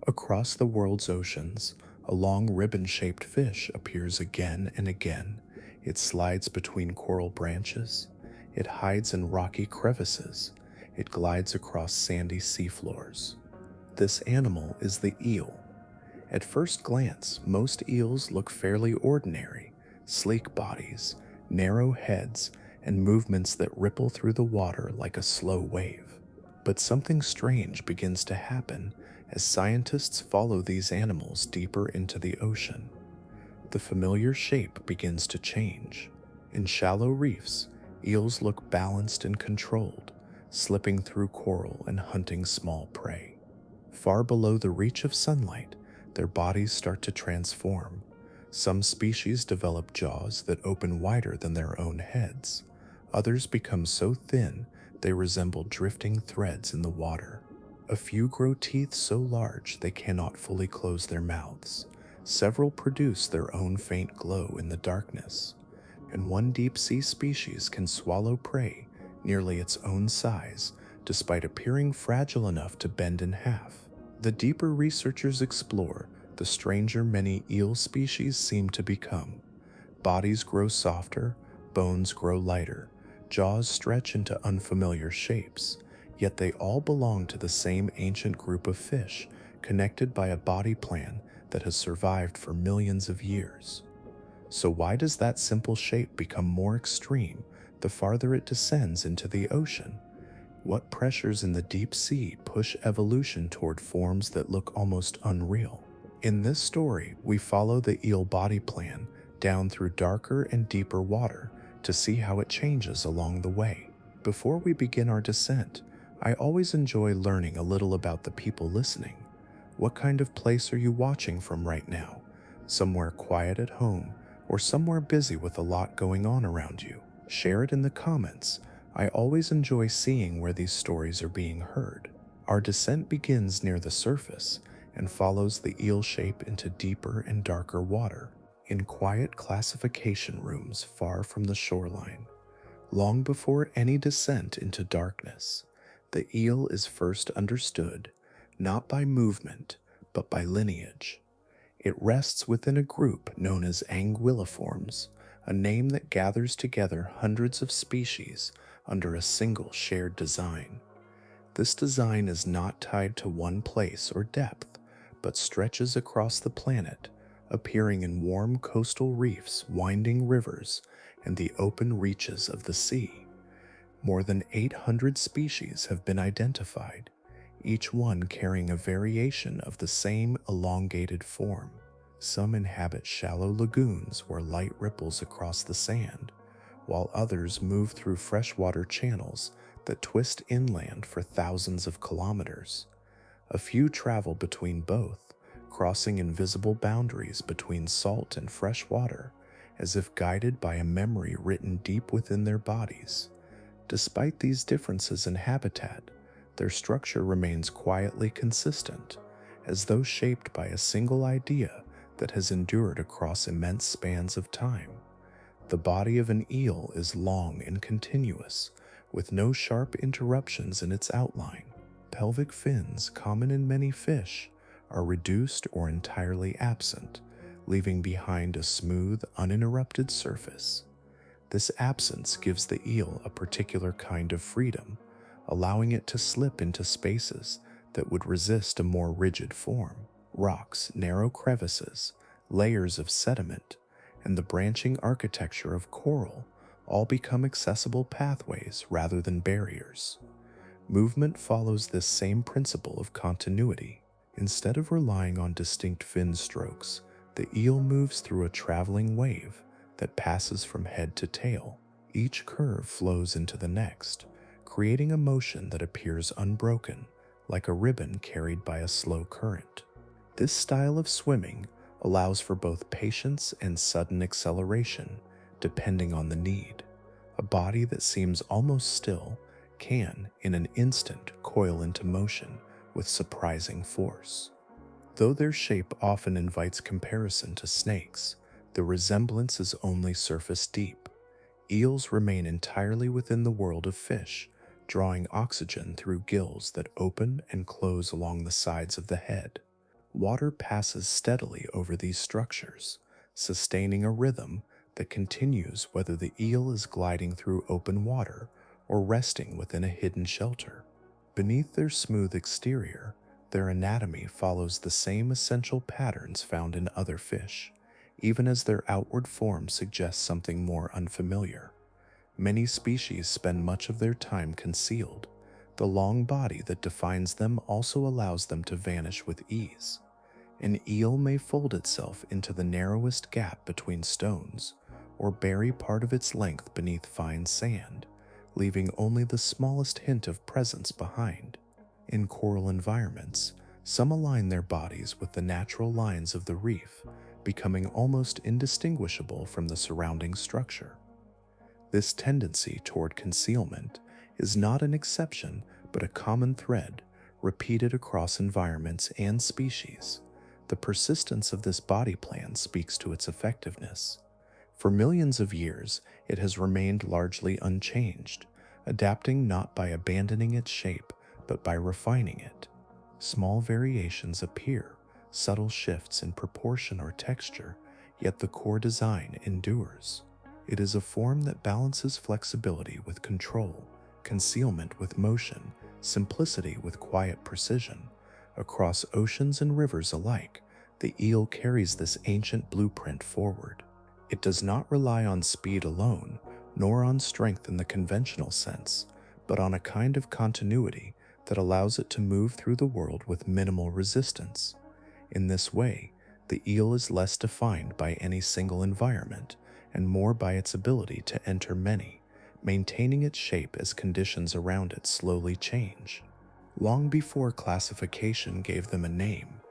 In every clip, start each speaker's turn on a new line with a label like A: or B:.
A: Across the world's oceans, a long ribbon-shaped fish appears again and again. It slides between coral branches. It hides in rocky crevices. It glides across sandy seafloors. This animal is the eel. At first glance, most eels look fairly ordinary: sleek bodies, narrow heads, and movements that ripple through the water like a slow wave. But something strange begins to happen as scientists follow these animals deeper into the ocean. The familiar shape begins to change. In shallow reefs, eels look balanced and controlled, slipping through coral and hunting small prey. Far below the reach of sunlight, their bodies start to transform. Some species develop jaws that open wider than their own heads. Others become so thin they resemble drifting threads in the water. A few grow teeth so large they cannot fully close their mouths. Several produce their own faint glow in the darkness. And one deep-sea species can swallow prey nearly its own size, despite appearing fragile enough to bend in half. The deeper researchers explore, the stranger many eel species seem to become. Bodies grow softer, bones grow lighter, jaws stretch into unfamiliar shapes, yet they all belong to the same ancient group of fish, connected by a body plan that has survived for millions of years. So why does that simple shape become more extreme the farther it descends into the ocean? What pressures in the deep sea push evolution toward forms that look almost unreal? In this story, we follow the eel body plan down through darker and deeper water to see how it changes along the way. Before we begin our descent, I always enjoy learning a little about the people listening. What kind of place are you watching from right now? Somewhere quiet at home, or somewhere busy with a lot going on around you? Share it in the comments. I always enjoy seeing where these stories are being heard. Our descent begins near the surface and follows the eel shape into deeper and darker water, in quiet classification rooms far from the shoreline. Long before any descent into darkness, the eel is first understood, not by movement, but by lineage. It rests within a group known as Anguilliformes, a name that gathers together hundreds of species under a single shared design. This design is not tied to one place or depth, but stretches across the planet, appearing in warm coastal reefs, winding rivers, and the open reaches of the sea. More than 800 species have been identified, each one carrying a variation of the same elongated form. Some inhabit shallow lagoons where light ripples across the sand, while others move through freshwater channels that twist inland for thousands of kilometers. A few travel between both, crossing invisible boundaries between salt and fresh water, as if guided by a memory written deep within their bodies. Despite these differences in habitat, their structure remains quietly consistent, as though shaped by a single idea that has endured across immense spans of time. The body of an eel is long and continuous, with no sharp interruptions in its outline. Pelvic fins, common in many fish, are reduced or entirely absent, leaving behind a smooth, uninterrupted surface. This absence gives the eel a particular kind of freedom, allowing it to slip into spaces that would resist a more rigid form. Rocks, narrow crevices, layers of sediment, and the branching architecture of coral all become accessible pathways rather than barriers. Movement follows this same principle of continuity. Instead of relying on distinct fin strokes, the eel moves through a traveling wave that passes from head to tail. Each curve flows into the next, creating a motion that appears unbroken, like a ribbon carried by a slow current. This style of swimming allows for both patience and sudden acceleration, depending on the need. A body that seems almost still can, in an instant, coil into motion with surprising force. Though their shape often invites comparison to snakes, the resemblance is only surface deep. Eels remain entirely within the world of fish, drawing oxygen through gills that open and close along the sides of the head. Water passes steadily over these structures, sustaining a rhythm that continues whether the eel is gliding through open water or resting within a hidden shelter. Beneath their smooth exterior, their anatomy follows the same essential patterns found in other fish, even as their outward form suggests something more unfamiliar. Many species spend much of their time concealed. The long body that defines them also allows them to vanish with ease. An eel may fold itself into the narrowest gap between stones, or bury part of its length beneath fine sand, leaving only the smallest hint of presence behind. In coral environments, some align their bodies with the natural lines of the reef, becoming almost indistinguishable from the surrounding structure. This tendency toward concealment is not an exception but a common thread, repeated across environments and species. The persistence of this body plan speaks to its effectiveness. For millions of years, it has remained largely unchanged, adapting not by abandoning its shape, but by refining it. Small variations appear, subtle shifts in proportion or texture, yet the core design endures. It is a form that balances flexibility with control, concealment with motion, simplicity with quiet precision. Across oceans and rivers alike, the eel carries this ancient blueprint forward. It does not rely on speed alone, nor on strength in the conventional sense, but on a kind of continuity that allows it to move through the world with minimal resistance. In this way, the eel is less defined by any single environment and more by its ability to enter many, maintaining its shape as conditions around it slowly change. Long before classification gave them a name,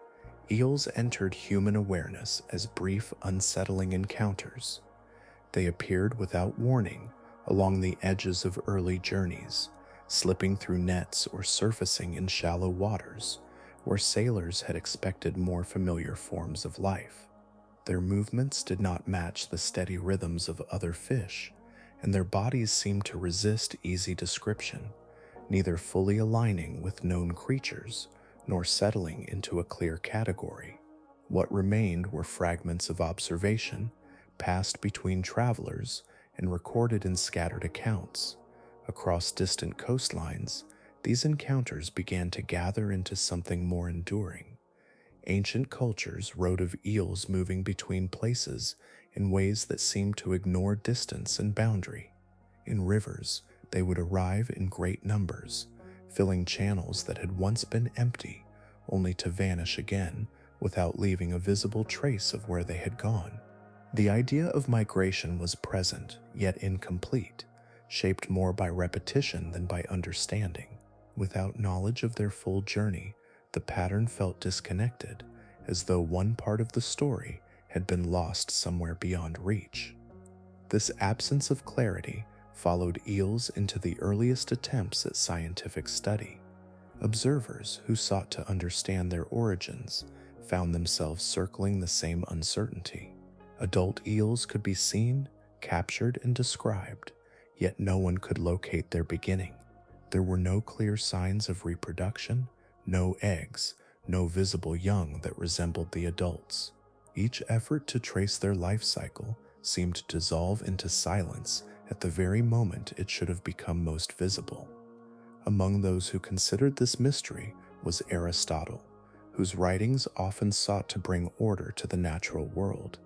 A: eels entered human awareness as brief, unsettling encounters. They appeared without warning along the edges of early journeys, slipping through nets or surfacing in shallow waters where sailors had expected more familiar forms of life. Their movements did not match the steady rhythms of other fish, and their bodies seemed to resist easy description, neither fully aligning with known creatures nor settling into a clear category. What remained were fragments of observation, passed between travelers and recorded in scattered accounts. Across distant coastlines, these encounters began to gather into something more enduring. Ancient cultures wrote of eels moving between places in ways that seemed to ignore distance and boundary. In rivers, they would arrive in great numbers, filling channels that had once been empty, only to vanish again without leaving a visible trace of where they had gone. The idea of migration was present, yet incomplete, shaped more by repetition than by understanding. Without knowledge of their full journey, the pattern felt disconnected, as though one part of the story had been lost somewhere beyond reach. This absence of clarity followed eels into the earliest attempts at scientific study. Observers who sought to understand their origins found themselves circling the same uncertainty. Adult eels could be seen, captured, and described, yet no one could locate their beginning. There were no clear signs of reproduction, no eggs, no visible young that resembled the adults. Each effort to trace their life cycle seemed to dissolve into silence at the very moment it should have become most visible. Among those who considered this mystery was Aristotle, whose writings often sought to bring order to the natural world.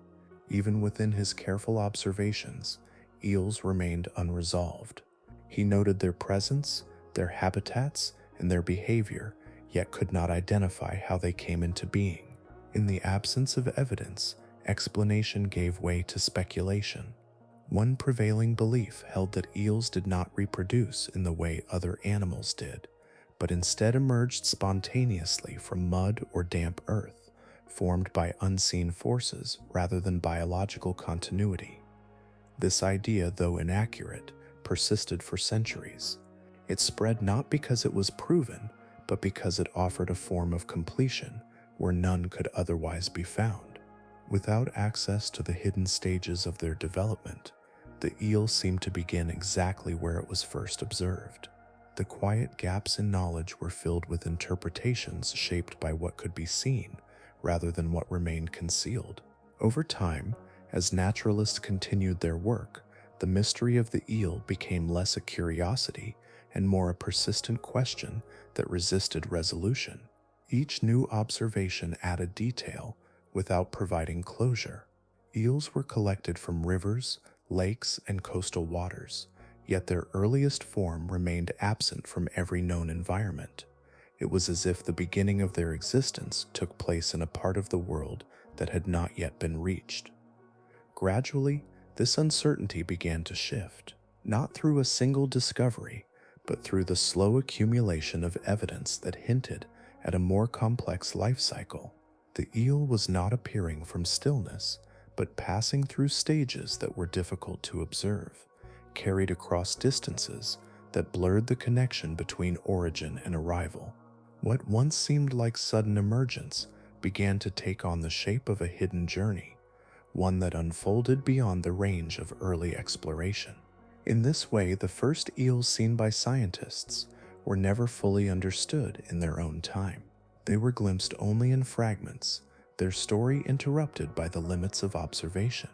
A: Even within his careful observations, eels remained unresolved. He noted their presence, their habitats, and their behavior, yet could not identify how they came into being. In the absence of evidence, explanation gave way to speculation. One prevailing belief held that eels did not reproduce in the way other animals did, but instead emerged spontaneously from mud or damp earth, formed by unseen forces rather than biological continuity. This idea, though inaccurate, persisted for centuries. It spread not because it was proven, but because it offered a form of completion where none could otherwise be found. Without access to the hidden stages of their development, the eel seemed to begin exactly where it was first observed. The quiet gaps in knowledge were filled with interpretations shaped by what could be seen, rather than what remained concealed. Over time, as naturalists continued their work, the mystery of the eel became less a curiosity and more a persistent question that resisted resolution. Each new observation added detail without providing closure. Eels were collected from rivers, lakes, and coastal waters, yet their earliest form remained absent from every known environment. It was as if the beginning of their existence took place in a part of the world that had not yet been reached. Gradually, this uncertainty began to shift, not through a single discovery, but through the slow accumulation of evidence that hinted at a more complex life cycle. The eel was not appearing from stillness, but passing through stages that were difficult to observe, carried across distances that blurred the connection between origin and arrival. What once seemed like sudden emergence began to take on the shape of a hidden journey, one that unfolded beyond the range of early exploration. In this way, the first eels seen by scientists were never fully understood in their own time. They were glimpsed only in fragments, their story interrupted by the limits of observation.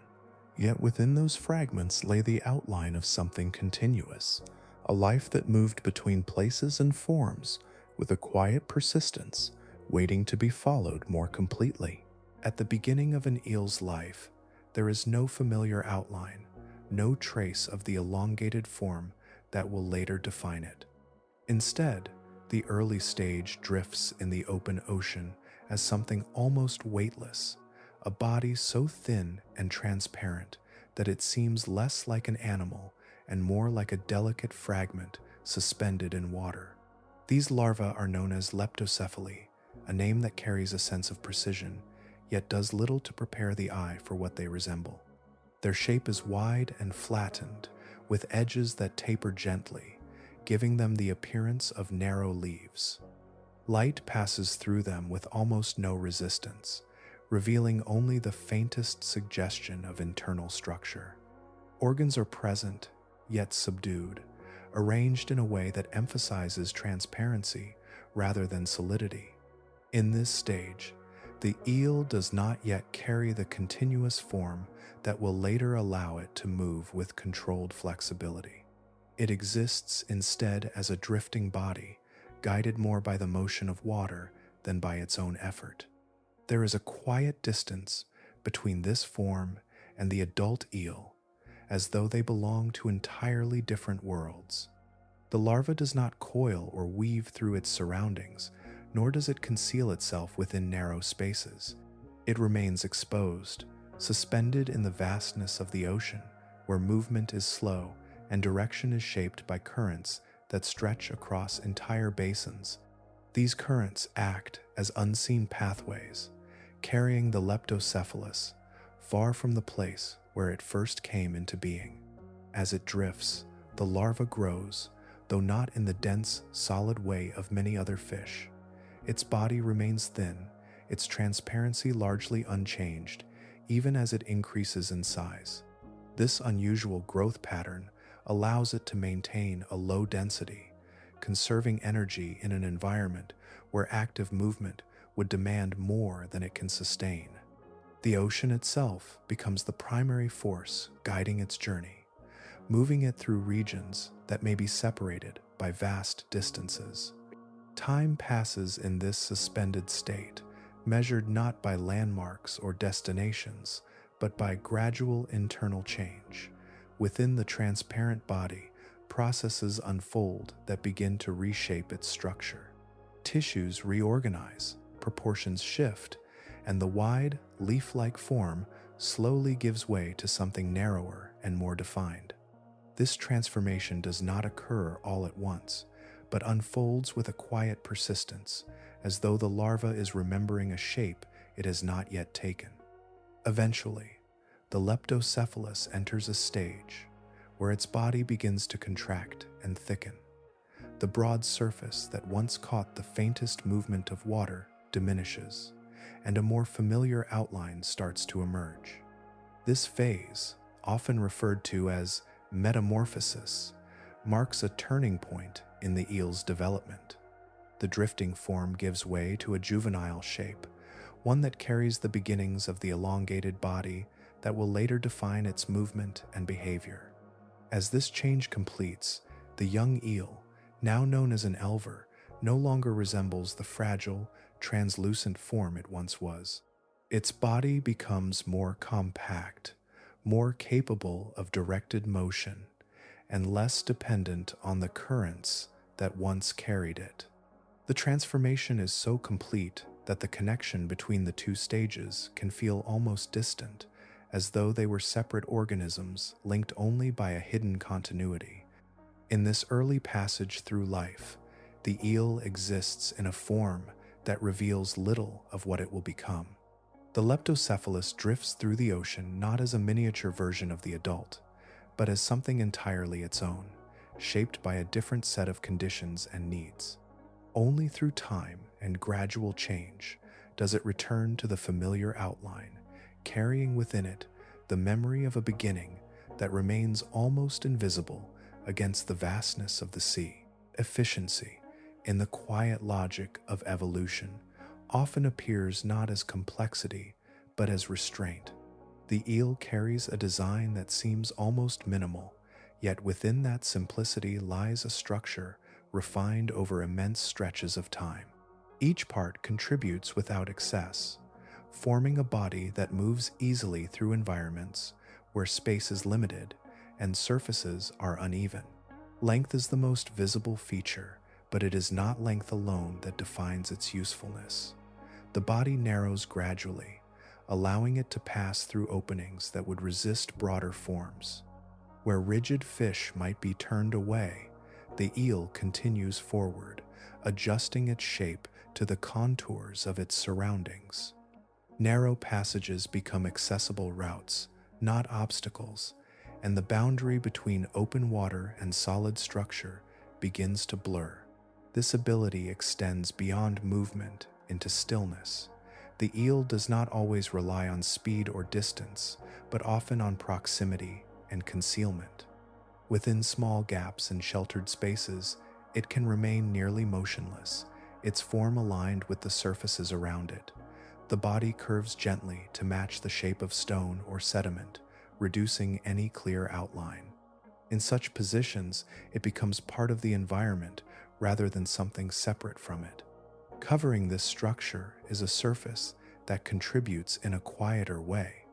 A: Yet within those fragments lay the outline of something continuous, a life that moved between places and forms with a quiet persistence, waiting to be followed more completely. At the beginning of an eel's life, there is no familiar outline, no trace of the elongated form that will later define it. Instead, the early stage drifts in the open ocean as something almost weightless, a body so thin and transparent that it seems less like an animal and more like a delicate fragment suspended in water. These larvae are known as leptocephali, a name that carries a sense of precision, yet does little to prepare the eye for what they resemble. Their shape is wide and flattened, with edges that taper gently, giving them the appearance of narrow leaves. Light passes through them with almost no resistance, revealing only the faintest suggestion of internal structure. Organs are present, yet subdued, arranged in a way that emphasizes transparency rather than solidity. In this stage, the eel does not yet carry the continuous form that will later allow it to move with controlled flexibility. It exists instead as a drifting body, guided more by the motion of water than by its own effort. There is a quiet distance between this form and the adult eel, as though they belong to entirely different worlds. The larva does not coil or weave through its surroundings, nor does it conceal itself within narrow spaces. It remains exposed, suspended in the vastness of the ocean, where movement is slow and direction is shaped by currents that stretch across entire basins. These currents act as unseen pathways, carrying the leptocephalus far from the place where it first came into being. As it drifts, the larva grows, though not in the dense, solid way of many other fish. Its body remains thin, its transparency largely unchanged, even as it increases in size. This unusual growth pattern allows it to maintain a low density, conserving energy in an environment where active movement would demand more than it can sustain. The ocean itself becomes the primary force guiding its journey, moving it through regions that may be separated by vast distances. Time passes in this suspended state, measured not by landmarks or destinations, but by gradual internal change. Within the transparent body, processes unfold that begin to reshape its structure. Tissues reorganize, proportions shift, and the wide, leaf-like form slowly gives way to something narrower and more defined. This transformation does not occur all at once, but unfolds with a quiet persistence, as though the larva is remembering a shape it has not yet taken. Eventually, the leptocephalus enters a stage where its body begins to contract and thicken. The broad surface that once caught the faintest movement of water diminishes, and a more familiar outline starts to emerge. This phase, often referred to as metamorphosis, marks a turning point in the eel's development. The drifting form gives way to a juvenile shape, one that carries the beginnings of the elongated body that will later define its movement and behavior. As this change completes, the young eel, now known as an elver, no longer resembles the fragile, translucent form it once was. Its body becomes more compact, more capable of directed motion, and less dependent on the currents that once carried it. The transformation is so complete that the connection between the two stages can feel almost distant, as though they were separate organisms linked only by a hidden continuity. In this early passage through life, the eel exists in a form that reveals little of what it will become. The leptocephalus drifts through the ocean not as a miniature version of the adult, but as something entirely its own, shaped by a different set of conditions and needs. Only through time and gradual change does it return to the familiar outline, carrying within it the memory of a beginning that remains almost invisible against the vastness of the sea. Efficiency, in the quiet logic of evolution, often appears not as complexity, but as restraint. The eel carries a design that seems almost minimal, yet within that simplicity lies a structure refined over immense stretches of time. Each part contributes without excess, forming a body that moves easily through environments where space is limited and surfaces are uneven. Length is the most visible feature, but it is not length alone that defines its usefulness. The body narrows gradually, allowing it to pass through openings that would resist broader forms. Where rigid fish might be turned away, the eel continues forward, adjusting its shape to the contours of its surroundings. Narrow passages become accessible routes, not obstacles, and the boundary between open water and solid structure begins to blur. This ability extends beyond movement into stillness. The eel does not always rely on speed or distance, but often on proximity and concealment. Within small gaps and sheltered spaces, it can remain nearly motionless, its form aligned with the surfaces around it. The body curves gently to match the shape of stone or sediment, reducing any clear outline. In such positions, it becomes part of the environment rather than something separate from it. Covering this structure is a surface that contributes in a quieter way.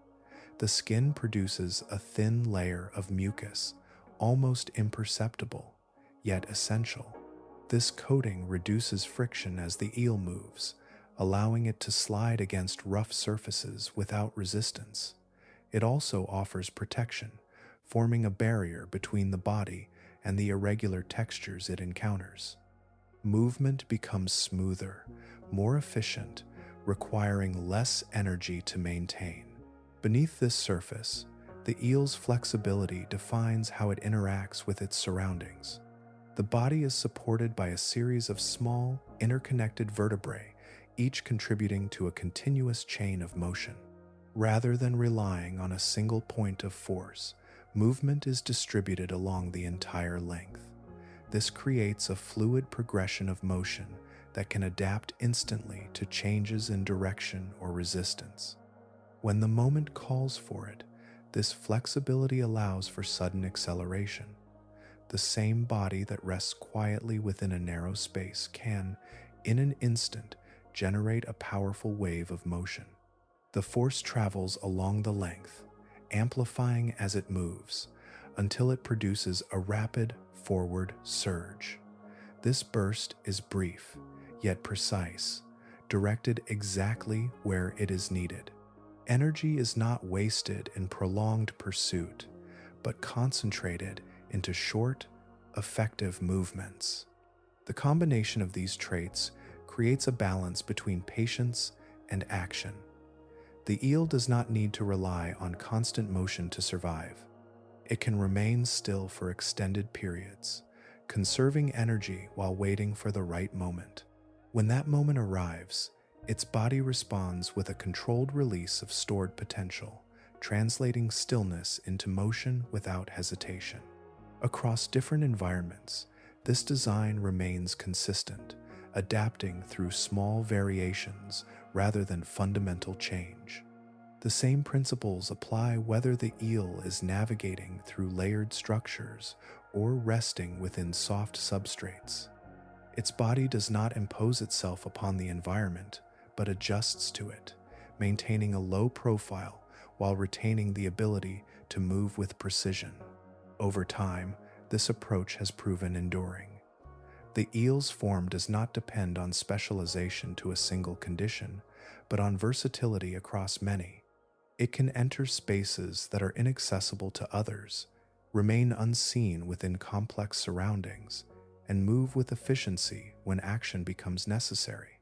A: The skin produces a thin layer of mucus, almost imperceptible, yet essential. This coating reduces friction as the eel moves, allowing it to slide against rough surfaces without resistance. It also offers protection, forming a barrier between the body and the irregular textures it encounters. Movement becomes smoother, more efficient, requiring less energy to maintain. Beneath this surface, the eel's flexibility defines how it interacts with its surroundings. The body is supported by a series of small, interconnected vertebrae, each contributing to a continuous chain of motion. Rather than relying on a single point of force, movement is distributed along the entire length. This creates a fluid progression of motion that can adapt instantly to changes in direction or resistance. When the moment calls for it, this flexibility allows for sudden acceleration. The same body that rests quietly within a narrow space can, in an instant, generate a powerful wave of motion. The force travels along the length, amplifying as it moves, until it produces a rapid forward surge. This burst is brief, yet precise, directed exactly where it is needed. Energy is not wasted in prolonged pursuit, but concentrated into short, effective movements. The combination of these traits creates a balance between patience and action. The eel does not need to rely on constant motion to survive. It can remain still for extended periods, conserving energy while waiting for the right moment. When that moment arrives, its body responds with a controlled release of stored potential, translating stillness into motion without hesitation. Across different environments, this design remains consistent, adapting through small variations rather than fundamental change. The same principles apply whether the eel is navigating through layered structures or resting within soft substrates. Its body does not impose itself upon the environment, but adjusts to it, maintaining a low profile while retaining the ability to move with precision. Over time, this approach has proven enduring. The eel's form does not depend on specialization to a single condition, but on versatility across many. It can enter spaces that are inaccessible to others, remain unseen within complex surroundings, and move with efficiency when action becomes necessary.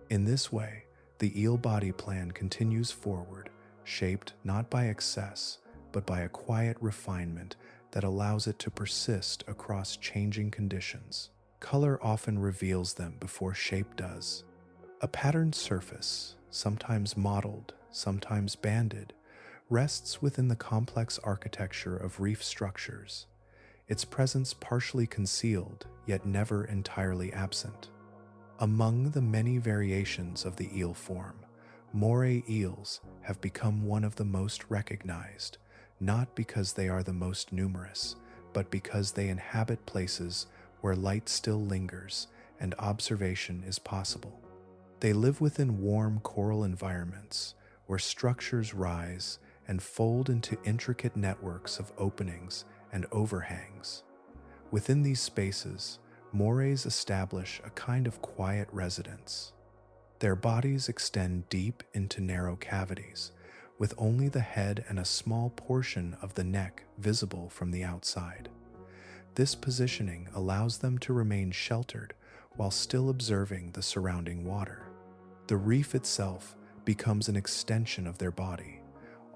A: In this way, the eel body plan continues forward, shaped not by excess, but by a quiet refinement that allows it to persist across changing conditions. Color often reveals them before shape does. A patterned surface, sometimes mottled, sometimes banded, rests within the complex architecture of reef structures, its presence partially concealed, yet never entirely absent. Among the many variations of the eel form, moray eels have become one of the most recognized, not because they are the most numerous, but because they inhabit places where light still lingers and observation is possible. They live within warm coral environments, where structures rise and fold into intricate networks of openings and overhangs. Within these spaces, morays establish a kind of quiet residence. Their bodies extend deep into narrow cavities, with only the head and a small portion of the neck visible from the outside. This positioning allows them to remain sheltered while still observing the surrounding water. The reef itself becomes an extension of their body,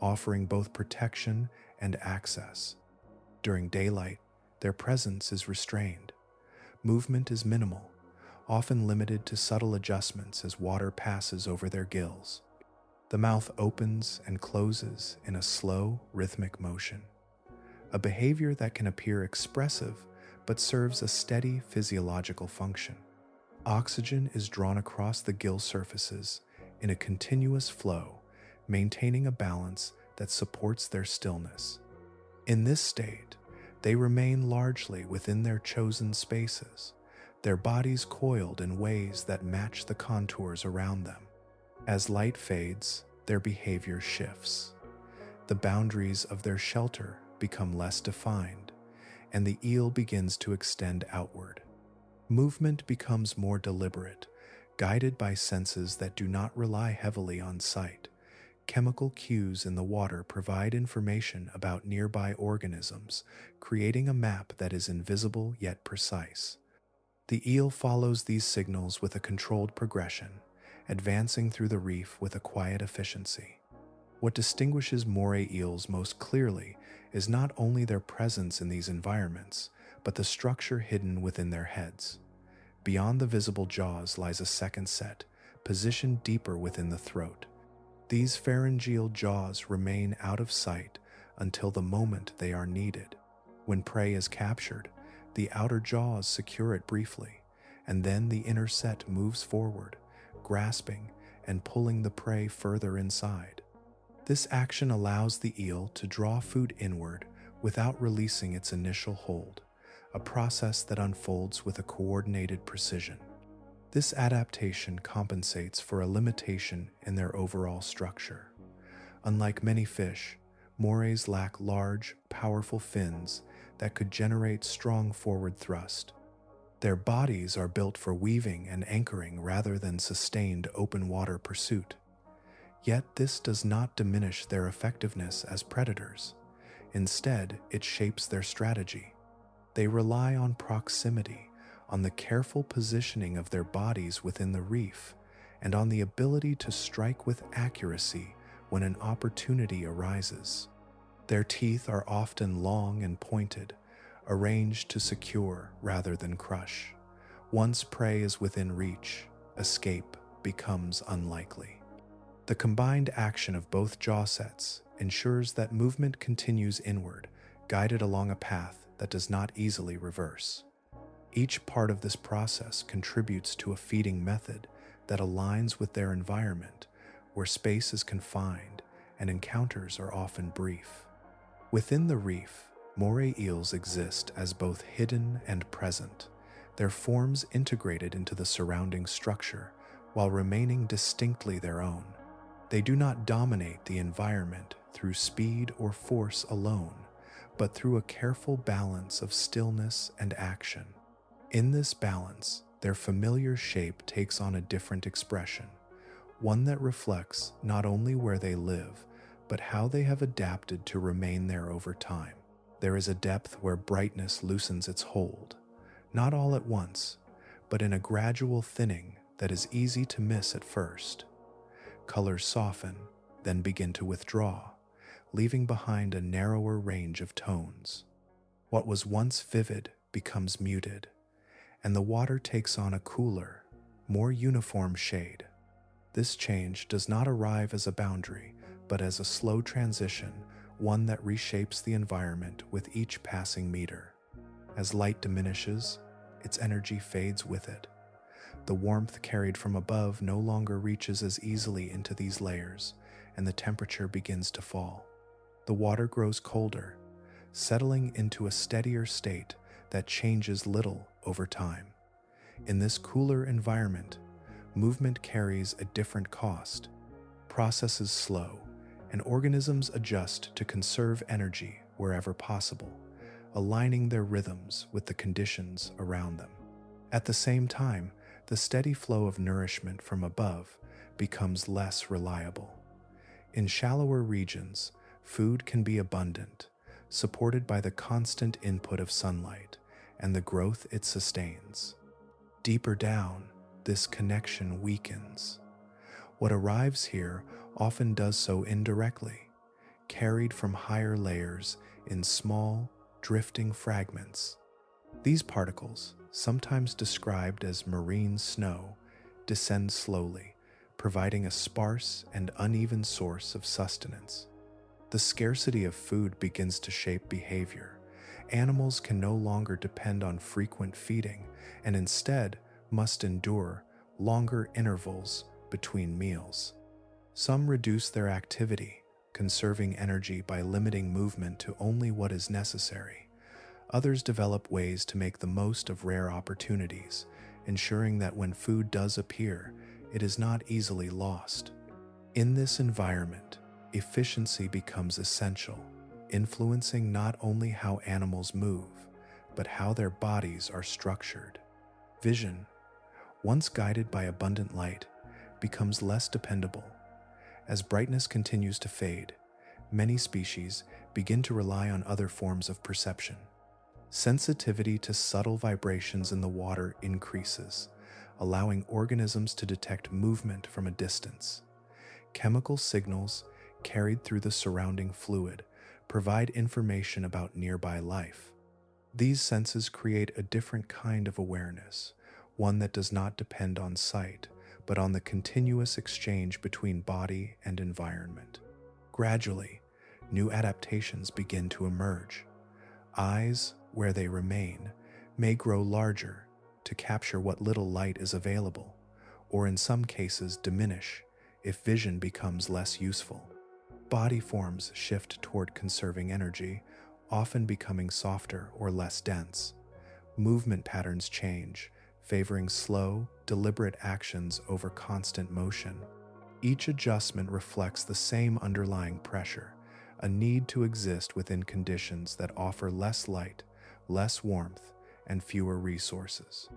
A: offering both protection and access. During daylight, their presence is restrained. Movement is minimal, often limited to subtle adjustments as water passes over their gills. The mouth opens and closes in a slow, rhythmic motion, a behavior that can appear expressive but serves a steady physiological function. Oxygen is drawn across the gill surfaces in a continuous flow, maintaining a balance that supports their stillness. In this state, they remain largely within their chosen spaces, their bodies coiled in ways that match the contours around them. As light fades, their behavior shifts. The boundaries of their shelter become less defined, and the eel begins to extend outward. Movement becomes more deliberate, guided by senses that do not rely heavily on sight. Chemical cues in the water provide information about nearby organisms, creating a map that is invisible yet precise. The eel follows these signals with a controlled progression, advancing through the reef with a quiet efficiency. What distinguishes moray eels most clearly is not only their presence in these environments, but the structure hidden within their heads. Beyond the visible jaws lies a second set, positioned deeper within the throat. These pharyngeal jaws remain out of sight until the moment they are needed. When prey is captured, the outer jaws secure it briefly, and then the inner set moves forward, grasping and pulling the prey further inside. This action allows the eel to draw food inward without releasing its initial hold, a process that unfolds with a coordinated precision. This adaptation compensates for a limitation in their overall structure. Unlike many fish, morays lack large, powerful fins that could generate strong forward thrust. Their bodies are built for weaving and anchoring rather than sustained open water pursuit. Yet this does not diminish their effectiveness as predators. Instead, it shapes their strategy. They rely on proximity, on the careful positioning of their bodies within the reef, and on the ability to strike with accuracy when an opportunity arises. Their teeth are often long and pointed, arranged to secure rather than crush. Once prey is within reach, escape becomes unlikely. The combined action of both jaw sets ensures that movement continues inward, guided along a path that does not easily reverse. Each part of this process contributes to a feeding method that aligns with their environment, where space is confined and encounters are often brief. Within the reef, moray eels exist as both hidden and present, their forms integrated into the surrounding structure while remaining distinctly their own. They do not dominate the environment through speed or force alone, but through a careful balance of stillness and action. In this balance, their familiar shape takes on a different expression, one that reflects not only where they live, but how they have adapted to remain there over time. There is a depth where brightness loosens its hold, not all at once, but in a gradual thinning that is easy to miss at first. Colors soften, then begin to withdraw, leaving behind a narrower range of tones. What was once vivid becomes muted, and the water takes on a cooler, more uniform shade. This change does not arrive as a boundary, but as a slow transition, one that reshapes the environment with each passing meter. As light diminishes, its energy fades with it. The warmth carried from above no longer reaches as easily into these layers, and the temperature begins to fall. The water grows colder, settling into a steadier state that changes little over time. In this cooler environment, movement carries a different cost. Processes slow, and organisms adjust to conserve energy wherever possible, aligning their rhythms with the conditions around them. At the same time, the steady flow of nourishment from above becomes less reliable. In shallower regions, food can be abundant, supported by the constant input of sunlight and the growth it sustains. Deeper down, this connection weakens. What arrives here often does so indirectly, carried from higher layers in small, drifting fragments. These particles, sometimes described as marine snow, descend slowly, providing a sparse and uneven source of sustenance. The scarcity of food begins to shape behavior. Animals can no longer depend on frequent feeding and instead must endure longer intervals between meals. Some reduce their activity, conserving energy by limiting movement to only what is necessary. Others develop ways to make the most of rare opportunities, ensuring that when food does appear, it is not easily lost. In this environment, efficiency becomes essential, influencing not only how animals move, but how their bodies are structured. Vision, once guided by abundant light, becomes less dependable. As brightness continues to fade, many species begin to rely on other forms of perception. Sensitivity to subtle vibrations in the water increases, allowing organisms to detect movement from a distance. Chemical signals carried through the surrounding fluid provide information about nearby life. These senses create a different kind of awareness, one that does not depend on sight, but on the continuous exchange between body and environment. Gradually, new adaptations begin to emerge. Eyes, where they remain, may grow larger to capture what little light is available, or in some cases diminish if vision becomes less useful. Body forms shift toward conserving energy, often becoming softer or less dense. Movement patterns change, favoring slow, deliberate actions over constant motion. Each adjustment reflects the same underlying pressure, a need to exist within conditions that offer less light, less warmth, and fewer resources.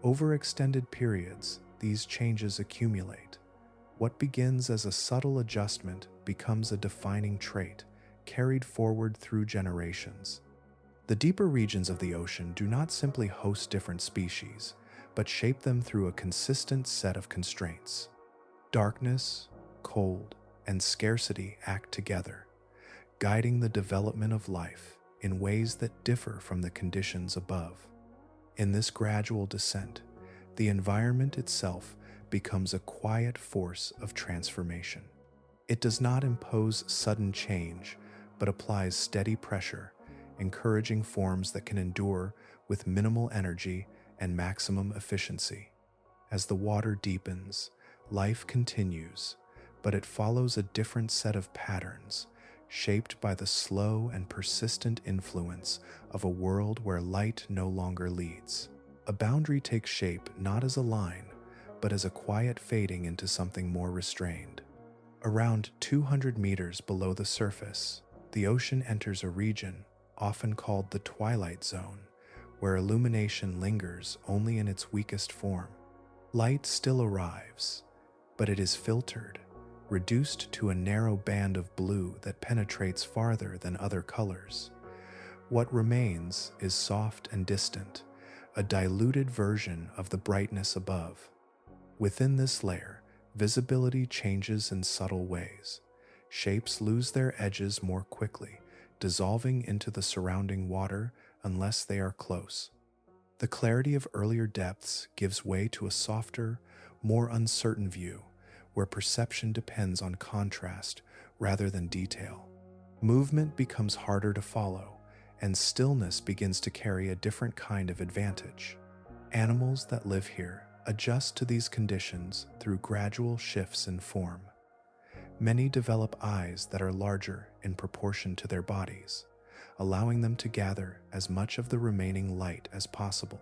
A: Over extended periods, these changes accumulate. What begins as a subtle adjustment becomes a defining trait, carried forward through generations. The deeper regions of the ocean do not simply host different species, but shape them through a consistent set of constraints. Darkness, cold, and scarcity act together, guiding the development of life in ways that differ from the conditions above. In this gradual descent, the environment itself becomes a quiet force of transformation. It does not impose sudden change, but applies steady pressure, encouraging forms that can endure with minimal energy and maximum efficiency. As the water deepens, Life continues, but it follows a different set of patterns, shaped by the slow and persistent influence of a world where light no longer leads. A boundary takes shape not as a line, but as a quiet fading into something more restrained. Around 200 meters below the surface, the ocean enters a region often called the twilight zone, where illumination lingers only in its weakest form. Light still arrives, but it is filtered, reduced to a narrow band of blue that penetrates farther than other colors. What remains is soft and distant, a diluted version of the brightness above. Within this layer, visibility changes in subtle ways. Shapes lose their edges more quickly, dissolving into the surrounding water unless they are close. The clarity of earlier depths gives way to a softer, more uncertain view, where perception depends on contrast rather than detail. Movement becomes harder to follow, and stillness begins to carry a different kind of advantage. Animals that live here adjust to these conditions through gradual shifts in form. Many develop eyes that are larger in proportion to their bodies, allowing them to gather as much of the remaining light as possible.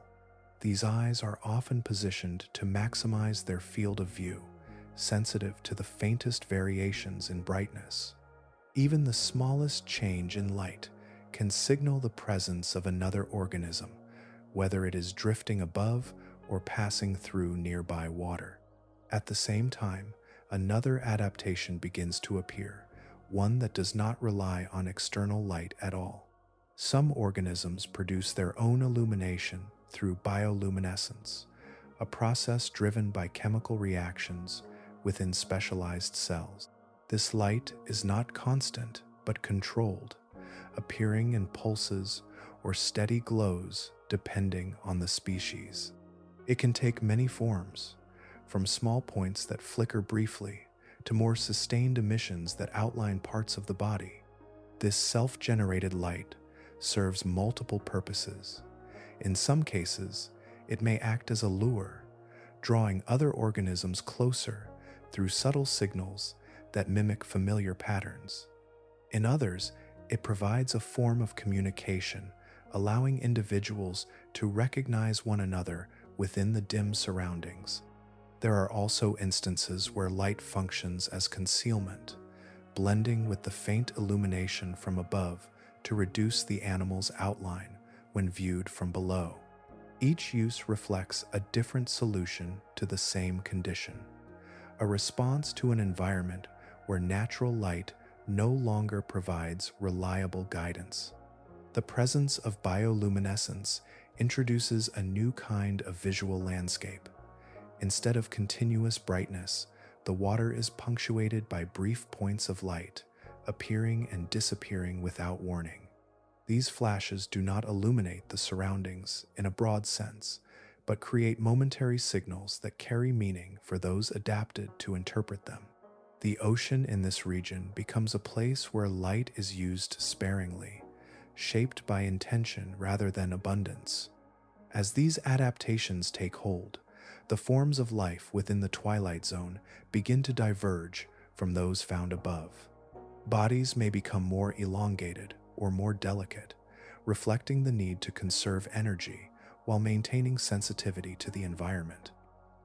A: These eyes are often positioned to maximize their field of view, sensitive to the faintest variations in brightness. Even the smallest change in light can signal the presence of another organism, whether it is drifting above or passing through nearby water. At the same time, another adaptation begins to appear, one that does not rely on external light at all. Some organisms produce their own illumination through bioluminescence, a process driven by chemical reactions within specialized cells. This light is not constant but controlled, appearing in pulses or steady glows depending on the species. It can take many forms, from small points that flicker briefly to more sustained emissions that outline parts of the body. This self-generated light serves multiple purposes. In some cases, it may act as a lure, drawing other organisms closer through subtle signals that mimic familiar patterns. In others, it provides a form of communication, allowing individuals to recognize one another within the dim surroundings. There are also instances where light functions as concealment, blending with the faint illumination from above to reduce the animal's outline when viewed from below. Each use reflects a different solution to the same condition, a response to an environment where natural light no longer provides reliable guidance. The presence of bioluminescence introduces a new kind of visual landscape. Instead of continuous brightness, the water is punctuated by brief points of light, appearing and disappearing without warning. These flashes do not illuminate the surroundings in a broad sense, but create momentary signals that carry meaning for those adapted to interpret them. The ocean in this region becomes a place where light is used sparingly, shaped by intention rather than abundance. As these adaptations take hold, the forms of life within the twilight zone begin to diverge from those found above. Bodies may become more elongated or more delicate, reflecting the need to conserve energy while maintaining sensitivity to the environment.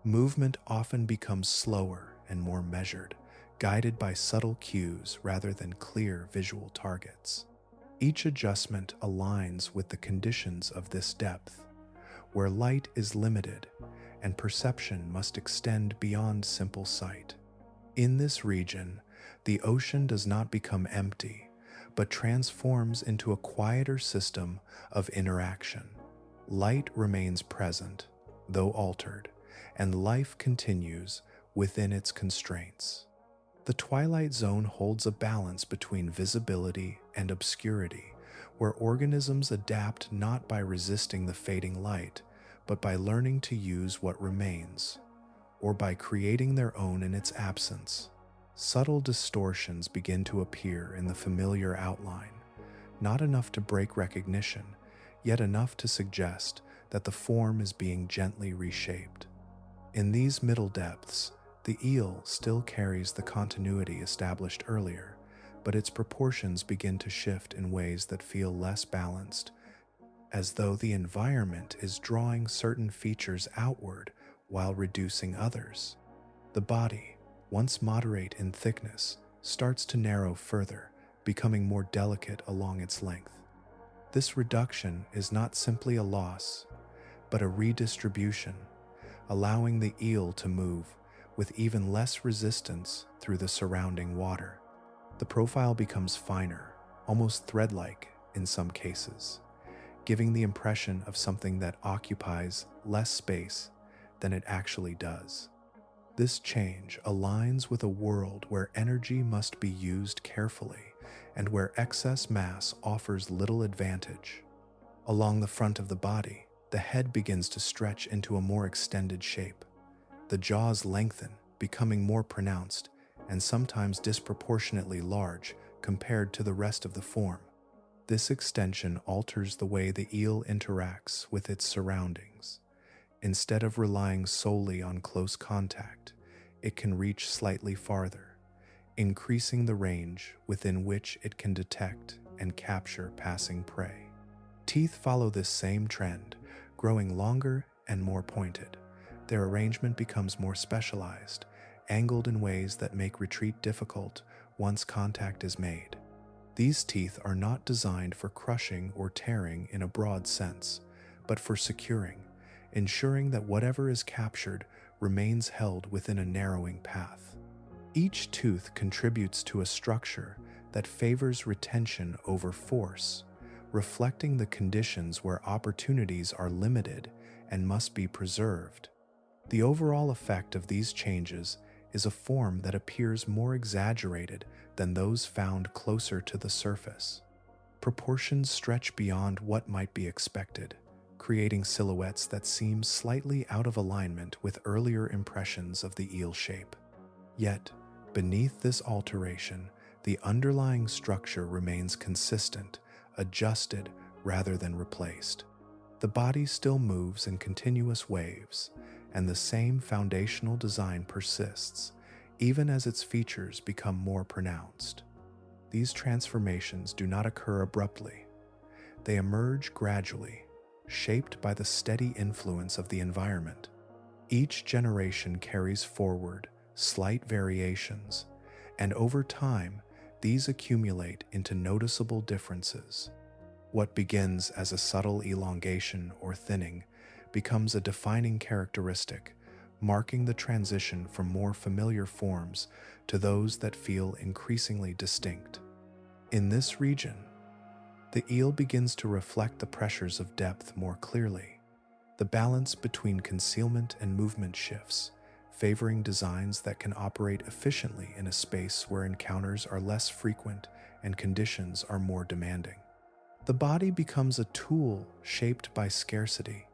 A: Movement often becomes slower and more measured, guided by subtle cues rather than clear visual targets. Each adjustment aligns with the conditions of this depth, where light is limited and perception must extend beyond simple sight. In this region, the ocean does not become empty, but transforms into a quieter system of interaction. Light remains present, though altered, and life continues within its constraints. The twilight zone holds a balance between visibility and obscurity, where organisms adapt not by resisting the fading light, but by learning to use what remains, or by creating their own in its absence. Subtle distortions begin to appear in the familiar outline, not enough to break recognition, yet enough to suggest that the form is being gently reshaped. In these middle depths, The eel still carries the continuity established earlier, but its proportions begin to shift in ways that feel less balanced, as though the environment is drawing certain features outward while reducing others. The body, once moderate in thickness, starts to narrow further, becoming more delicate along its length. This reduction is not simply a loss, but a redistribution, allowing the eel to move with even less resistance through the surrounding water. The profile becomes finer, almost thread-like in some cases, giving the impression of something that occupies less space than it actually does. This change aligns with a world where energy must be used carefully and where excess mass offers little advantage. Along the front of the body, the head begins to stretch into a more extended shape. The jaws lengthen, becoming more pronounced and sometimes disproportionately large compared to the rest of the form. This extension alters the way the eel interacts with its surroundings. Instead of relying solely on close contact, it can reach slightly farther, increasing the range within which it can detect and capture passing prey. Teeth follow this same trend, growing longer and more pointed. Their arrangement becomes more specialized, angled in ways that make retreat difficult once contact is made. These teeth are not designed for crushing or tearing in a broad sense, but for securing, ensuring that whatever is captured remains held within a narrowing path. Each tooth contributes to a structure that favors retention over force, reflecting the conditions where opportunities are limited and must be preserved. The overall effect of these changes is a form that appears more exaggerated than those found closer to the surface. Proportions stretch beyond what might be expected, creating silhouettes that seem slightly out of alignment with earlier impressions of the eel shape. Yet, beneath this alteration, the underlying structure remains consistent, adjusted rather than replaced. The body still moves in continuous waves, and the same foundational design persists, even as its features become more pronounced. These transformations do not occur abruptly. They emerge gradually, shaped by the steady influence of the environment. Each generation carries forward slight variations, and over time, these accumulate into noticeable differences. What begins as a subtle elongation or thinning becomes a defining characteristic, marking the transition from more familiar forms to those that feel increasingly distinct. In this region, the eel begins to reflect the pressures of depth more clearly. The balance between concealment and movement shifts, favoring designs that can operate efficiently in a space where encounters are less frequent and conditions are more demanding. The body becomes a tool shaped by scarcity,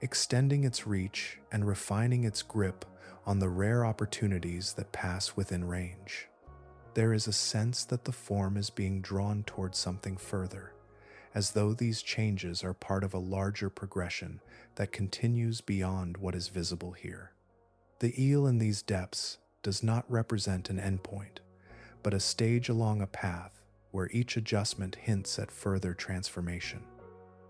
A: extending its reach and refining its grip on the rare opportunities that pass within range. There is a sense that the form is being drawn towards something further, as though these changes are part of a larger progression that continues beyond what is visible here. The eel in these depths does not represent an endpoint, but a stage along a path where each adjustment hints at further transformation.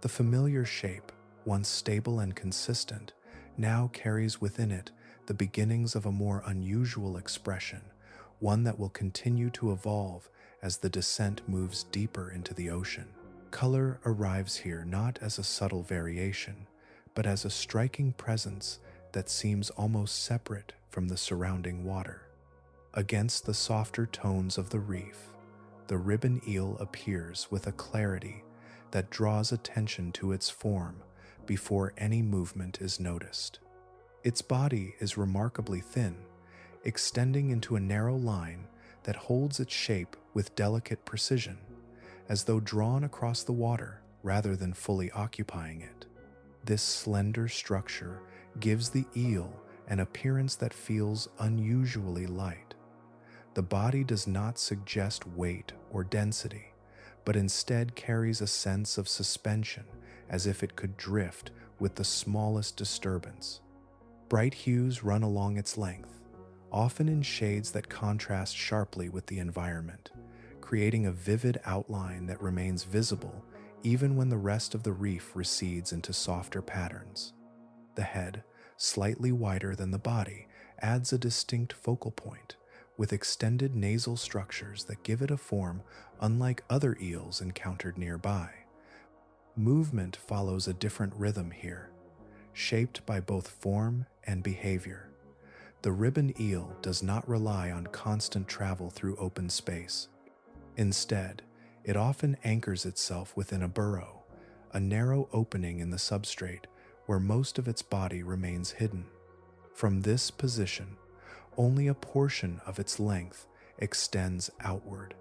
A: The familiar shape, once stable and consistent, now carries within it the beginnings of a more unusual expression, one that will continue to evolve as the descent moves deeper into the ocean. Color arrives here not as a subtle variation, but as a striking presence that seems almost separate from the surrounding water. Against the softer tones of the reef, the ribbon eel appears with a clarity that draws attention to its form before any movement is noticed. Its body is remarkably thin, extending into a narrow line that holds its shape with delicate precision, as though drawn across the water rather than fully occupying it. This slender structure gives the eel an appearance that feels unusually light. The body does not suggest weight or density, but instead carries a sense of suspension, as if it could drift with the smallest disturbance. Bright hues run along its length, often in shades that contrast sharply with the environment, creating a vivid outline that remains visible even when the rest of the reef recedes into softer patterns. The head, slightly wider than the body, adds a distinct focal point, with extended nasal structures that give it a form unlike other eels encountered nearby. Movement follows a different rhythm here, shaped by both form and behavior. The ribbon eel does not rely on constant travel through open space. Instead, it often anchors itself within a burrow, a narrow opening in the substrate where most of its body remains hidden. From this position, only a portion of its length extends outward,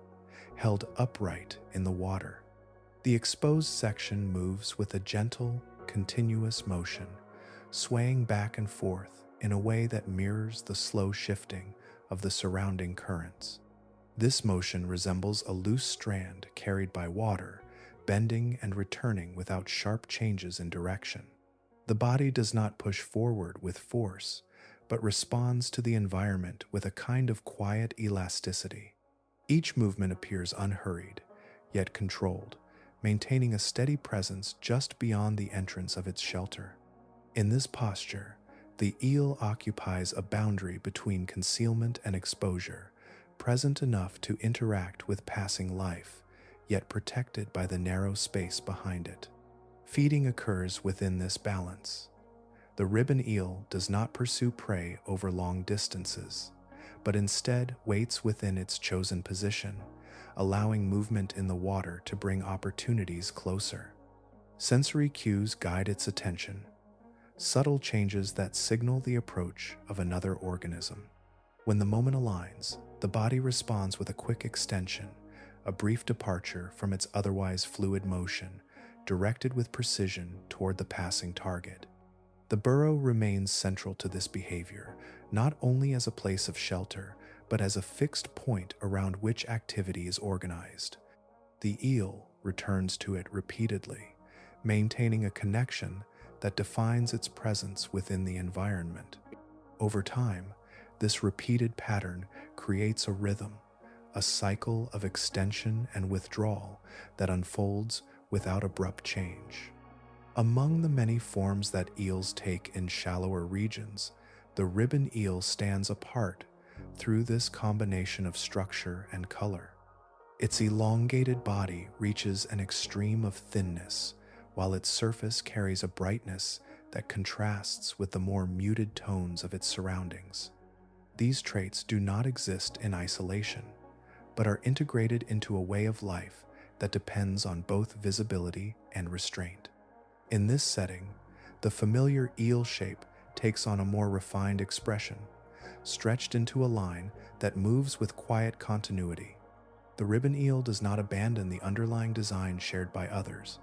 A: held upright in the water. The exposed section moves with a gentle, continuous motion, swaying back and forth in a way that mirrors the slow shifting of the surrounding currents. This motion resembles a loose strand carried by water, bending and returning without sharp changes in direction. The body does not push forward with force, but responds to the environment with a kind of quiet elasticity. Each movement appears unhurried, yet controlled, maintaining a steady presence just beyond the entrance of its shelter. In this posture, the eel occupies a boundary between concealment and exposure, present enough to interact with passing life, yet protected by the narrow space behind it. Feeding occurs within this balance. The ribbon eel does not pursue prey over long distances, but instead waits within its chosen position, allowing movement in the water to bring opportunities closer. Sensory cues guide its attention, subtle changes that signal the approach of another organism. When the moment aligns, the body responds with a quick extension, a brief departure from its otherwise fluid motion, directed with precision toward the passing target. The burrow remains central to this behavior, not only as a place of shelter, but as a fixed point around which activity is organized. The eel returns to it repeatedly, maintaining a connection that defines its presence within the environment. Over time, this repeated pattern creates a rhythm, a cycle of extension and withdrawal that unfolds without abrupt change. Among the many forms that eels take in shallower regions, the ribbon eel stands apart through this combination of structure and color. Its elongated body reaches an extreme of thinness, while its surface carries a brightness that contrasts with the more muted tones of its surroundings. These traits do not exist in isolation, but are integrated into a way of life that depends on both visibility and restraint. In this setting, the familiar eel shape takes on a more refined expression, stretched into a line that moves with quiet continuity. The ribbon eel does not abandon the underlying design shared by others,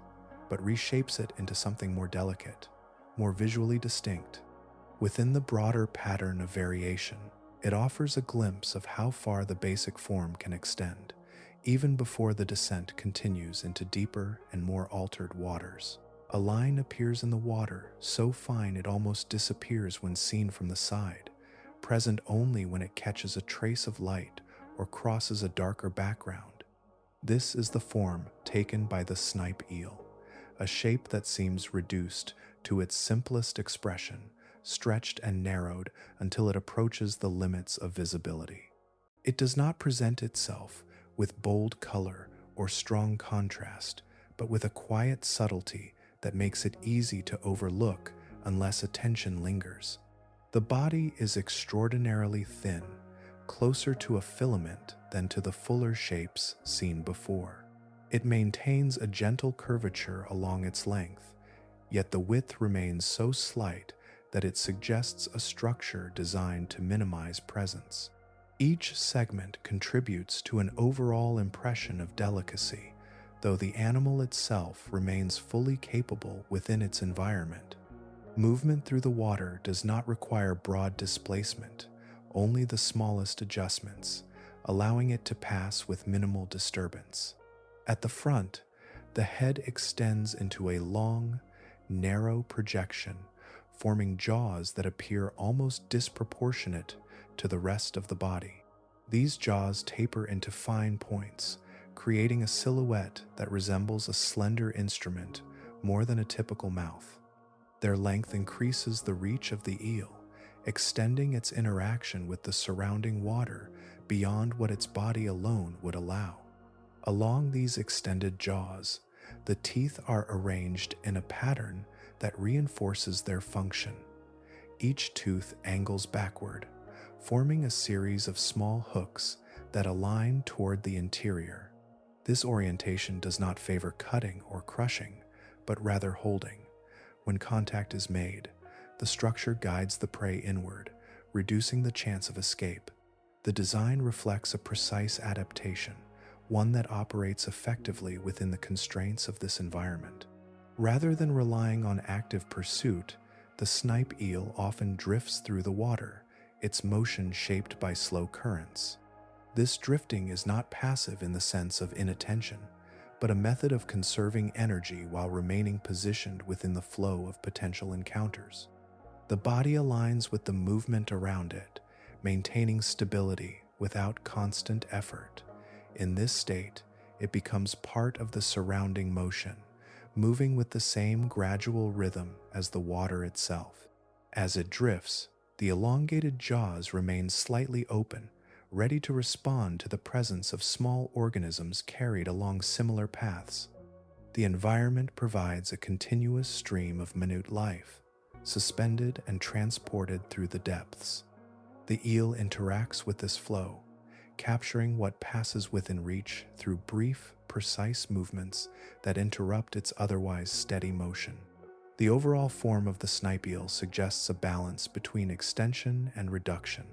A: but reshapes it into something more delicate, more visually distinct. Within the broader pattern of variation, it offers a glimpse of how far the basic form can extend, even before the descent continues into deeper and more altered waters. A line appears in the water so fine it almost disappears when seen from the side, present only when it catches a trace of light or crosses a darker background. This is the form taken by the snipe eel, a shape that seems reduced to its simplest expression, stretched and narrowed until it approaches the limits of visibility. It does not present itself with bold color or strong contrast, but with a quiet subtlety that makes it easy to overlook unless attention lingers. The body is extraordinarily thin, closer to a filament than to the fuller shapes seen before. It maintains a gentle curvature along its length, yet the width remains so slight that it suggests a structure designed to minimize presence. Each segment contributes to an overall impression of delicacy, though the animal itself remains fully capable within its environment. Movement through the water does not require broad displacement, only the smallest adjustments, allowing it to pass with minimal disturbance. At the front, the head extends into a long, narrow projection, forming jaws that appear almost disproportionate to the rest of the body. These jaws taper into fine points, creating a silhouette that resembles a slender instrument more than a typical mouth. Their length increases the reach of the eel, extending its interaction with the surrounding water beyond what its body alone would allow. Along these extended jaws, the teeth are arranged in a pattern that reinforces their function. Each tooth angles backward, forming a series of small hooks that align toward the interior. This orientation does not favor cutting or crushing, but rather holding. When contact is made, the structure guides the prey inward, reducing the chance of escape. The design reflects a precise adaptation, one that operates effectively within the constraints of this environment. Rather than relying on active pursuit, the snipe eel often drifts through the water, its motion shaped by slow currents. This drifting is not passive in the sense of inattention, but a method of conserving energy while remaining positioned within the flow of potential encounters. The body aligns with the movement around it, maintaining stability without constant effort. In this state, it becomes part of the surrounding motion, moving with the same gradual rhythm as the water itself. As it drifts, the elongated jaws remain slightly open, ready to respond to the presence of small organisms carried along similar paths. The environment provides a continuous stream of minute life, suspended and transported through the depths. The eel interacts with this flow, capturing what passes within reach through brief, precise movements that interrupt its otherwise steady motion. The overall form of the snipe eel suggests a balance between extension and reduction.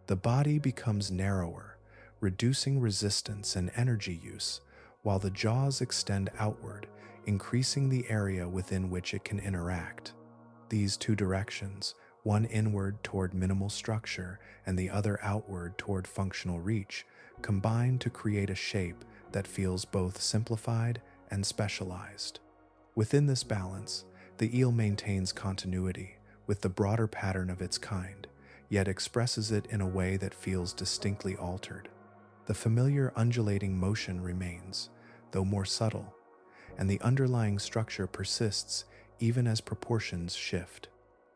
A: The body becomes narrower, reducing resistance and energy use, while the jaws extend outward, increasing the area within which it can interact. These two directions, one inward toward minimal structure and the other outward toward functional reach, combine to create a shape that feels both simplified and specialized. Within this balance, the eel maintains continuity with the broader pattern of its kind, yet expresses it in a way that feels distinctly altered. The familiar undulating motion remains, though more subtle, and the underlying structure persists even as proportions shift.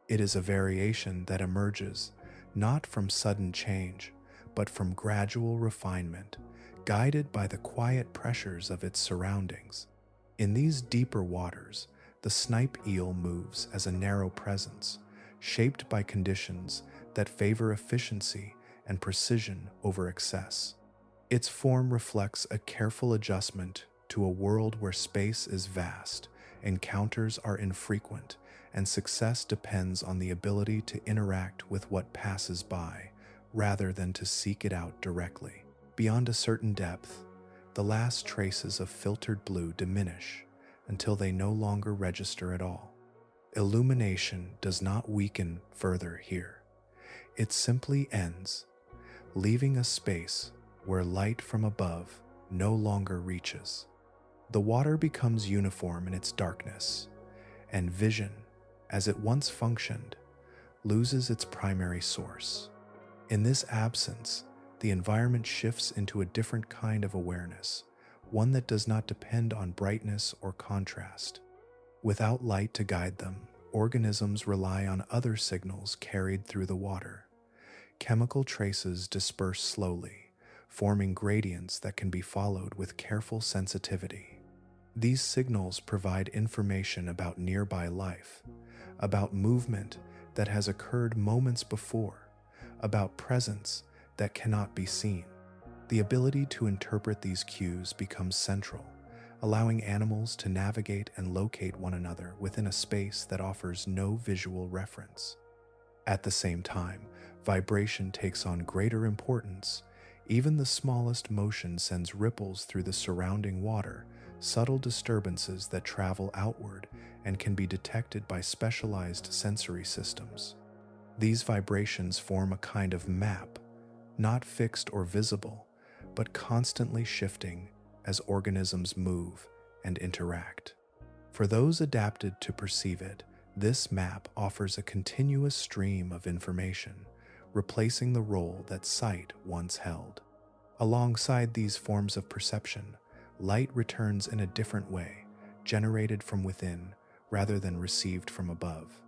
A: It is a variation that emerges not from sudden change, but from gradual refinement, guided by the quiet pressures of its surroundings. In these deeper waters, the snipe eel moves as a narrow presence, shaped by conditions that favor efficiency and precision over excess. Its form reflects a careful adjustment to a world where space is vast, encounters are infrequent, and success depends on the ability to interact with what passes by, rather than to seek it out directly. Beyond a certain depth, the last traces of filtered blue diminish until they no longer register at all. Illumination does not weaken further here. It simply ends, leaving a space where light from above no longer reaches. The water becomes uniform in its darkness, and vision, as it once functioned, loses its primary source. In this absence, the environment shifts into a different kind of awareness, one that does not depend on brightness or contrast. Without light to guide them, organisms rely on other signals carried through the water. Chemical traces disperse slowly, forming gradients that can be followed with careful sensitivity. These signals provide information about nearby life, about movement that has occurred moments before, about presence that cannot be seen. The ability to interpret these cues becomes central, allowing animals to navigate and locate one another within a space that offers no visual reference. At the same time, vibration takes on greater importance. Even the smallest motion sends ripples through the surrounding water, subtle disturbances that travel outward and can be detected by specialized sensory systems. These vibrations form a kind of map, not fixed or visible, but constantly shifting as organisms move and interact. For those adapted to perceive it, this map offers a continuous stream of information, replacing the role that sight once held. Alongside these forms of perception, light returns in a different way, generated from within rather than received from above.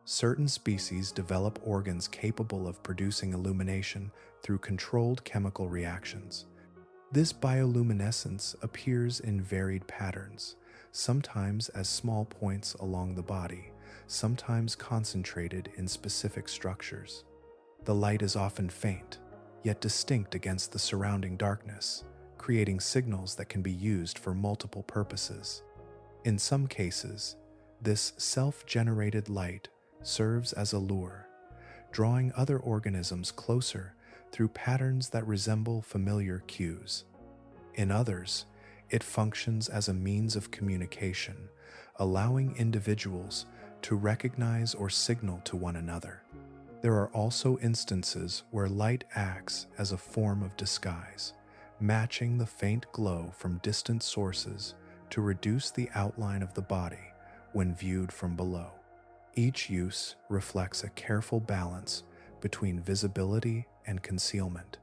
A: Certain species develop organs capable of producing illumination through controlled chemical reactions. This bioluminescence appears in varied patterns, sometimes as small points along the body, sometimes concentrated in specific structures. The light is often faint, yet distinct against the surrounding darkness, creating signals that can be used for multiple purposes. In some cases, this self-generated light serves as a lure, drawing other organisms closer through patterns that resemble familiar cues. In others, it functions as a means of communication, allowing individuals to recognize or signal to one another. There are also instances where light acts as a form of disguise, matching the faint glow from distant sources to reduce the outline of the body when viewed from below. Each use reflects a careful balance between visibility and concealment,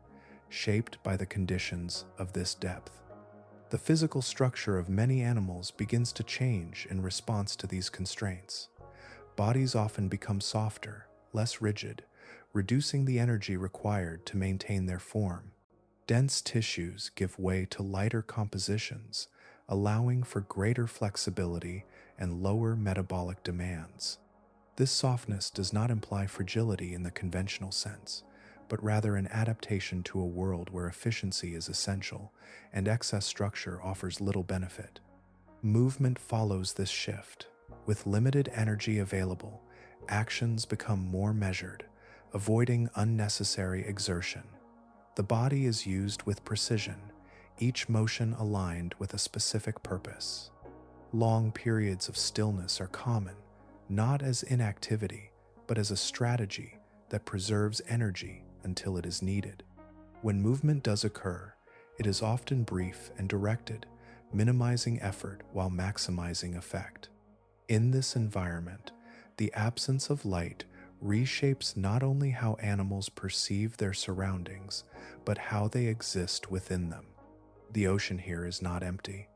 A: shaped by the conditions of this depth. The physical structure of many animals begins to change in response to these constraints. Bodies often become softer, less rigid, reducing the energy required to maintain their form. Dense tissues give way to lighter compositions, allowing for greater flexibility and lower metabolic demands. This softness does not imply fragility in the conventional sense, but rather an adaptation to a world where efficiency is essential and excess structure offers little benefit. Movement follows this shift. With limited energy available, actions become more measured, avoiding unnecessary exertion. The body is used with precision, each motion aligned with a specific purpose. Long periods of stillness are common, not as inactivity, but as a strategy that preserves energy until it is needed. When movement does occur, it is often brief and directed, minimizing effort while maximizing effect. In this environment, the absence of light reshapes not only how animals perceive their surroundings, but how they exist within them. The ocean here is not empty,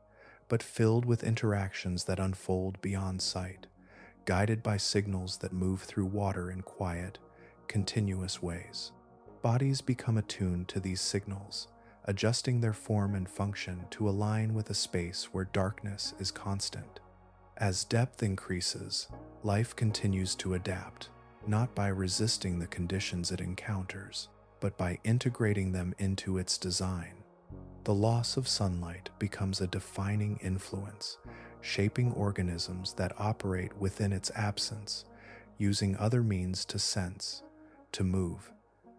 A: but filled with interactions that unfold beyond sight, guided by signals that move through water in quiet, continuous ways. Bodies become attuned to these signals, adjusting their form and function to align with a space where darkness is constant. As depth increases, life continues to adapt, not by resisting the conditions it encounters, but by integrating them into its design. The loss of sunlight becomes a defining influence, shaping organisms that operate within its absence, using other means to sense, to move,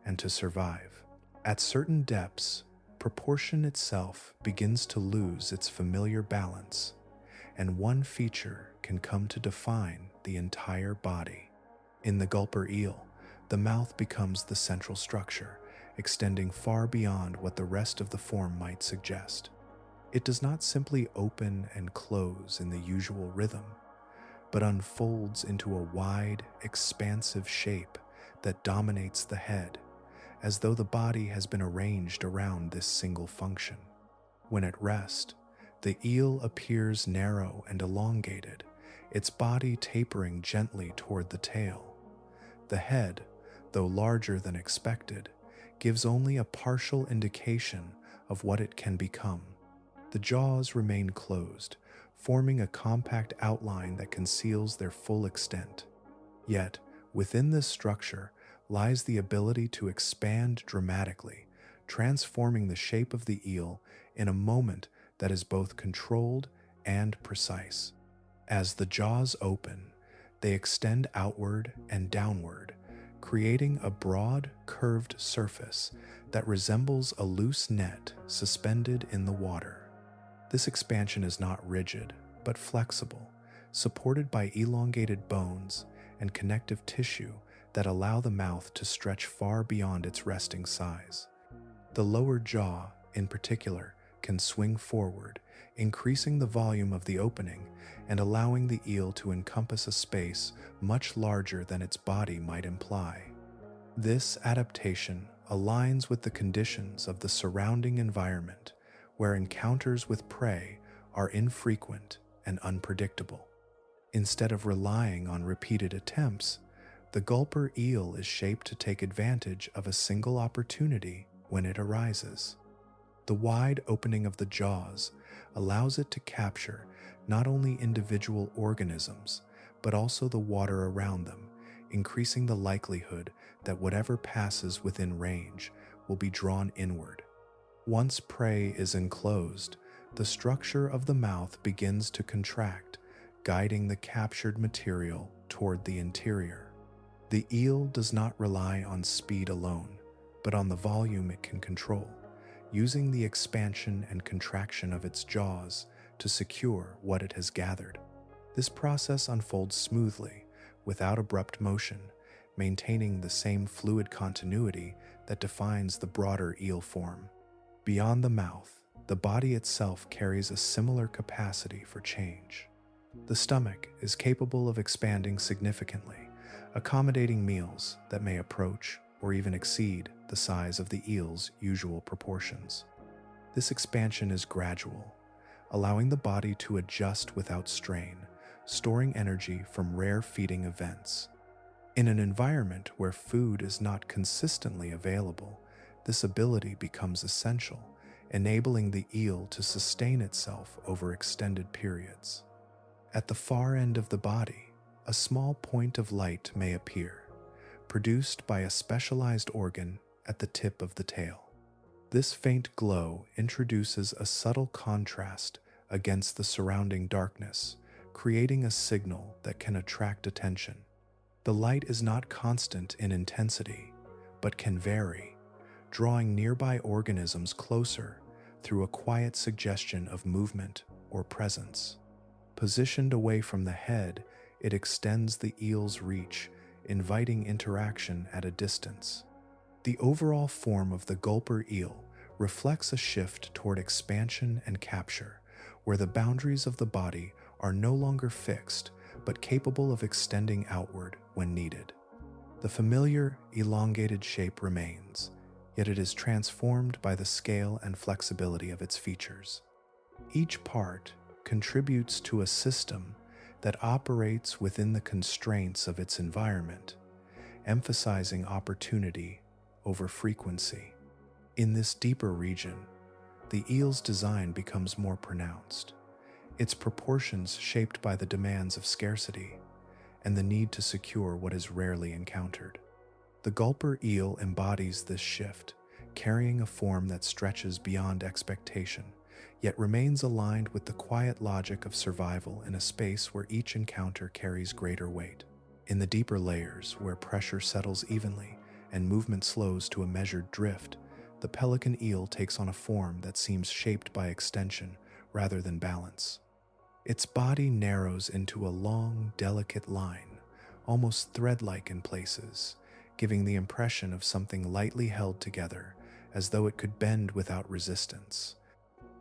A: and to survive. At certain depths, proportion itself begins to lose its familiar balance, and one feature can come to define the entire body. In the gulper eel, the mouth becomes the central structure, extending far beyond what the rest of the form might suggest. It does not simply open and close in the usual rhythm, but unfolds into a wide, expansive shape that dominates the head, as though the body has been arranged around this single function. When at rest, the eel appears narrow and elongated, its body tapering gently toward the tail. The head, though larger than expected, gives only a partial indication of what it can become. The jaws remain closed, forming a compact outline that conceals their full extent. Yet, within this structure lies the ability to expand dramatically, transforming the shape of the eel in a moment that is both controlled and precise. As the jaws open, they extend outward and downward, creating a broad, curved surface that resembles a loose net suspended in the water. This expansion is not rigid, but flexible, supported by elongated bones and connective tissue that allow the mouth to stretch far beyond its resting size. The lower jaw, in particular, can swing forward, increasing the volume of the opening and allowing the eel to encompass a space much larger than its body might imply. This adaptation aligns with the conditions of the surrounding environment, where encounters with prey are infrequent and unpredictable. Instead of relying on repeated attempts, the gulper eel is shaped to take advantage of a single opportunity when it arises. The wide opening of the jaws allows it to capture not only individual organisms, but also the water around them, increasing the likelihood that whatever passes within range will be drawn inward. Once prey is enclosed, the structure of the mouth begins to contract, guiding the captured material toward the interior. The eel does not rely on speed alone, but on the volume it can control, using the expansion and contraction of its jaws to secure what it has gathered. This process unfolds smoothly, without abrupt motion, maintaining the same fluid continuity that defines the broader eel form. Beyond the mouth, the body itself carries a similar capacity for change. The stomach is capable of expanding significantly, accommodating meals that may approach or even exceed the size of the eel's usual proportions. This expansion is gradual, allowing the body to adjust without strain, storing energy from rare feeding events. In an environment where food is not consistently available, this ability becomes essential, enabling the eel to sustain itself over extended periods. At the far end of the body, a small point of light may appear, produced by a specialized organ at the tip of the tail. This faint glow introduces a subtle contrast against the surrounding darkness, creating a signal that can attract attention. The light is not constant in intensity, but can vary, drawing nearby organisms closer through a quiet suggestion of movement or presence. Positioned away from the head, it extends the eel's reach, inviting interaction at a distance. The overall form of the gulper eel reflects a shift toward expansion and capture, where the boundaries of the body are no longer fixed, but capable of extending outward when needed. The familiar, elongated shape remains, yet it is transformed by the scale and flexibility of its features. Each part contributes to a system that operates within the constraints of its environment, emphasizing opportunity over frequency. In this deeper region, the eel's design becomes more pronounced, its proportions shaped by the demands of scarcity and the need to secure what is rarely encountered. The gulper eel embodies this shift, carrying a form that stretches beyond expectation, yet remains aligned with the quiet logic of survival in a space where each encounter carries greater weight. In the deeper layers, where pressure settles evenly and movement slows to a measured drift, the pelican eel takes on a form that seems shaped by extension rather than balance. Its body narrows into a long, delicate line, almost thread-like in places, giving the impression of something lightly held together, as though it could bend without resistance.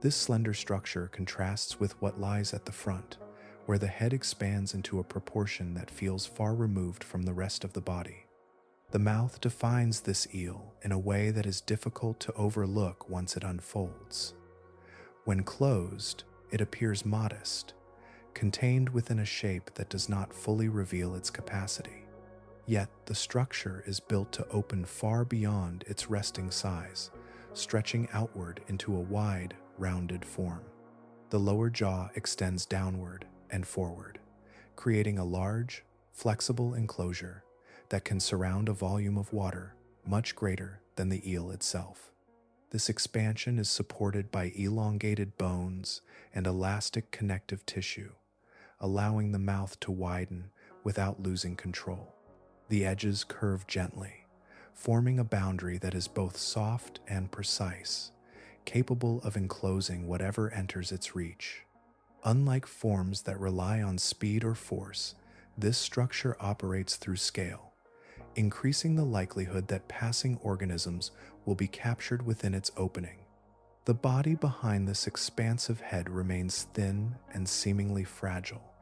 A: This slender structure contrasts with what lies at the front, where the head expands into a proportion that feels far removed from the rest of the body. The mouth defines this eel in a way that is difficult to overlook once it unfolds. When closed, it appears modest, contained within a shape that does not fully reveal its capacity. Yet the structure is built to open far beyond its resting size, stretching outward into a wide, rounded form. The lower jaw extends downward and forward, creating a large, flexible enclosure that can surround a volume of water much greater than the eel itself. This expansion is supported by elongated bones and elastic connective tissue, allowing the mouth to widen without losing control. The edges curve gently, forming a boundary that is both soft and precise, capable of enclosing whatever enters its reach. Unlike forms that rely on speed or force, this structure operates through scale, increasing the likelihood that passing organisms will be captured within its opening. The body behind this expansive head remains thin and seemingly fragile,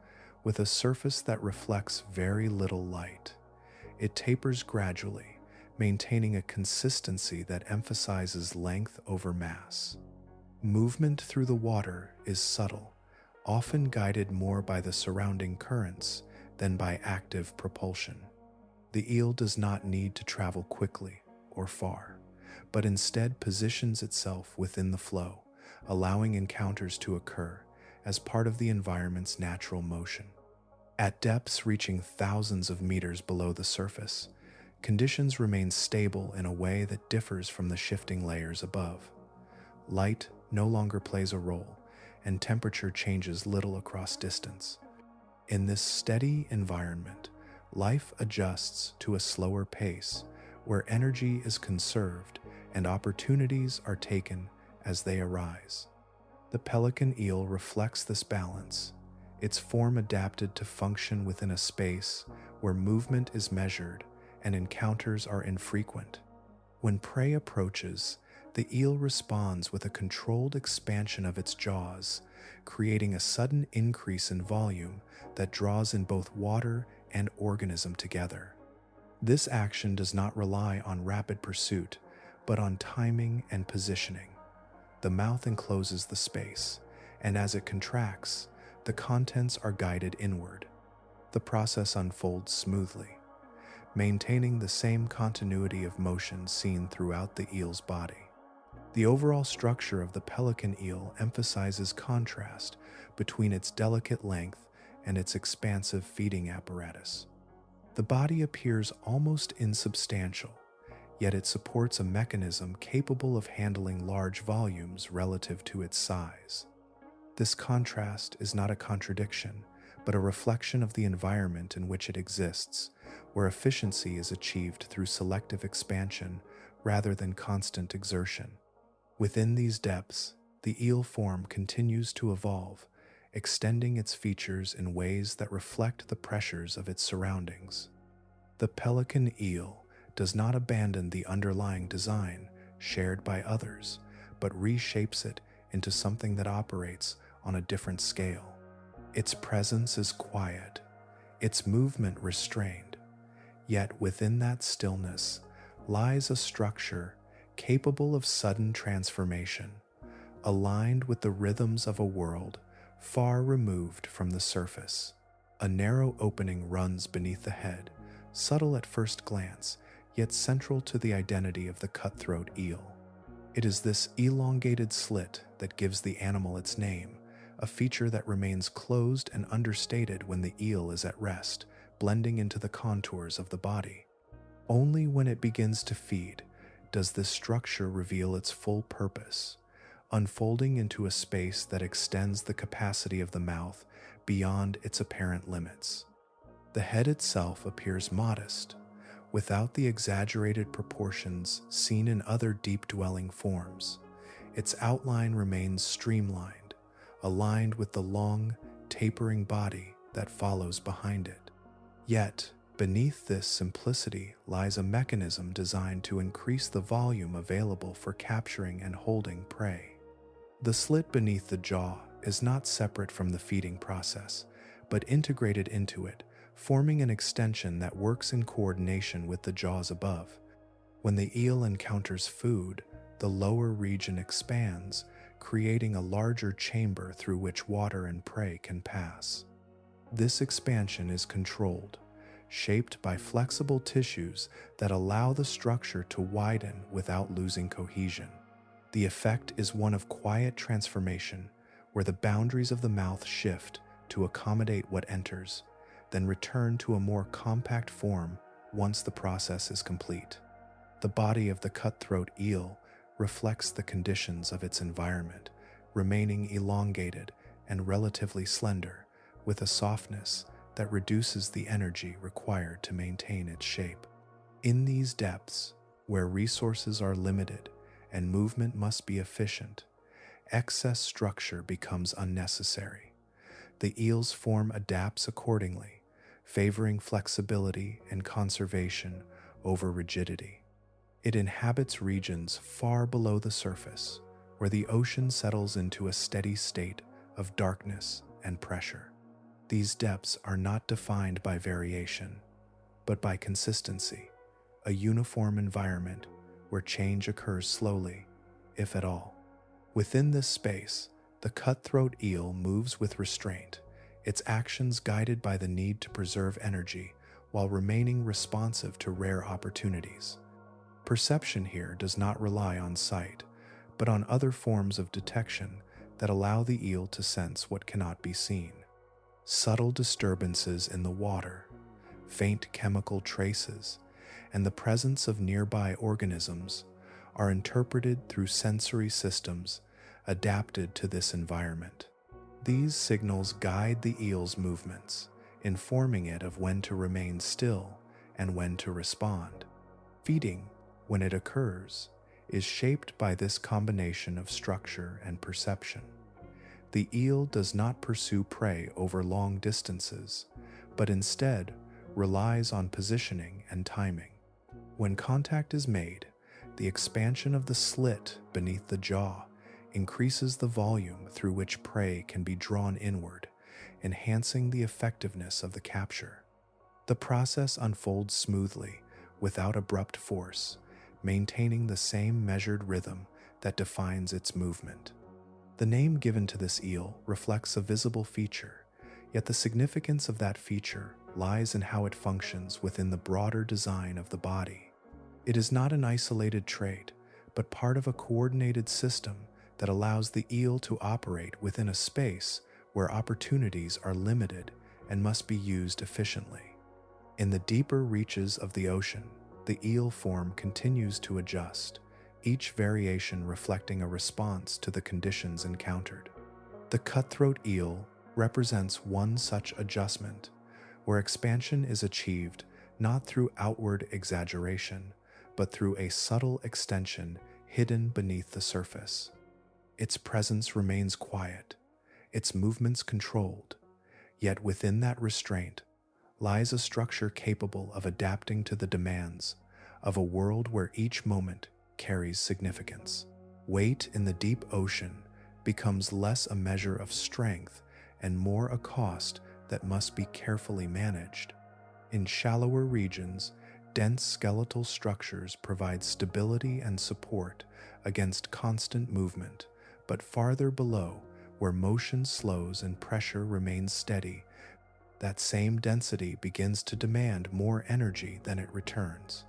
A: with a surface that reflects very little light. It tapers gradually, maintaining a consistency that emphasizes length over mass. Movement through the water is subtle, often guided more by the surrounding currents than by active propulsion. The eel does not need to travel quickly or far, but instead positions itself within the flow, allowing encounters to occur as part of the environment's natural motion. At depths reaching thousands of meters below the surface, conditions remain stable in a way that differs from the shifting layers above. Light no longer plays a role, and temperature changes little across distance. In this steady environment, life adjusts to a slower pace, where energy is conserved and opportunities are taken as they arise. The pelican eel reflects this balance, its form adapted to function within a space where movement is measured and encounters are infrequent. When prey approaches, the eel responds with a controlled expansion of its jaws, creating a sudden increase in volume that draws in both water and organism together. This action does not rely on rapid pursuit, but on timing and positioning. The mouth encloses the space, and as it contracts, the contents are guided inward. The process unfolds smoothly, maintaining the same continuity of motion seen throughout the eel's body. The overall structure of the pelican eel emphasizes contrast between its delicate length and its expansive feeding apparatus. The body appears almost insubstantial, yet it supports a mechanism capable of handling large volumes relative to its size. This contrast is not a contradiction, but a reflection of the environment in which it exists, where efficiency is achieved through selective expansion rather than constant exertion. Within these depths, the eel form continues to evolve, extending its features in ways that reflect the pressures of its surroundings. The pelican eel does not abandon the underlying design shared by others, but reshapes it into something that operates on a different scale. Its presence is quiet, its movement restrained, yet within that stillness lies a structure capable of sudden transformation, aligned with the rhythms of a world far removed from the surface. A narrow opening runs beneath the head, subtle at first glance, yet central to the identity of the cutthroat eel. It is this elongated slit that gives the animal its name, a feature that remains closed and understated when the eel is at rest, blending into the contours of the body. Only when it begins to feed does this structure reveal its full purpose, unfolding into a space that extends the capacity of the mouth beyond its apparent limits. The head itself appears modest, without the exaggerated proportions seen in other deep-dwelling forms. Its outline remains streamlined, aligned with the long, tapering body that follows behind it. Yet, beneath this simplicity lies a mechanism designed to increase the volume available for capturing and holding prey. The slit beneath the jaw is not separate from the feeding process, but integrated into it, forming an extension that works in coordination with the jaws above. When the eel encounters food, the lower region expands, creating a larger chamber through which water and prey can pass. This expansion is controlled, shaped by flexible tissues that allow the structure to widen without losing cohesion. The effect is one of quiet transformation, where the boundaries of the mouth shift to accommodate what enters, then return to a more compact form once the process is complete. The body of the cutthroat eel reflects the conditions of its environment, remaining elongated and relatively slender, with a softness that reduces the energy required to maintain its shape. In these depths, where resources are limited and movement must be efficient, excess structure becomes unnecessary. The eel's form adapts accordingly, favoring flexibility and conservation over rigidity. It inhabits regions far below the surface, where the ocean settles into a steady state of darkness and pressure. These depths are not defined by variation, but by consistency, a uniform environment where change occurs slowly, if at all. Within this space, the cutthroat eel moves with restraint, its actions guided by the need to preserve energy while remaining responsive to rare opportunities. Perception here does not rely on sight, but on other forms of detection that allow the eel to sense what cannot be seen. Subtle disturbances in the water, faint chemical traces, and the presence of nearby organisms are interpreted through sensory systems adapted to this environment. These signals guide the eel's movements, informing it of when to remain still and when to respond. Feeding, when it occurs, is shaped by this combination of structure and perception. The eel does not pursue prey over long distances, but instead relies on positioning and timing. When contact is made, the expansion of the slit beneath the jaw increases the volume through which prey can be drawn inward, enhancing the effectiveness of the capture. The process unfolds smoothly, without abrupt force, maintaining the same measured rhythm that defines its movement. The name given to this eel reflects a visible feature, yet the significance of that feature lies in how it functions within the broader design of the body. It is not an isolated trait, but part of a coordinated system that allows the eel to operate within a space where opportunities are limited and must be used efficiently. In the deeper reaches of the ocean, the eel form continues to adjust, each variation reflecting a response to the conditions encountered. The cutthroat eel represents one such adjustment, where expansion is achieved not through outward exaggeration, but through a subtle extension hidden beneath the surface. Its presence remains quiet, its movements controlled, yet within that restraint lies a structure capable of adapting to the demands of a world where each moment carries significance. Weight in the deep ocean becomes less a measure of strength and more a cost that must be carefully managed. In shallower regions, dense skeletal structures provide stability and support against constant movement, but farther below, where motion slows and pressure remains steady, that same density begins to demand more energy than it returns.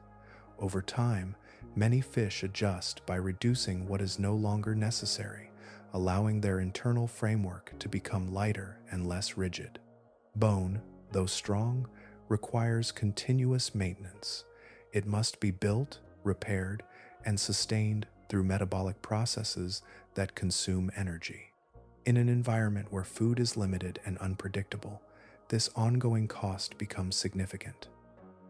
A: Over time, many fish adjust by reducing what is no longer necessary, allowing their internal framework to become lighter and less rigid. Bone, though strong, requires continuous maintenance. It must be built, repaired, and sustained through metabolic processes that consume energy. In an environment where food is limited and unpredictable, this ongoing cost becomes significant.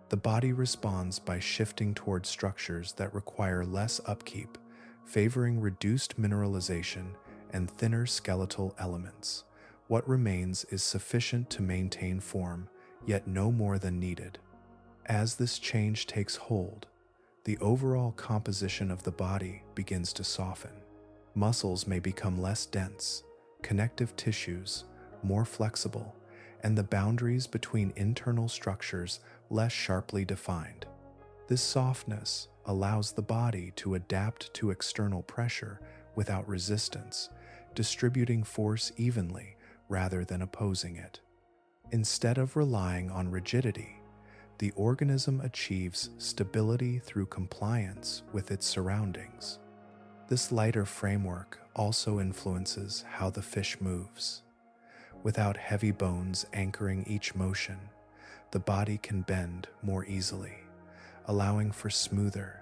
A: The body responds by shifting toward structures that require less upkeep, favoring reduced mineralization and thinner skeletal elements. What remains is sufficient to maintain form, yet no more than needed. As this change takes hold, the overall composition of the body begins to soften. Muscles may become less dense, connective tissues more flexible, and the boundaries between internal structures less sharply defined. This softness allows the body to adapt to external pressure without resistance, distributing force evenly rather than opposing it. Instead of relying on rigidity, the organism achieves stability through compliance with its surroundings. This lighter framework also influences how the fish moves. Without heavy bones anchoring each motion, the body can bend more easily, allowing for smoother,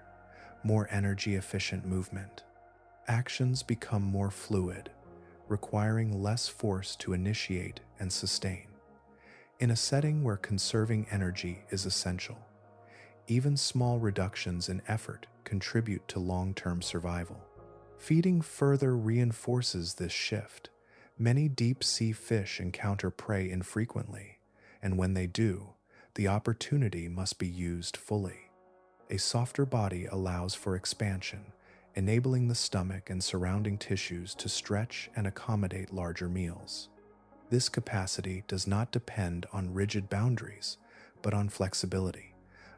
A: more energy-efficient movement. Actions become more fluid, requiring less force to initiate and sustain. In a setting where conserving energy is essential, even small reductions in effort contribute to long-term survival. Feeding further reinforces this shift. Many deep-sea fish encounter prey infrequently, and when they do, the opportunity must be used fully. A softer body allows for expansion, enabling the stomach and surrounding tissues to stretch and accommodate larger meals. This capacity does not depend on rigid boundaries, but on flexibility,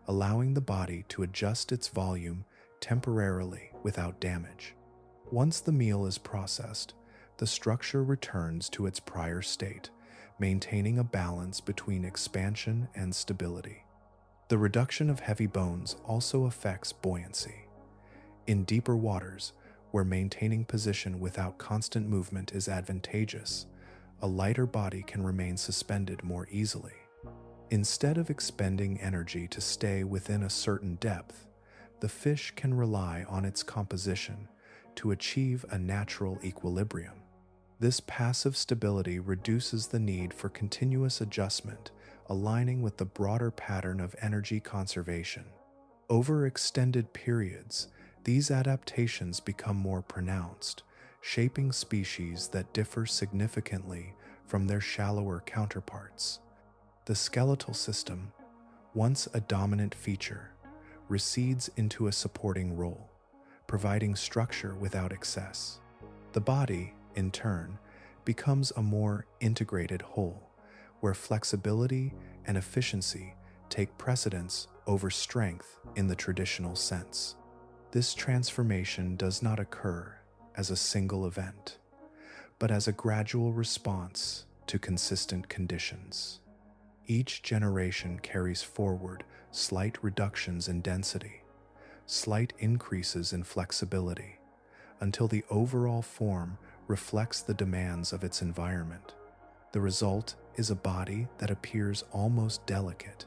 A: allowing the body to adjust its volume temporarily without damage. Once the meal is processed, the structure returns to its prior state, maintaining a balance between expansion and stability. The reduction of heavy bones also affects buoyancy. In deeper waters, where maintaining position without constant movement is advantageous, a lighter body can remain suspended more easily. Instead of expending energy to stay within a certain depth, the fish can rely on its composition to achieve a natural equilibrium. This passive stability reduces the need for continuous adjustment, aligning with the broader pattern of energy conservation. Over extended periods, these adaptations become more pronounced, shaping species that differ significantly from their shallower counterparts. The skeletal system, once a dominant feature, recedes into a supporting role, providing structure without excess. The body, in turn, becomes a more integrated whole, where flexibility and efficiency take precedence over strength in the traditional sense. This transformation does not occur as a single event, but as a gradual response to consistent conditions. Each generation carries forward slight reductions in density, slight increases in flexibility, until the overall form reflects the demands of its environment. The result is a body that appears almost delicate,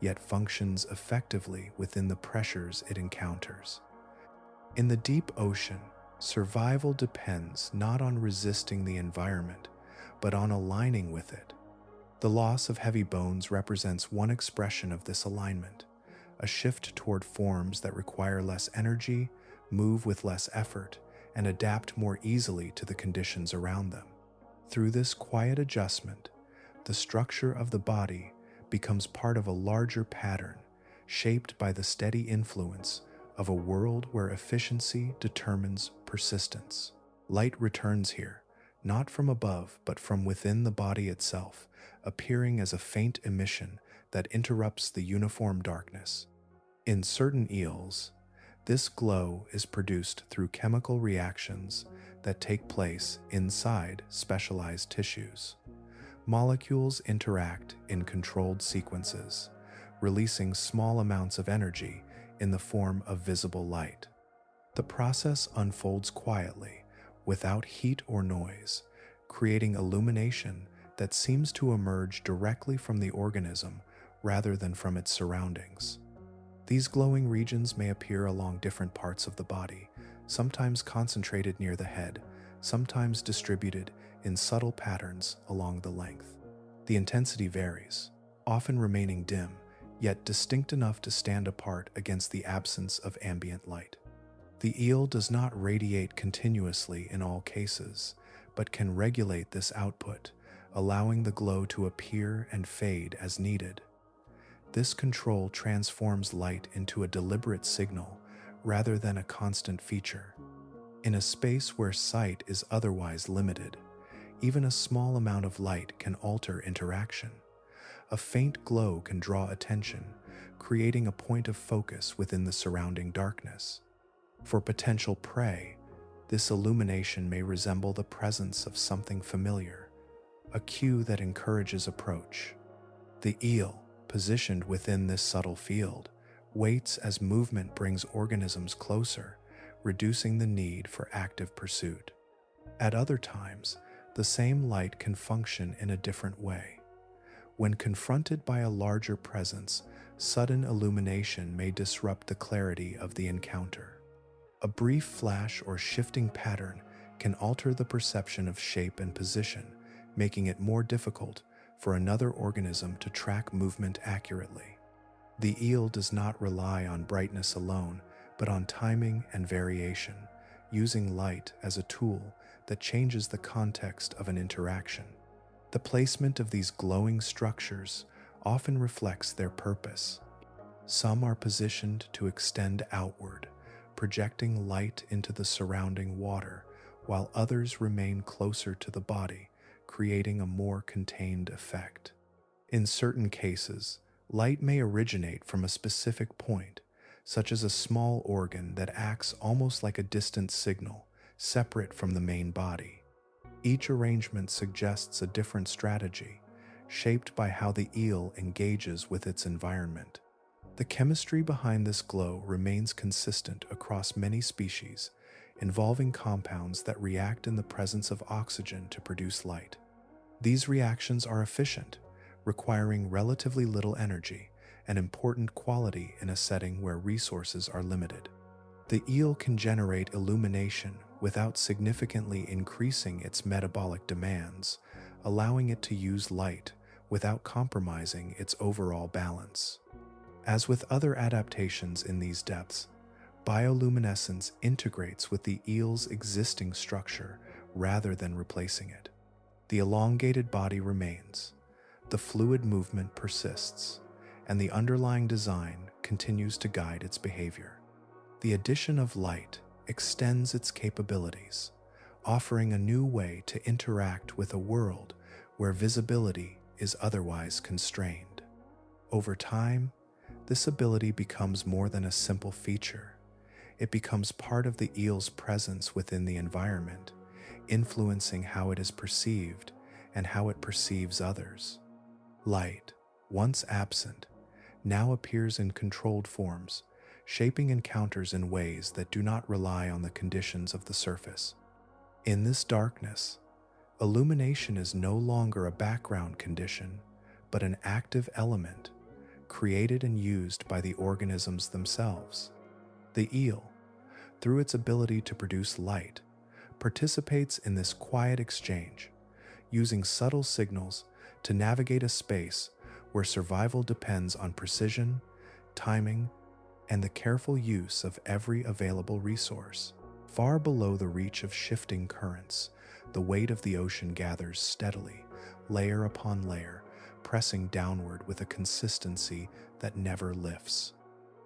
A: yet functions effectively within the pressures it encounters. In the deep ocean, survival depends not on resisting the environment, but on aligning with it. The loss of heavy bones represents one expression of this alignment, a shift toward forms that require less energy, move with less effort, and adapt more easily to the conditions around them. Through this quiet adjustment, the structure of the body becomes part of a larger pattern, shaped by the steady influence of a world where efficiency determines persistence. Light returns here, not from above but from within the body itself, appearing as a faint emission that interrupts the uniform darkness. In certain eels, this glow is produced through chemical reactions that take place inside specialized tissues. Molecules interact in controlled sequences, releasing small amounts of energy in the form of visible light. The process unfolds quietly, without heat or noise, creating illumination that seems to emerge directly from the organism rather than from its surroundings. These glowing regions may appear along different parts of the body, sometimes concentrated near the head, sometimes distributed in subtle patterns along the length. The intensity varies, often remaining dim, yet distinct enough to stand apart against the absence of ambient light. The eel does not radiate continuously in all cases, but can regulate this output, allowing the glow to appear and fade as needed. This control transforms light into a deliberate signal rather than a constant feature. In a space where sight is otherwise limited, even a small amount of light can alter interaction. A faint glow can draw attention, creating a point of focus within the surrounding darkness. For potential prey, this illumination may resemble the presence of something familiar, a cue that encourages approach. The eel, positioned within this subtle field, waits as movement brings organisms closer, reducing the need for active pursuit. At other times, the same light can function in a different way. When confronted by a larger presence, sudden illumination may disrupt the clarity of the encounter. A brief flash or shifting pattern can alter the perception of shape and position, making it more difficult for another organism to track movement accurately. The eel does not rely on brightness alone, but on timing and variation, using light as a tool that changes the context of an interaction. The placement of these glowing structures often reflects their purpose. Some are positioned to extend outward, projecting light into the surrounding water, while others remain closer to the body, creating a more contained effect. In certain cases, Light may originate from a specific point, such as a small organ that acts almost like a distant signal, separate from the main body. Each arrangement suggests a different strategy, shaped by how the eel engages with its environment. The chemistry behind this glow remains consistent across many species, involving compounds that react in the presence of oxygen to produce light. These reactions are efficient, requiring relatively little energy, an important quality in a setting where resources are limited. The eel can generate illumination without significantly increasing its metabolic demands, allowing it to use light without compromising its overall balance. As with other adaptations in these depths, bioluminescence integrates with the eel's existing structure rather than replacing it. The elongated body remains, the fluid movement persists, and the underlying design continues to guide its behavior. The addition of light extends its capabilities, offering a new way to interact with a world where visibility is otherwise constrained. Over time, this ability becomes more than a simple feature. It becomes part of the eel's presence within the environment, influencing how it is perceived and how it perceives others. Light, once absent, now appears in controlled forms, shaping encounters in ways that do not rely on the conditions of the surface. In this darkness, illumination is no longer a background condition, but an active element, created and used by the organisms themselves. The eel, through its ability to produce light, participates in this quiet exchange, using subtle signals to navigate a space where survival depends on precision, timing, and the careful use of every available resource. Far below the reach of shifting currents, the weight of the ocean gathers steadily, layer upon layer, pressing downward with a consistency that never lifts.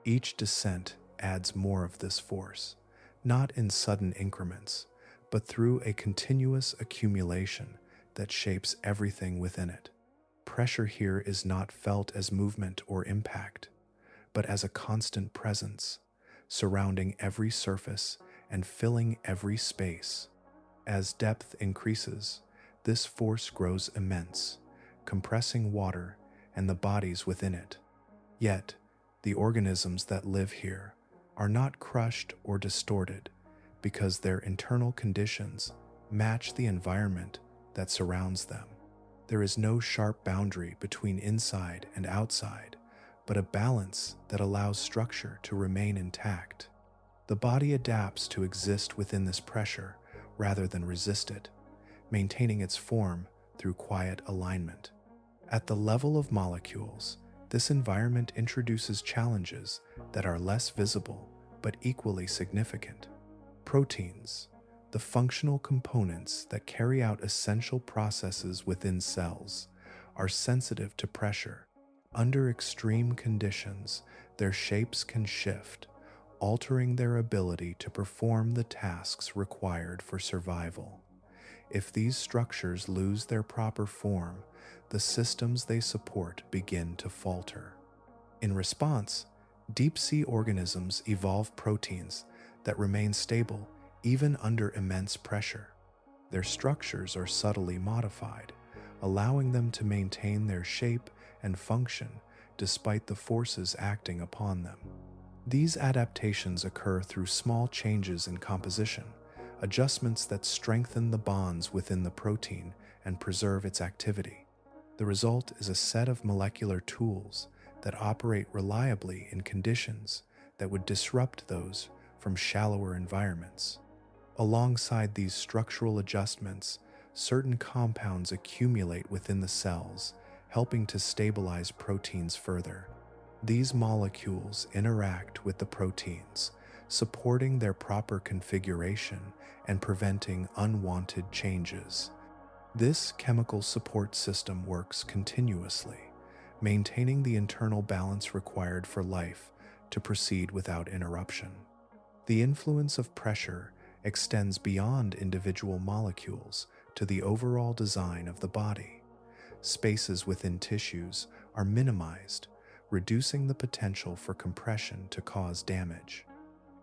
A: Each descent adds more of this force, not in sudden increments, but through a continuous accumulation that shapes everything within it. Pressure here is not felt as movement or impact, but as a constant presence, surrounding every surface and filling every space. As depth increases, this force grows immense, compressing water and the bodies within it. Yet, the organisms that live here are not crushed or distorted because their internal conditions match the environment that surrounds them. There is no sharp boundary between inside and outside, but a balance that allows structure to remain intact. The body adapts to exist within this pressure rather than resist it, maintaining its form through quiet alignment. At the level of molecules, this environment introduces challenges that are less visible but equally significant. Proteins, the functional components that carry out essential processes within cells, are sensitive to pressure. Under extreme conditions, their shapes can shift, altering their ability to perform the tasks required for survival. If these structures lose their proper form, the systems they support begin to falter. In response, deep-sea organisms evolve proteins that remain stable even under immense pressure. Their structures are subtly modified, allowing them to maintain their shape and function despite the forces acting upon them. These adaptations occur through small changes in composition, adjustments that strengthen the bonds within the protein and preserve its activity. The result is a set of molecular tools that operate reliably in conditions that would disrupt those from shallower environments. Alongside these structural adjustments, certain compounds accumulate within the cells, helping to stabilize proteins further. These molecules interact with the proteins, supporting their proper configuration and preventing unwanted changes. This chemical support system works continuously, maintaining the internal balance required for life to proceed without interruption. The influence of pressure extends beyond individual molecules to the overall design of the body. Spaces within tissues are minimized, reducing the potential for compression to cause damage.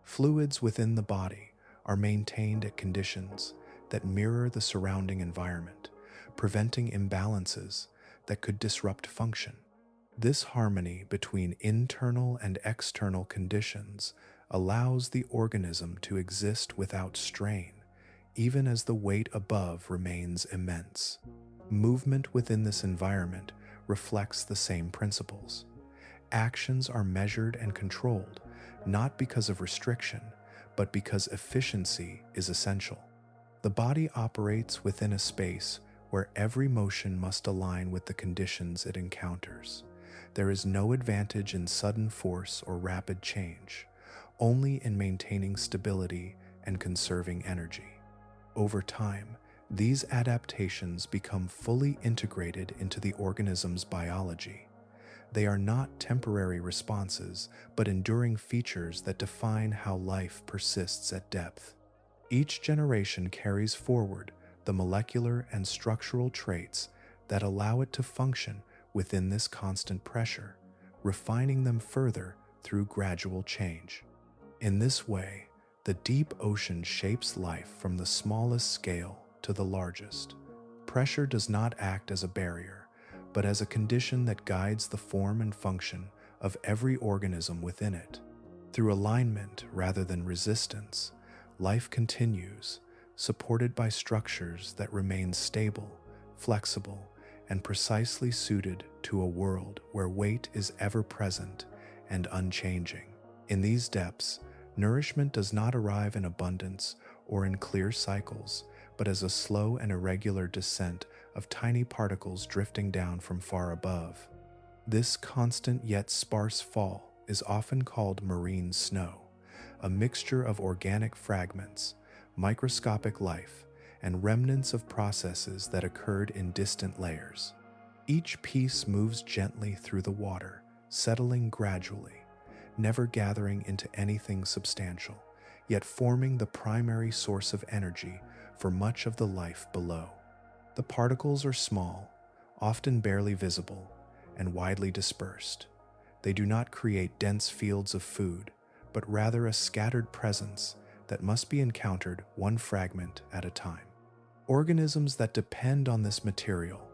A: Fluids within the body are maintained at conditions that mirror the surrounding environment, preventing imbalances that could disrupt function. This harmony between internal and external conditions allows the organism to exist without strain, even as the weight above remains immense. Movement within this environment reflects the same principles. Actions are measured and controlled, not because of restriction, but because efficiency is essential. The body operates within a space where every motion must align with the conditions it encounters. There is no advantage in sudden force or rapid change, only in maintaining stability and conserving energy. Over time, these adaptations become fully integrated into the organism's biology. They are not temporary responses, but enduring features that define how life persists at depth. Each generation carries forward the molecular and structural traits that allow it to function within this constant pressure, refining them further through gradual change. In this way, the deep ocean shapes life from the smallest scale to the largest. Pressure does not act as a barrier, but as a condition that guides the form and function of every organism within it. Through alignment rather than resistance, life continues, supported by structures that remain stable, flexible, and precisely suited to a world where weight is ever present and unchanging. In these depths, nourishment does not arrive in abundance or in clear cycles, but as a slow and irregular descent of tiny particles drifting down from far above. This constant yet sparse fall is often called marine snow, a mixture of organic fragments, microscopic life, and remnants of processes that occurred in distant layers. Each piece moves gently through the water, settling gradually, never gathering into anything substantial, yet forming the primary source of energy for much of the life below. The particles are small, often barely visible, and widely dispersed. They do not create dense fields of food, but rather a scattered presence that must be encountered one fragment at a time. Organisms that depend on this material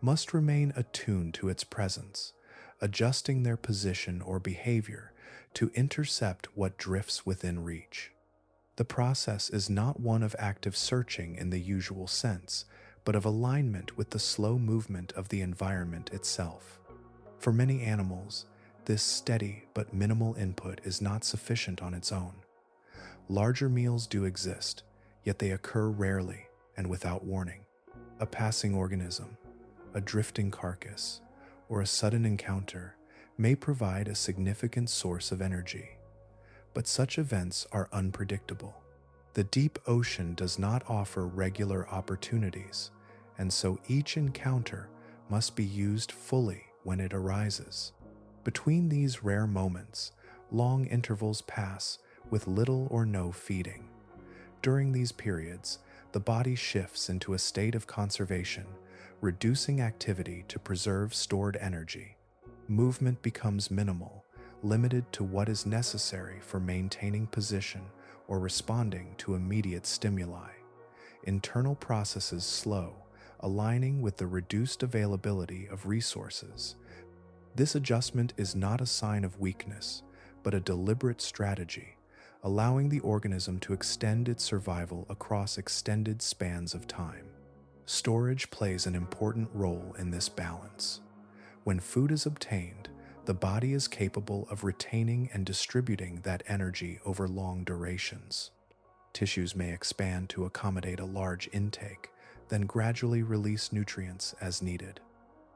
A: must remain attuned to its presence, adjusting their position or behavior to intercept what drifts within reach. The process is not one of active searching in the usual sense, but of alignment with the slow movement of the environment itself. For many animals, this steady but minimal input is not sufficient on its own. Larger meals do exist, yet they occur rarely and without warning. A passing organism, a drifting carcass, or a sudden encounter may provide a significant source of energy. But such events are unpredictable. The deep ocean does not offer regular opportunities, and so each encounter must be used fully when it arises. Between these rare moments, long intervals pass with little or no feeding. During these periods, the body shifts into a state of conservation, reducing activity to preserve stored energy. Movement becomes minimal, limited to what is necessary for maintaining position or responding to immediate stimuli. Internal processes slow, aligning with the reduced availability of resources. This adjustment is not a sign of weakness, but a deliberate strategy, allowing the organism to extend its survival across extended spans of time. Storage plays an important role in this balance. When food is obtained, the body is capable of retaining and distributing that energy over long durations. Tissues may expand to accommodate a large intake, then gradually release nutrients as needed.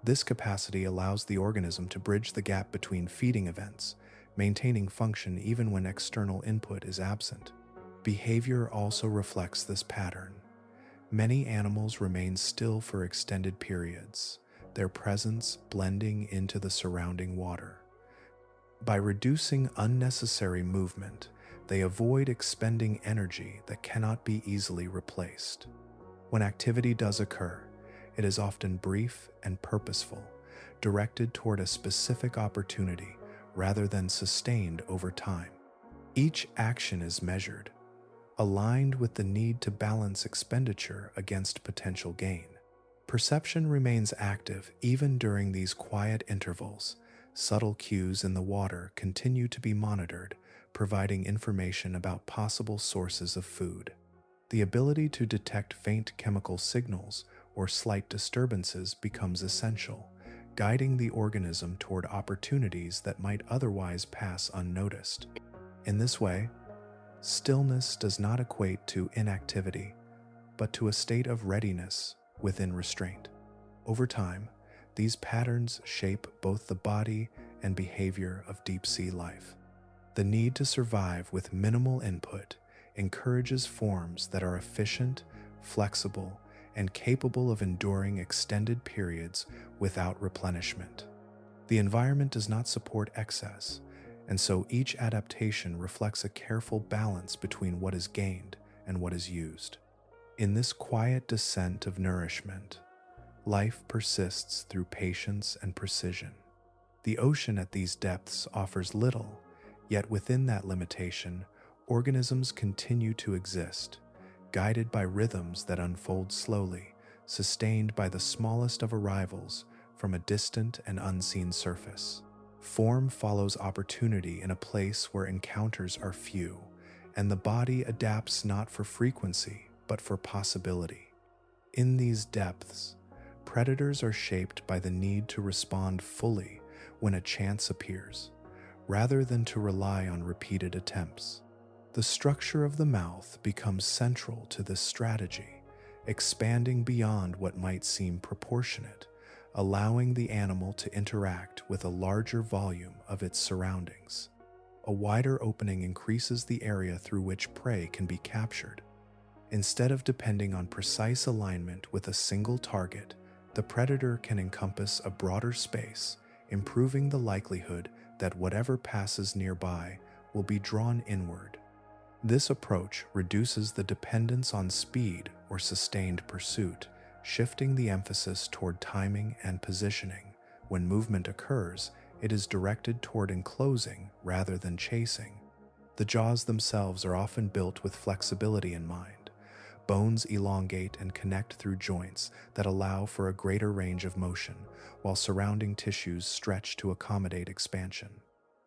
A: This capacity allows the organism to bridge the gap between feeding events, maintaining function even when external input is absent. Behavior also reflects this pattern. Many animals remain still for extended periods, their presence blending into the surrounding water. By reducing unnecessary movement, they avoid expending energy that cannot be easily replaced. When activity does occur, it is often brief and purposeful, directed toward a specific opportunity rather than sustained over time. Each action is measured, aligned with the need to balance expenditure against potential gain. Perception remains active even during these quiet intervals. Subtle cues in the water continue to be monitored, providing information about possible sources of food. The ability to detect faint chemical signals or slight disturbances becomes essential, guiding the organism toward opportunities that might otherwise pass unnoticed. In this way, stillness does not equate to inactivity, but to a state of readiness within restraint. Over time, these patterns shape both the body and behavior of deep-sea life. The need to survive with minimal input encourages forms that are efficient, flexible, and capable of enduring extended periods without replenishment. The environment does not support excess, and so each adaptation reflects a careful balance between what is gained and what is used. In this quiet descent of nourishment, life persists through patience and precision. The ocean at these depths offers little, yet within that limitation, organisms continue to exist, guided by rhythms that unfold slowly, sustained by the smallest of arrivals from a distant and unseen surface. Form follows opportunity in a place where encounters are few, and the body adapts not for frequency, but for possibility. In these depths, predators are shaped by the need to respond fully when a chance appears, rather than to rely on repeated attempts. The structure of the mouth becomes central to this strategy, expanding beyond what might seem proportionate, allowing the animal to interact with a larger volume of its surroundings. A wider opening increases the area through which prey can be captured. Instead of depending on precise alignment with a single target, the predator can encompass a broader space, improving the likelihood that whatever passes nearby will be drawn inward. This approach reduces the dependence on speed or sustained pursuit, shifting the emphasis toward timing and positioning. When movement occurs, it is directed toward enclosing rather than chasing. The jaws themselves are often built with flexibility in mind. Bones elongate and connect through joints that allow for a greater range of motion, while surrounding tissues stretch to accommodate expansion.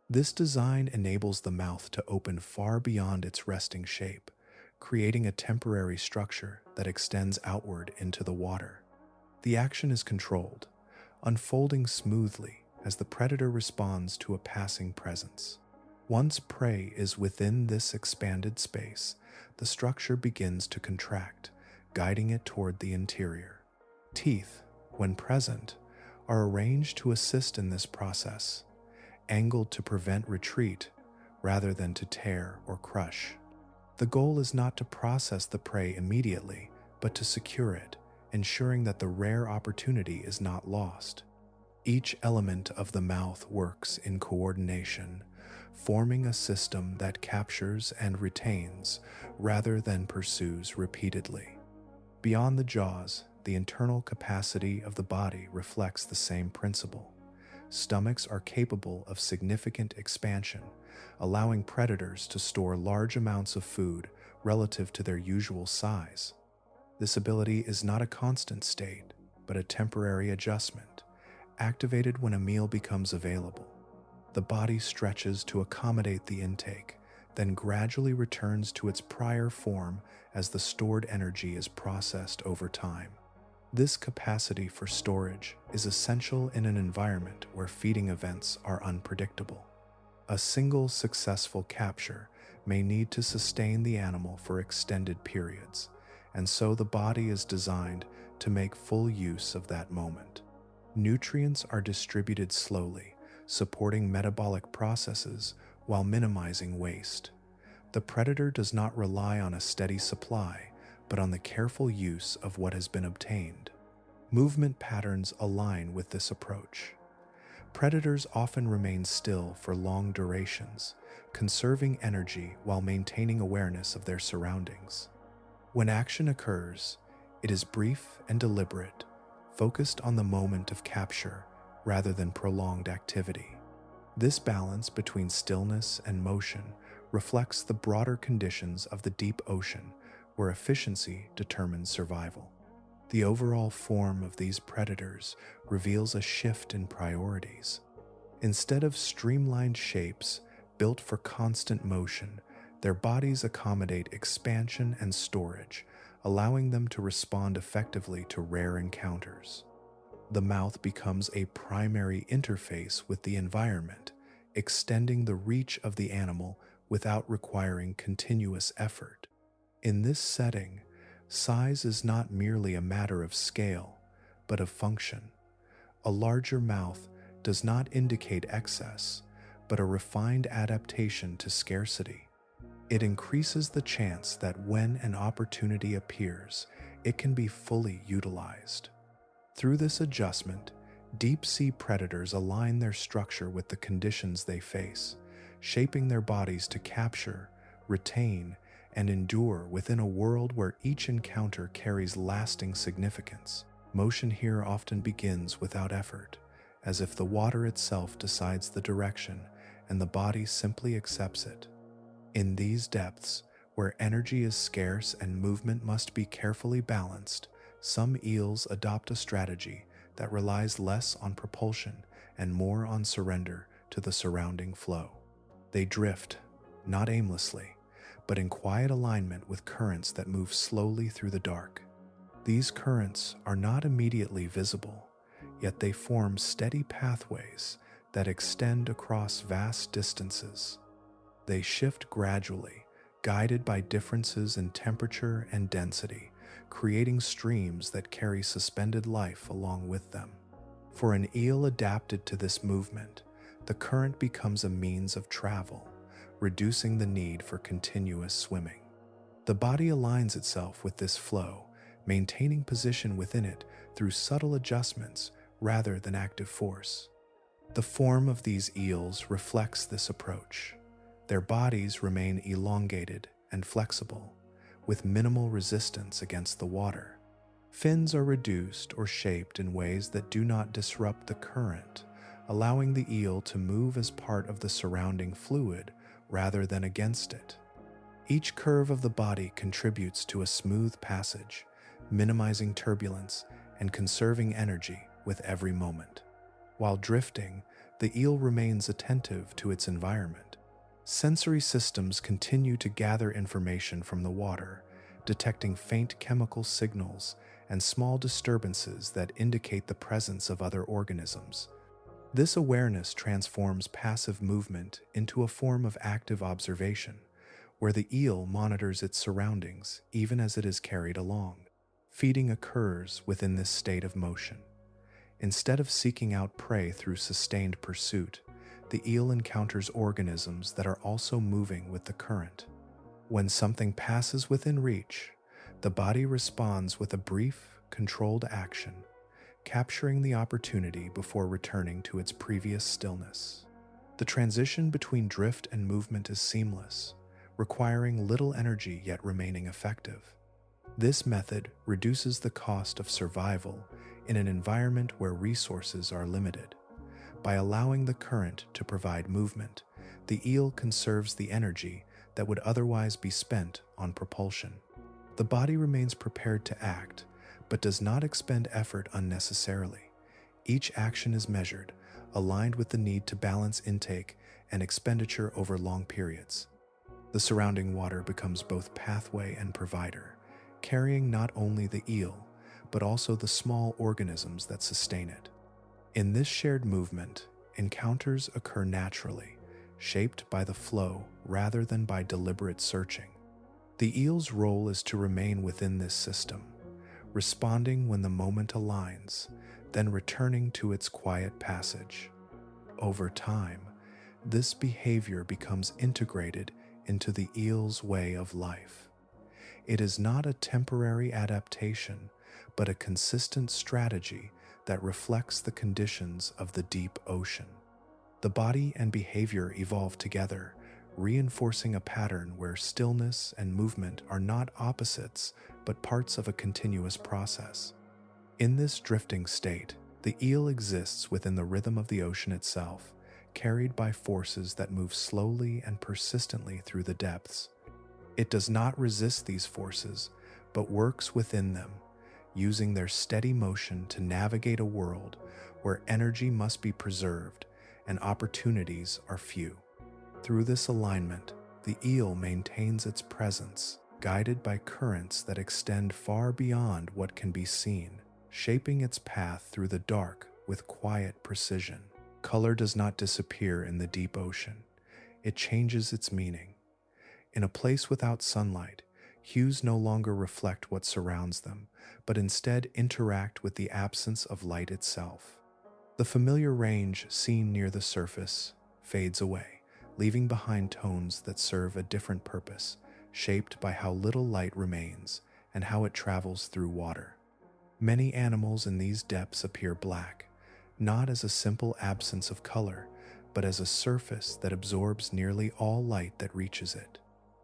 A: This design enables the mouth to open far beyond its resting shape, creating a temporary structure that extends outward into the water. The action is controlled, unfolding smoothly as the predator responds to a passing presence. Once prey is within this expanded space, the structure begins to contract, guiding it toward the interior. Teeth, when present, are arranged to assist in this process, angled to prevent retreat rather than to tear or crush. The goal is not to process the prey immediately, but to secure it, ensuring that the rare opportunity is not lost. Each element of the mouth works in coordination, forming a system that captures and retains rather than pursues repeatedly. Beyond the jaws, the internal capacity of the body reflects the same principle. Stomachs are capable of significant expansion, allowing predators to store large amounts of food relative to their usual size. This ability is not a constant state, but a temporary adjustment, activated when a meal becomes available. The body stretches to accommodate the intake, then gradually returns to its prior form as the stored energy is processed over time. This capacity for storage is essential in an environment where feeding events are unpredictable. A single successful capture may need to sustain the animal for extended periods, and so the body is designed to make full use of that moment. Nutrients are distributed slowly, supporting metabolic processes while minimizing waste. The predator does not rely on a steady supply, but on the careful use of what has been obtained. Movement patterns align with this approach. Predators often remain still for long durations, conserving energy while maintaining awareness of their surroundings. When action occurs, it is brief and deliberate, focused on the moment of capture rather than prolonged activity. This balance between stillness and motion reflects the broader conditions of the deep ocean, where efficiency determines survival. The overall form of these predators reveals a shift in priorities. Instead of streamlined shapes built for constant motion, their bodies accommodate expansion and storage, allowing them to respond effectively to rare encounters. The mouth becomes a primary interface with the environment, extending the reach of the animal without requiring continuous effort. In this setting, size is not merely a matter of scale, but of function. A larger mouth does not indicate excess, but a refined adaptation to scarcity. It increases the chance that when an opportunity appears, it can be fully utilized. Through this adjustment, deep-sea predators align their structure with the conditions they face, shaping their bodies to capture, retain, and endure within a world where each encounter carries lasting significance. Motion here often begins without effort, as if the water itself decides the direction and the body simply accepts it. In these depths, where energy is scarce and movement must be carefully balanced, some eels adopt a strategy that relies less on propulsion and more on surrender to the surrounding flow. They drift, not aimlessly, but in quiet alignment with currents that move slowly through the dark. These currents are not immediately visible, yet they form steady pathways that extend across vast distances. They shift gradually, guided by differences in temperature and density, creating streams that carry suspended life along with them. For an eel adapted to this movement, the current becomes a means of travel, reducing the need for continuous swimming. The body aligns itself with this flow, maintaining position within it through subtle adjustments rather than active force. The form of these eels reflects this approach. Their bodies remain elongated and flexible, with minimal resistance against the water. Fins are reduced or shaped in ways that do not disrupt the current, allowing the eel to move as part of the surrounding fluid rather than against it. Each curve of the body contributes to a smooth passage, minimizing turbulence and conserving energy with every moment. While drifting, the eel remains attentive to its environment. Sensory systems continue to gather information from the water, detecting faint chemical signals and small disturbances that indicate the presence of other organisms. This awareness transforms passive movement into a form of active observation, where the eel monitors its surroundings even as it is carried along. Feeding occurs within this state of motion. Instead of seeking out prey through sustained pursuit, the eel encounters organisms that are also moving with the current. When something passes within reach, the body responds with a brief, controlled action, capturing the opportunity before returning to its previous stillness. The transition between drift and movement is seamless, requiring little energy yet remaining effective. This method reduces the cost of survival in an environment where resources are limited. By allowing the current to provide movement, the eel conserves the energy that would otherwise be spent on propulsion. The body remains prepared to act, but does not expend effort unnecessarily. Each action is measured, aligned with the need to balance intake and expenditure over long periods. The surrounding water becomes both pathway and provider, carrying not only the eel, but also the small organisms that sustain it. In this shared movement, encounters occur naturally, shaped by the flow rather than by deliberate searching. The eel's role is to remain within this system, responding when the moment aligns, then returning to its quiet passage. Over time, this behavior becomes integrated into the eel's way of life. It is not a temporary adaptation, but a consistent strategy that reflects the conditions of the deep ocean. The body and behavior evolve together, reinforcing a pattern where stillness and movement are not opposites, but parts of a continuous process. In this drifting state, The eel exists within the rhythm of the ocean itself, carried by forces that move slowly and persistently through the depths. It does not resist these forces, but works within them, using their steady motion to navigate a world where energy must be preserved and opportunities are few. Through this alignment, the eel maintains its presence, guided by currents that extend far beyond what can be seen, shaping its path through the dark with quiet precision. Color does not disappear in the deep ocean. It changes its meaning. In a place without sunlight, hues no longer reflect what surrounds them, but instead interact with the absence of light itself. The familiar range seen near the surface fades away, leaving behind tones that serve a different purpose, shaped by how little light remains and how it travels through water. Many animals in these depths appear black, not as a simple absence of color, but as a surface that absorbs nearly all light that reaches it.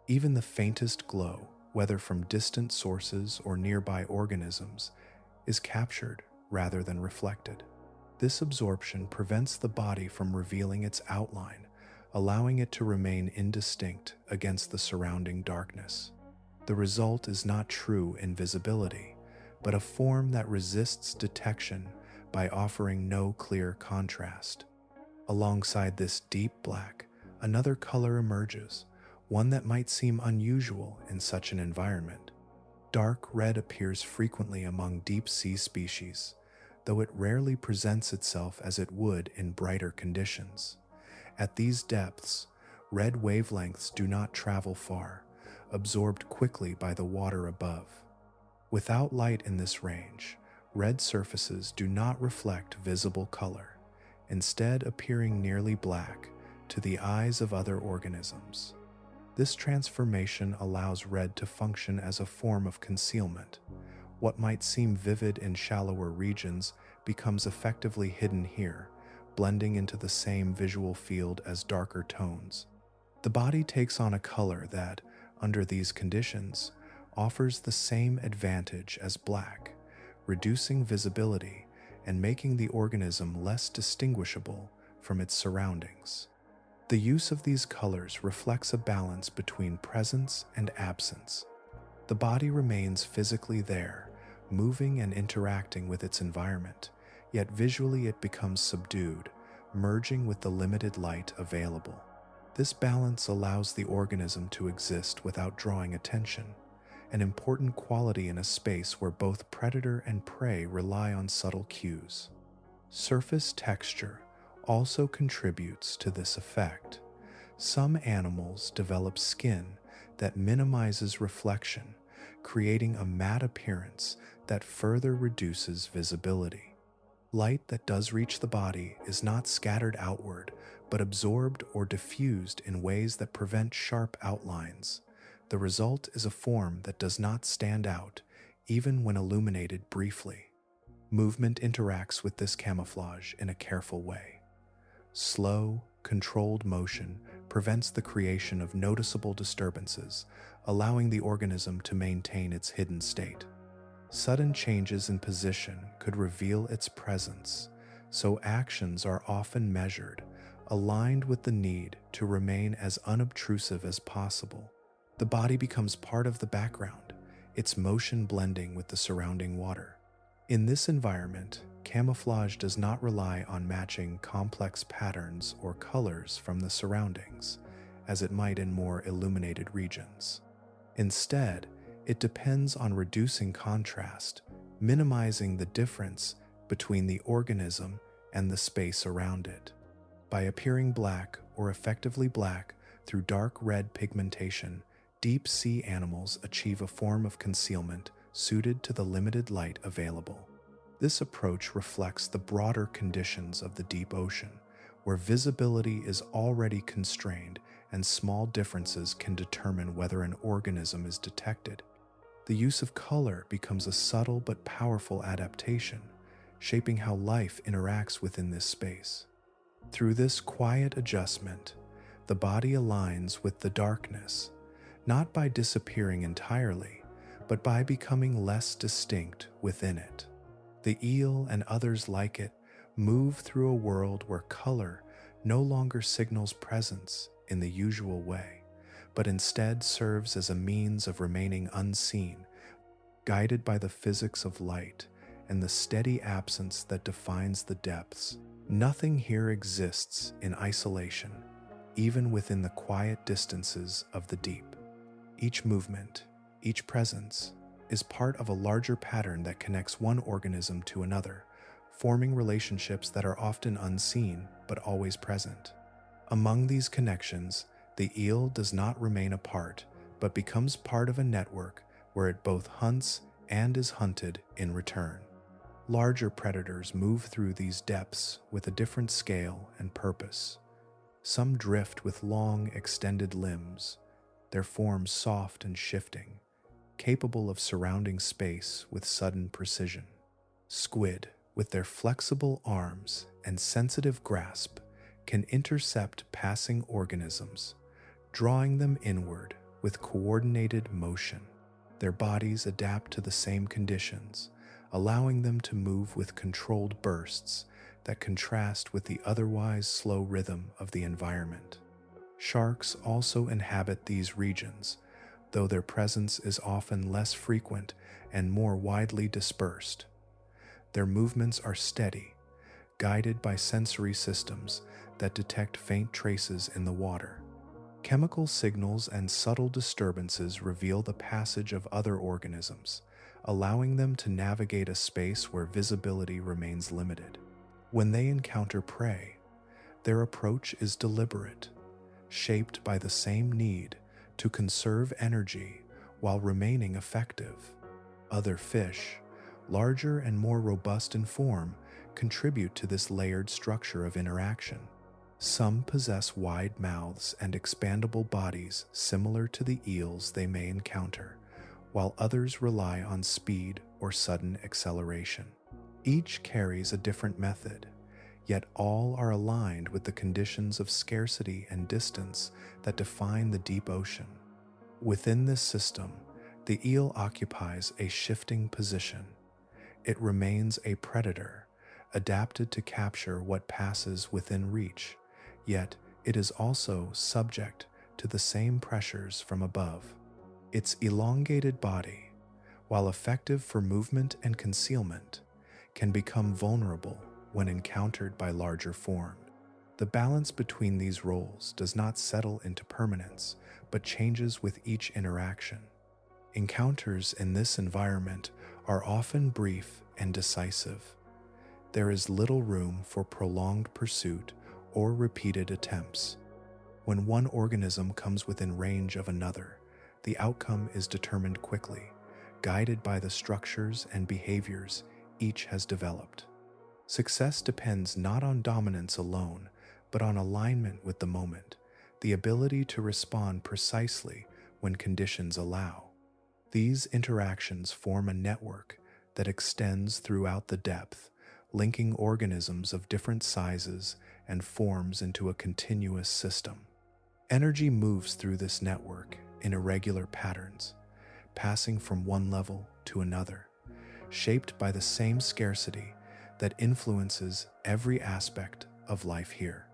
A: Even the faintest glow, whether from distant sources or nearby organisms, is captured rather than reflected. This absorption prevents the body from revealing its outline, allowing it to remain indistinct against the surrounding darkness. The result is not true invisibility, but a form that resists detection by offering no clear contrast. Alongside this deep black, another color emerges, one that might seem unusual in such an environment. Dark red appears frequently among deep-sea species, though it rarely presents itself as it would in brighter conditions. At these depths, red wavelengths do not travel far, absorbed quickly by the water above. Without light in this range, red surfaces do not reflect visible color, instead appearing nearly black to the eyes of other organisms. This transformation allows red to function as a form of concealment. What might seem vivid in shallower regions becomes effectively hidden here, blending into the same visual field as darker tones. The body takes on a color that, under these conditions, offers the same advantage as black, reducing visibility and making the organism less distinguishable from its surroundings. The use of these colors reflects a balance between presence and absence. The body remains physically there, moving and interacting with its environment, yet visually it becomes subdued, merging with the limited light available. This balance allows the organism to exist without drawing attention, an important quality in a space where both predator and prey rely on subtle cues. Surface texture also contributes to this effect. Some animals develop skin that minimizes reflection, creating a matte appearance that further reduces visibility. Light that does reach the body is not scattered outward, but absorbed or diffused in ways that prevent sharp outlines. The result is a form that does not stand out, even when illuminated briefly. Movement interacts with this camouflage in a careful way. Slow, controlled motion prevents the creation of noticeable disturbances, allowing the organism to maintain its hidden state. Sudden changes in position could reveal its presence, so actions are often measured, aligned with the need to remain as unobtrusive as possible. The body becomes part of the background, its motion blending with the surrounding water. In this environment, camouflage does not rely on matching complex patterns or colors from the surroundings, as it might in more illuminated regions. Instead, it depends on reducing contrast, minimizing the difference between the organism and the space around it. By appearing black or effectively black through dark red pigmentation, deep-sea animals achieve a form of concealment suited to the limited light available. This approach reflects the broader conditions of the deep ocean, where visibility is already constrained and small differences can determine whether an organism is detected. The use of color becomes a subtle but powerful adaptation, shaping how life interacts within this space. Through this quiet adjustment, the body aligns with the darkness, not by disappearing entirely, but by becoming less distinct within it. The eel and others like it move through a world where color no longer signals presence in the usual way, but instead serves as a means of remaining unseen, guided by the physics of light and the steady absence that defines the depths. Nothing here exists in isolation, even within the quiet distances of the deep. Each movement, each presence, is part of a larger pattern that connects one organism to another, forming relationships that are often unseen but always present. Among these connections, the eel does not remain apart, but becomes part of a network where it both hunts and is hunted in return. Larger predators move through these depths with a different scale and purpose. Some drift with long, extended limbs, their forms soft and shifting, capable of surrounding space with sudden precision. Squid, with their flexible arms and sensitive grasp, can intercept passing organisms, drawing them inward with coordinated motion. Their bodies adapt to the same conditions, allowing them to move with controlled bursts that contrast with the otherwise slow rhythm of the environment. Sharks also inhabit these regions, though their presence is often less frequent and more widely dispersed. Their movements are steady, guided by sensory systems that detect faint traces in the water. Chemical signals and subtle disturbances reveal the passage of other organisms, allowing them to navigate a space where visibility remains limited. When they encounter prey, their approach is deliberate, shaped by the same need to conserve energy while remaining effective. Other fish, larger and more robust in form, contribute to this layered structure of interaction. Some possess wide mouths and expandable bodies similar to the eels they may encounter, while others rely on speed or sudden acceleration. Each carries a different method, yet all are aligned with the conditions of scarcity and distance that define the deep ocean. Within this system, the eel occupies a shifting position. It remains a predator, adapted to capture what passes within reach, yet it is also subject to the same pressures from above. Its elongated body, while effective for movement and concealment, can become vulnerable when encountered by larger forms. The balance between these roles does not settle into permanence, but changes with each interaction. Encounters in this environment are often brief and decisive. There is little room for prolonged pursuit or repeated attempts. When one organism comes within range of another, the outcome is determined quickly, guided by the structures and behaviors each has developed. Success depends not on dominance alone, but on alignment with the moment, the ability to respond precisely when conditions allow. These interactions form a network that extends throughout the depth, linking organisms of different sizes and forms into a continuous system. Energy moves through this network in irregular patterns, passing from one level to another, shaped by the same scarcity that influences every aspect of life here.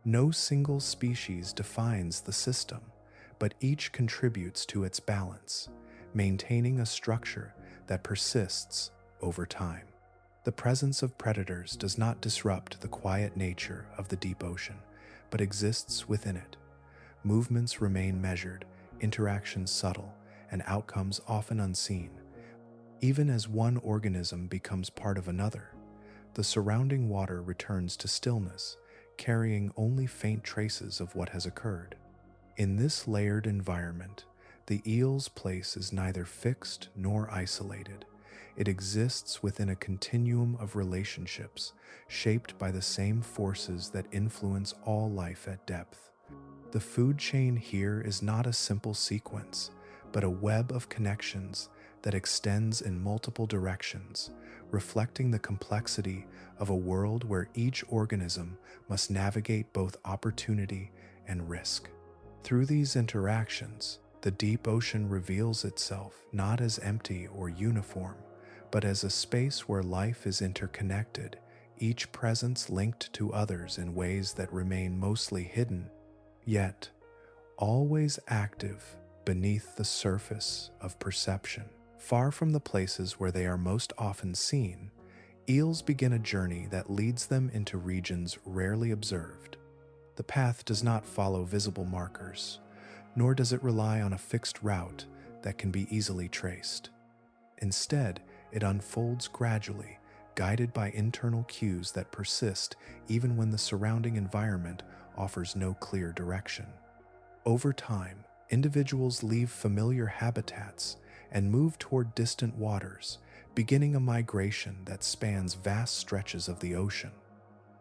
A: No single species defines the system, but each contributes to its balance, maintaining a structure that persists over time. The presence of predators does not disrupt the quiet nature of the deep ocean, but exists within it. Movements remain measured, interactions subtle, and outcomes often unseen. Even as one organism becomes part of another, the surrounding water returns to stillness, carrying only faint traces of what has occurred. In this layered environment, the eel's place is neither fixed nor isolated. It exists within a continuum of relationships, shaped by the same forces that influence all life at depth. The food chain here is not a simple sequence, but a web of connections that extends in multiple directions, reflecting the complexity of a world where each organism must navigate both opportunity and risk. Through these interactions, the deep ocean reveals itself not as empty or uniform, but as a space where life is interconnected, each presence linked to others in ways that remain mostly hidden, yet always active beneath the surface of perception. Far from the places where they are most often seen, eels begin a journey that leads them into regions rarely observed. The path does not follow visible markers, nor does it rely on a fixed route that can be easily traced. Instead, it unfolds gradually, guided by internal cues that persist even when the surrounding environment offers no clear direction. Over time, individuals leave familiar habitats and move toward distant waters, beginning a migration that spans vast stretches of the ocean.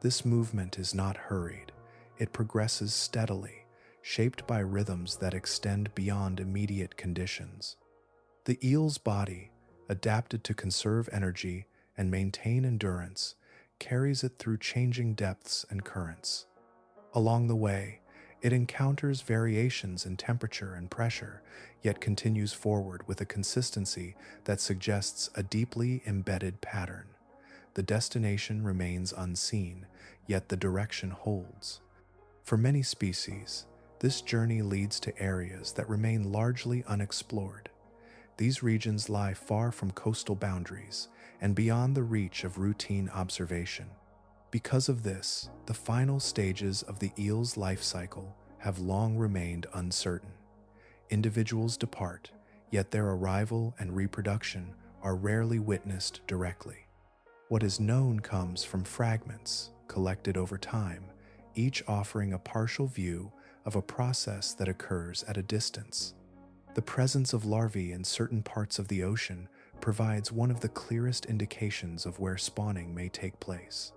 A: This movement is not hurried. It progresses steadily, shaped by rhythms that extend beyond immediate conditions. The eel's body, adapted to conserve energy and maintain endurance, carries it through changing depths and currents. Along the way, it encounters variations in temperature and pressure, yet continues forward with a consistency that suggests a deeply embedded pattern. The destination remains unseen, yet the direction holds. For many species, this journey leads to areas that remain largely unexplored. These regions lie far from coastal boundaries and beyond the reach of routine observation. Because of this, the final stages of the eel's life cycle have long remained uncertain. Individuals depart, yet their arrival and reproduction are rarely witnessed directly. What is known comes from fragments collected over time, each offering a partial view of a process that occurs at a distance. The presence of larvae in certain parts of the ocean provides one of the clearest indications of where spawning may take place.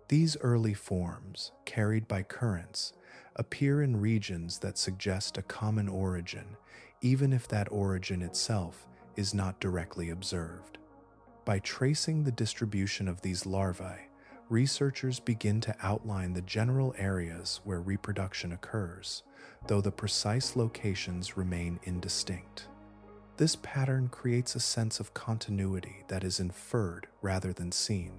A: These early forms, carried by currents, appear in regions that suggest a common origin, even if that origin itself is not directly observed. By tracing the distribution of these larvae, researchers begin to outline the general areas where reproduction occurs, though the precise locations remain indistinct. This pattern creates a sense of continuity that is inferred rather than seen.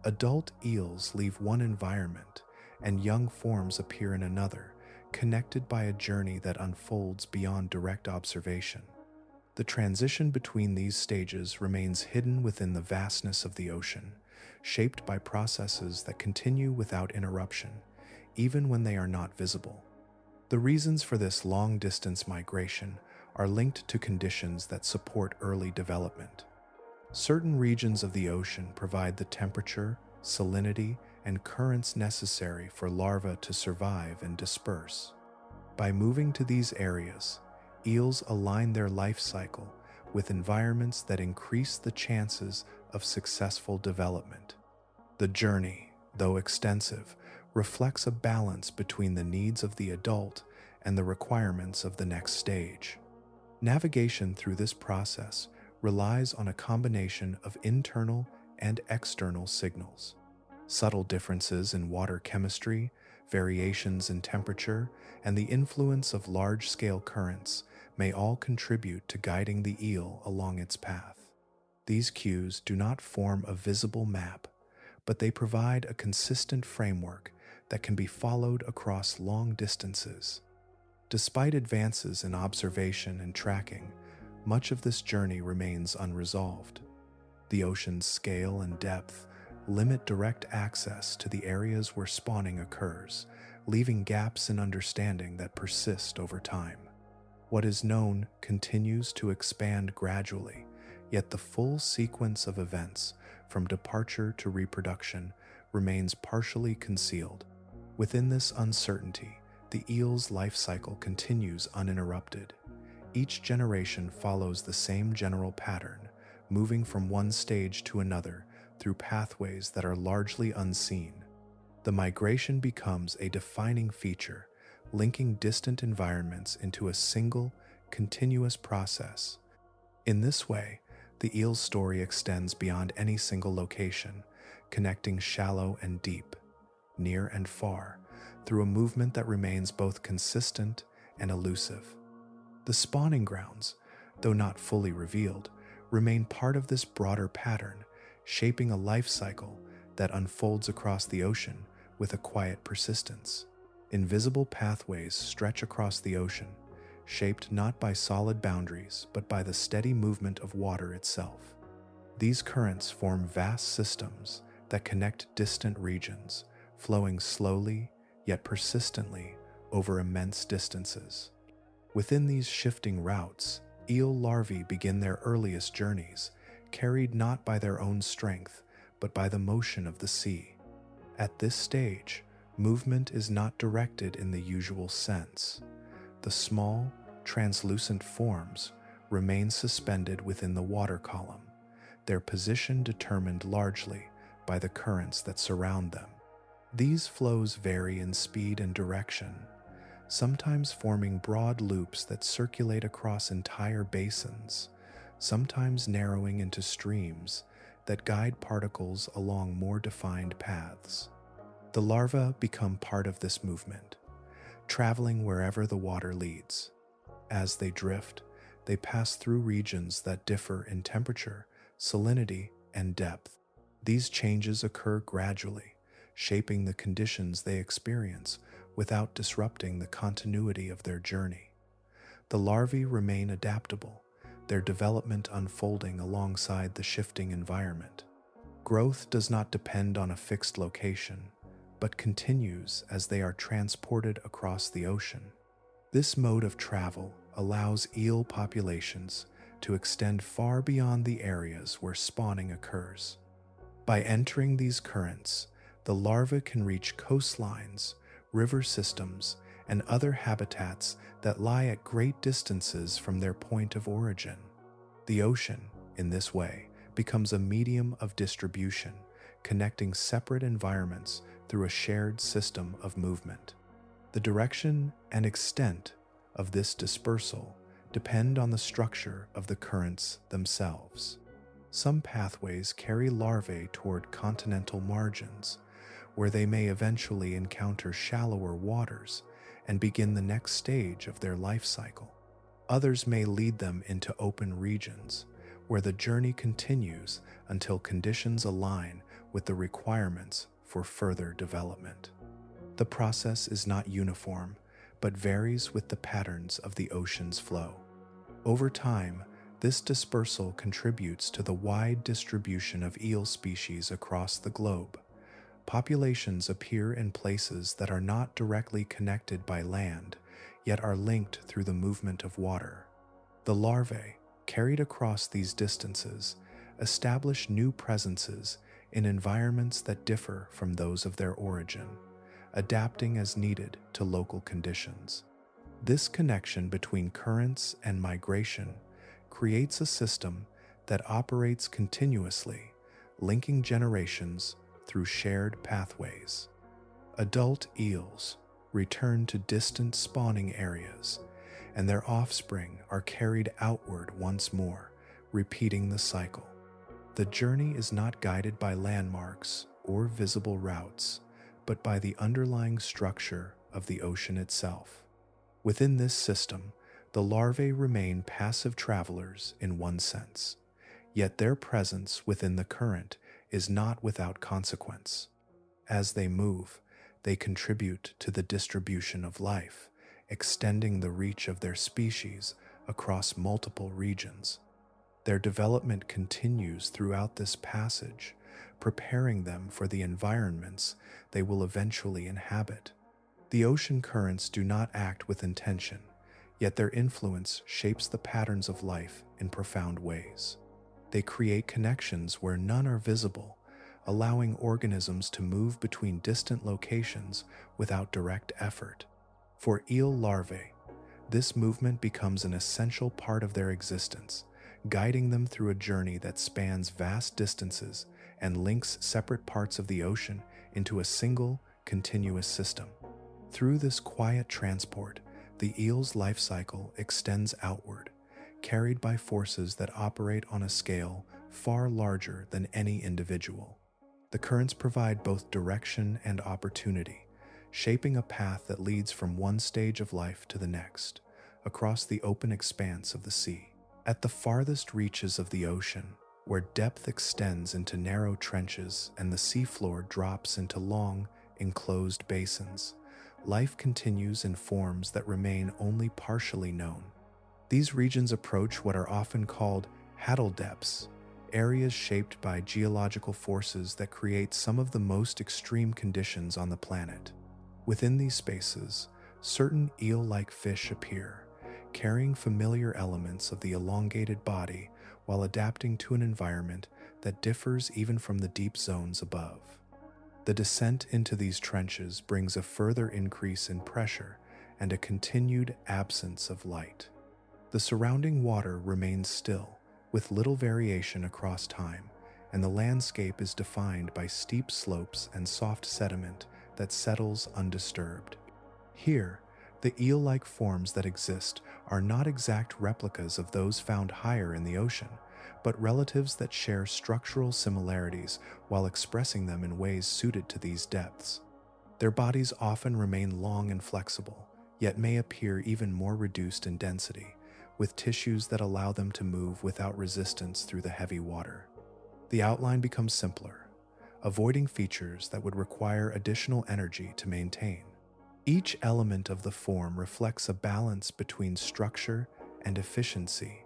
A: Adult eels leave one environment, and young forms appear in another, connected by a journey that unfolds beyond direct observation. The transition between these stages remains hidden within the vastness of the ocean, shaped by processes that continue without interruption, even when they are not visible. The reasons for this long-distance migration are linked to conditions that support early development. Certain regions of the ocean provide the temperature, salinity, and currents necessary for larvae to survive and disperse. By moving to these areas, eels align their life cycle with environments that increase the chances of successful development. The journey, though extensive, reflects a balance between the needs of the adult and the requirements of the next stage. Navigation through this process relies on a combination of internal and external signals. Subtle differences in water chemistry, variations in temperature, and the influence of large-scale currents may all contribute to guiding the eel along its path. These cues do not form a visible map, but they provide a consistent framework that can be followed across long distances. Despite advances in observation and tracking, much of this journey remains unresolved. The ocean's scale and depth limit direct access to the areas where spawning occurs, leaving gaps in understanding that persist over time. What is known continues to expand gradually, yet the full sequence of events, from departure to reproduction, remains partially concealed. Within this uncertainty, the eel's life cycle continues uninterrupted. Each generation follows the same general pattern, moving from one stage to another through pathways that are largely unseen. The migration becomes a defining feature, linking distant environments into a single, continuous process. In this way, the eel's story extends beyond any single location, connecting shallow and deep, near and far, through a movement that remains both consistent and elusive. The spawning grounds, though not fully revealed, remain part of this broader pattern, shaping a life cycle that unfolds across the ocean with a quiet persistence. Invisible pathways stretch across the ocean, shaped not by solid boundaries but by the steady movement of water itself. These currents form vast systems that connect distant regions, flowing slowly yet persistently over immense distances. Within these shifting routes, eel larvae begin their earliest journeys, carried not by their own strength, but by the motion of the sea. At this stage, movement is not directed in the usual sense. The small, translucent forms remain suspended within the water column, their position determined largely by the currents that surround them. These flows vary in speed and direction, sometimes forming broad loops that circulate across entire basins, sometimes narrowing into streams that guide particles along more defined paths. The larvae become part of this movement, traveling wherever the water leads. As they drift, they pass through regions that differ in temperature, salinity, and depth. These changes occur gradually, shaping the conditions they experience without disrupting the continuity of their journey. The larvae remain adaptable, their development unfolding alongside the shifting environment. Growth does not depend on a fixed location, but continues as they are transported across the ocean. This mode of travel allows eel populations to extend far beyond the areas where spawning occurs. By entering these currents, the larvae can reach coastlines, river systems, and other habitats that lie at great distances from their point of origin. The ocean, in this way, becomes a medium of distribution, connecting separate environments through a shared system of movement. The direction and extent of this dispersal depend on the structure of the currents themselves. Some pathways carry larvae toward continental margins, where they may eventually encounter shallower waters and begin the next stage of their life cycle. Others may lead them into open regions, where the journey continues until conditions align with the requirements for further development. The process is not uniform, but varies with the patterns of the ocean's flow. Over time, this dispersal contributes to the wide distribution of eel species across the globe. Populations appear in places that are not directly connected by land, yet are linked through the movement of water. The larvae, carried across these distances, establish new presences in environments that differ from those of their origin, adapting as needed to local conditions. This connection between currents and migration creates a system that operates continuously, linking generations through shared pathways. Adult eels return to distant spawning areas, and their offspring are carried outward once more, repeating the cycle. The journey is not guided by landmarks or visible routes, but by the underlying structure of the ocean itself. Within this system, the larvae remain passive travelers in one sense, yet their presence within the current is not without consequence. As they move, they contribute to the distribution of life, extending the reach of their species across multiple regions. Their development continues throughout this passage, preparing them for the environments they will eventually inhabit. The ocean currents do not act with intention, yet their influence shapes the patterns of life in profound ways. They create connections where none are visible, allowing organisms to move between distant locations without direct effort. For eel larvae, this movement becomes an essential part of their existence, guiding them through a journey that spans vast distances and links separate parts of the ocean into a single, continuous system. Through this quiet transport, the eel's life cycle extends outward, carried by forces that operate on a scale far larger than any individual. The currents provide both direction and opportunity, shaping a path that leads from one stage of life to the next, across the open expanse of the sea. At the farthest reaches of the ocean, where depth extends into narrow trenches and the seafloor drops into long, enclosed basins, life continues in forms that remain only partially known. These regions approach what are often called haddle depths, areas shaped by geological forces that create some of the most extreme conditions on the planet. Within these spaces, certain eel-like fish appear, carrying familiar elements of the elongated body while adapting to an environment that differs even from the deep zones above. The descent into these trenches brings a further increase in pressure and a continued absence of light. The surrounding water remains still, with little variation across time, and the landscape is defined by steep slopes and soft sediment that settles undisturbed. Here, the eel-like forms that exist are not exact replicas of those found higher in the ocean, but relatives that share structural similarities while expressing them in ways suited to these depths. Their bodies often remain long and flexible, yet may appear even more reduced in density, with tissues that allow them to move without resistance through the heavy water. The outline becomes simpler, avoiding features that would require additional energy to maintain. Each element of the form reflects a balance between structure and efficiency,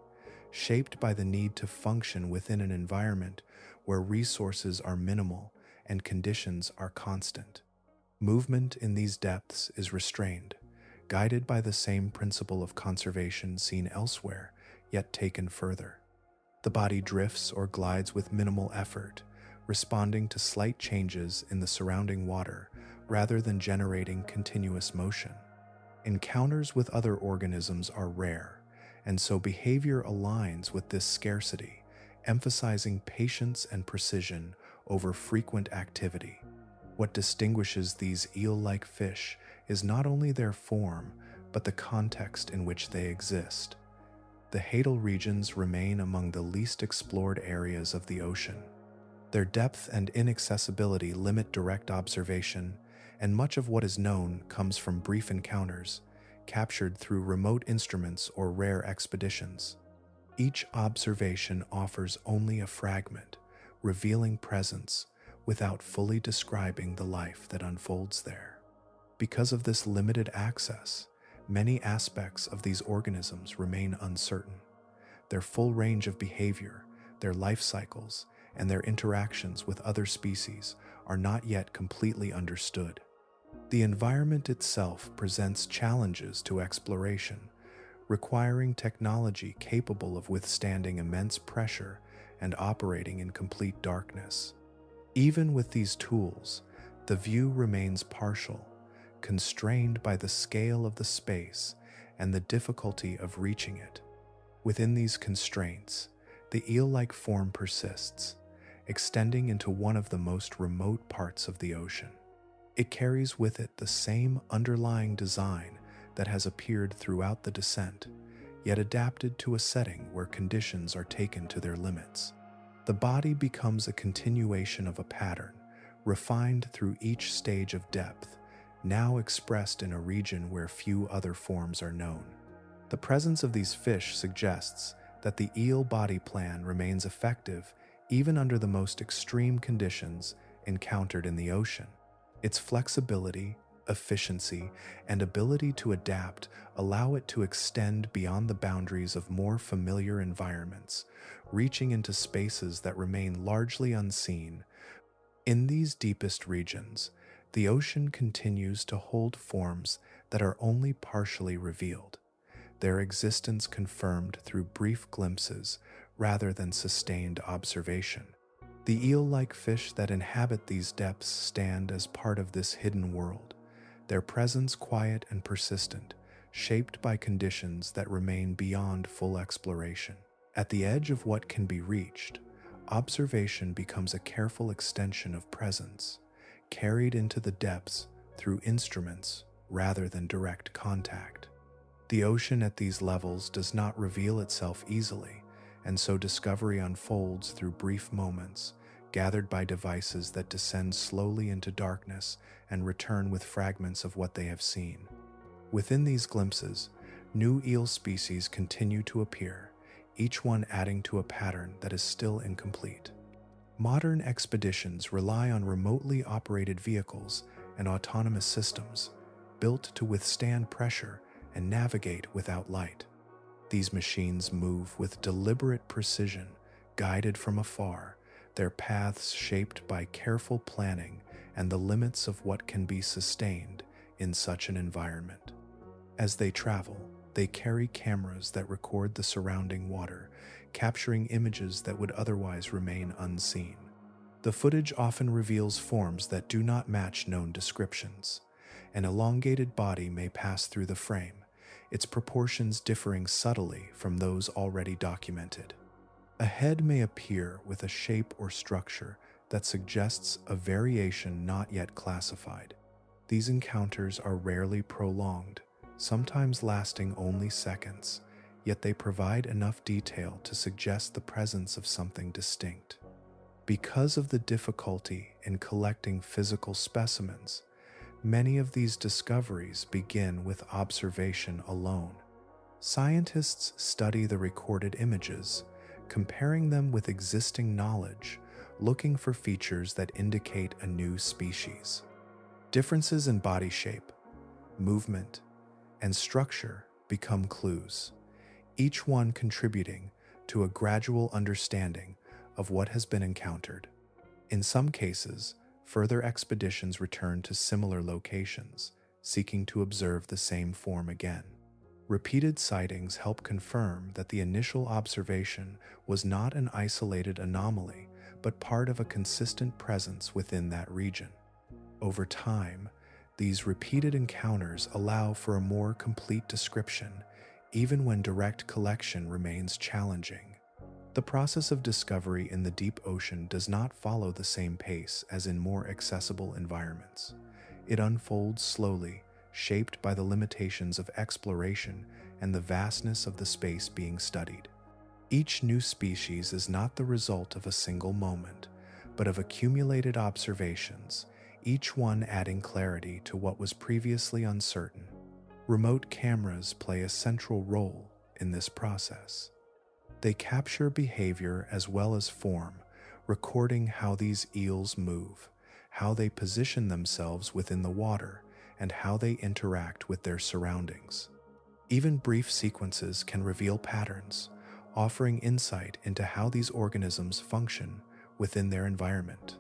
A: shaped by the need to function within an environment where resources are minimal and conditions are constant. Movement in these depths is restrained, guided by the same principle of conservation seen elsewhere, yet taken further. The body drifts or glides with minimal effort, responding to slight changes in the surrounding water rather than generating continuous motion. Encounters with other organisms are rare, and so behavior aligns with this scarcity, emphasizing patience and precision over frequent activity. What distinguishes these eel-like fish is not only their form, but the context in which they exist. The hadal regions remain among the least explored areas of the ocean. Their depth and inaccessibility limit direct observation, and much of what is known comes from brief encounters, captured through remote instruments or rare expeditions. Each observation offers only a fragment, revealing presence, without fully describing the life that unfolds there. Because of this limited access, many aspects of these organisms remain uncertain. Their full range of behavior, their life cycles, and their interactions with other species are not yet completely understood. The environment itself presents challenges to exploration, requiring technology capable of withstanding immense pressure and operating in complete darkness. Even with these tools, the view remains partial, constrained by the scale of the space and the difficulty of reaching it. Within these constraints, the eel-like form persists, extending into one of the most remote parts of the ocean. It carries with it the same underlying design that has appeared throughout the descent, yet adapted to a setting where conditions are taken to their limits. The body becomes a continuation of a pattern, refined through each stage of depth, now expressed in a region where few other forms are known. The presence of these fish suggests that the eel body plan remains effective even under the most extreme conditions encountered in the ocean. Its flexibility, efficiency, and ability to adapt allow it to extend beyond the boundaries of more familiar environments, reaching into spaces that remain largely unseen. In these deepest regions, the ocean continues to hold forms that are only partially revealed, their existence confirmed through brief glimpses rather than sustained observation. The eel-like fish that inhabit these depths stand as part of this hidden world, their presence quiet and persistent, shaped by conditions that remain beyond full exploration. At the edge of what can be reached, observation becomes a careful extension of presence, carried into the depths through instruments rather than direct contact. The ocean at these levels does not reveal itself easily, and so discovery unfolds through brief moments, gathered by devices that descend slowly into darkness and return with fragments of what they have seen. Within these glimpses, new eel species continue to appear, each one adding to a pattern that is still incomplete. Modern expeditions rely on remotely operated vehicles and autonomous systems built to withstand pressure and navigate without light. These machines move with deliberate precision, guided from afar, their paths shaped by careful planning and the limits of what can be sustained in such an environment. As they travel, they carry cameras that record the surrounding water, capturing images that would otherwise remain unseen. The footage often reveals forms that do not match known descriptions. An elongated body may pass through the frame, its proportions differing subtly from those already documented. A head may appear with a shape or structure that suggests a variation not yet classified. These encounters are rarely prolonged, sometimes lasting only seconds, yet they provide enough detail to suggest the presence of something distinct. Because of the difficulty in collecting physical specimens, many of these discoveries begin with observation alone. Scientists study the recorded images, comparing them with existing knowledge, looking for features that indicate a new species. Differences in body shape, movement, and structure become clues, each one contributing to a gradual understanding of what has been encountered. In some cases, further expeditions return to similar locations, seeking to observe the same form again. Repeated sightings help confirm that the initial observation was not an isolated anomaly, but part of a consistent presence within that region. Over time, these repeated encounters allow for a more complete description, even when direct collection remains challenging. The process of discovery in the deep ocean does not follow the same pace as in more accessible environments. It unfolds slowly, shaped by the limitations of exploration and the vastness of the space being studied. Each new species is not the result of a single moment, but of accumulated observations, each one adding clarity to what was previously uncertain. Remote cameras play a central role in this process. They capture behavior as well as form, recording how these eels move, how they position themselves within the water, and how they interact with their surroundings. Even brief sequences can reveal patterns, offering insight into how these organisms function within their environment.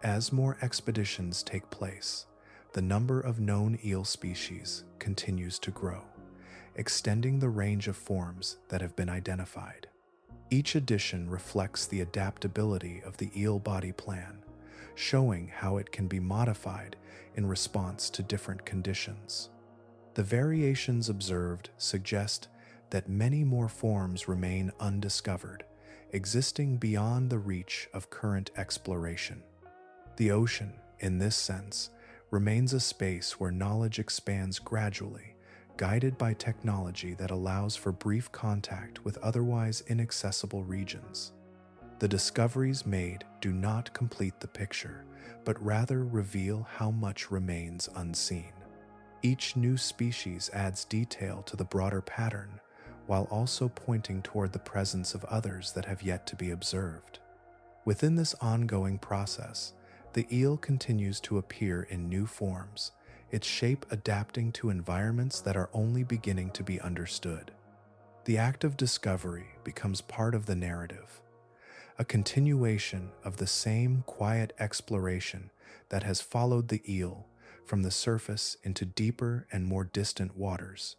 A: As more expeditions take place, the number of known eel species continues to grow, extending the range of forms that have been identified. Each edition reflects the adaptability of the eel body plan, showing how it can be modified in response to different conditions. The variations observed suggest that many more forms remain undiscovered, existing beyond the reach of current exploration. The ocean, in this sense, remains a space where knowledge expands gradually, guided by technology that allows for brief contact with otherwise inaccessible regions. The discoveries made do not complete the picture, but rather reveal how much remains unseen. Each new species adds detail to the broader pattern, while also pointing toward the presence of others that have yet to be observed. Within this ongoing process, the eel continues to appear in new forms, its shape adapting to environments that are only beginning to be understood. The act of discovery becomes part of the narrative, a continuation of the same quiet exploration that has followed the eel from the surface into deeper and more distant waters,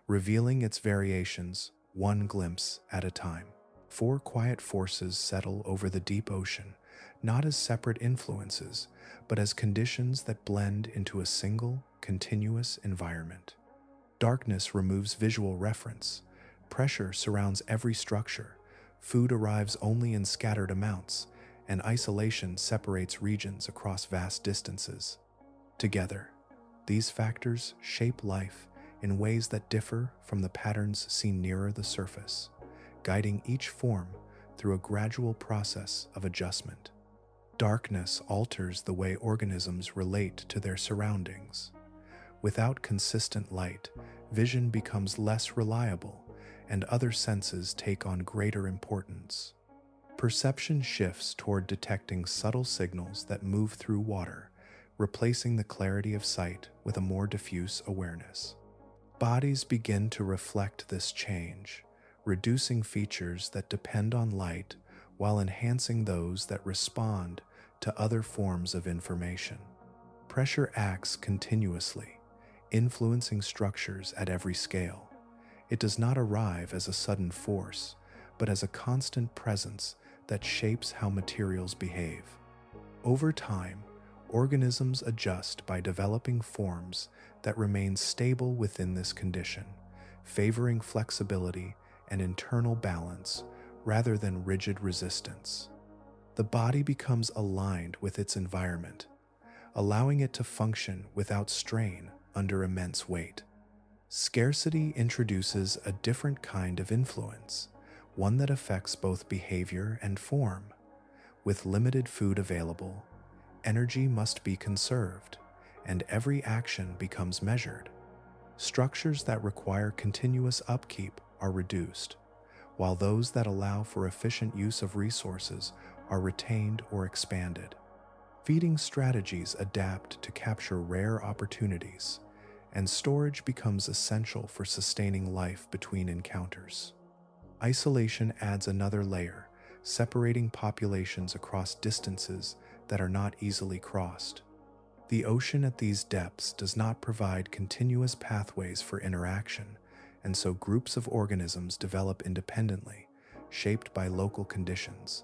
A: revealing its variations one glimpse at a time. 4 quiet forces settle over the deep ocean, not as separate influences, but as conditions that blend into a single, continuous environment. Darkness removes visual reference. Pressure surrounds every structure. Food arrives only in scattered amounts, and isolation separates regions across vast distances. Together, these factors shape life in ways that differ from the patterns seen nearer the surface, guiding each form through a gradual process of adjustment. Darkness alters the way organisms relate to their surroundings. Without consistent light, vision becomes less reliable, and other senses take on greater importance. Perception shifts toward detecting subtle signals that move through water, replacing the clarity of sight with a more diffuse awareness. Bodies begin to reflect this change, reducing features that depend on light while enhancing those that respond to other forms of information. Pressure acts continuously, influencing structures at every scale. It does not arrive as a sudden force, but as a constant presence that shapes how materials behave. Over time, organisms adjust by developing forms that remain stable within this condition, favoring flexibility and internal balance rather than rigid resistance. The body becomes aligned with its environment, allowing it to function without strain under immense weight. Scarcity introduces a different kind of influence, one that affects both behavior and form. With limited food available, energy must be conserved, and every action becomes measured. Structures that require continuous upkeep are reduced, while those that allow for efficient use of resources are retained or expanded. Feeding strategies adapt to capture rare opportunities, and storage becomes essential for sustaining life between encounters. Isolation adds another layer, separating populations across distances that are not easily crossed. The ocean at these depths does not provide continuous pathways for interaction, and so groups of organisms develop independently, shaped by local conditions.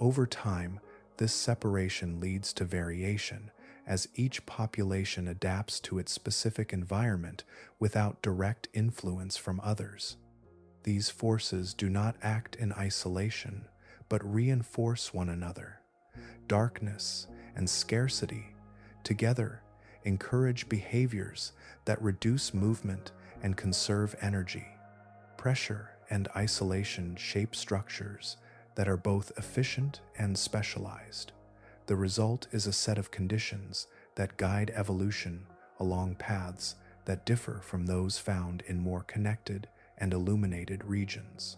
A: Over time, this separation leads to variation, as each population adapts to its specific environment without direct influence from others. These forces do not act in isolation, but reinforce one another. Darkness and scarcity, together, encourage behaviors that reduce movement and conserve energy. Pressure and isolation shape structures that are both efficient and specialized. The result is a set of conditions that guide evolution along paths that differ from those found in more connected and illuminated regions.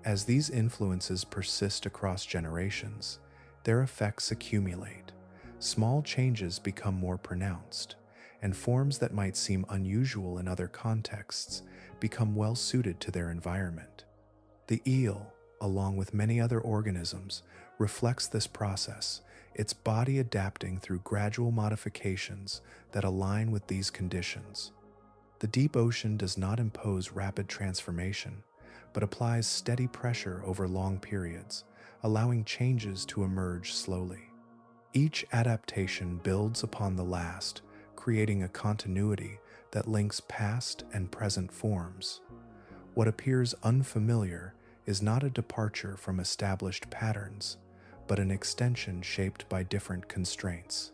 A: As these influences persist across generations, their effects accumulate. Small changes become more pronounced, and forms that might seem unusual in other contexts become well suited to their environment. The eel, along with many other organisms, reflects this process, its body adapting through gradual modifications that align with these conditions. The deep ocean does not impose rapid transformation, but applies steady pressure over long periods, allowing changes to emerge slowly. Each adaptation builds upon the last, creating a continuity that links past and present forms. What appears unfamiliar is not a departure from established patterns, but an extension shaped by different constraints.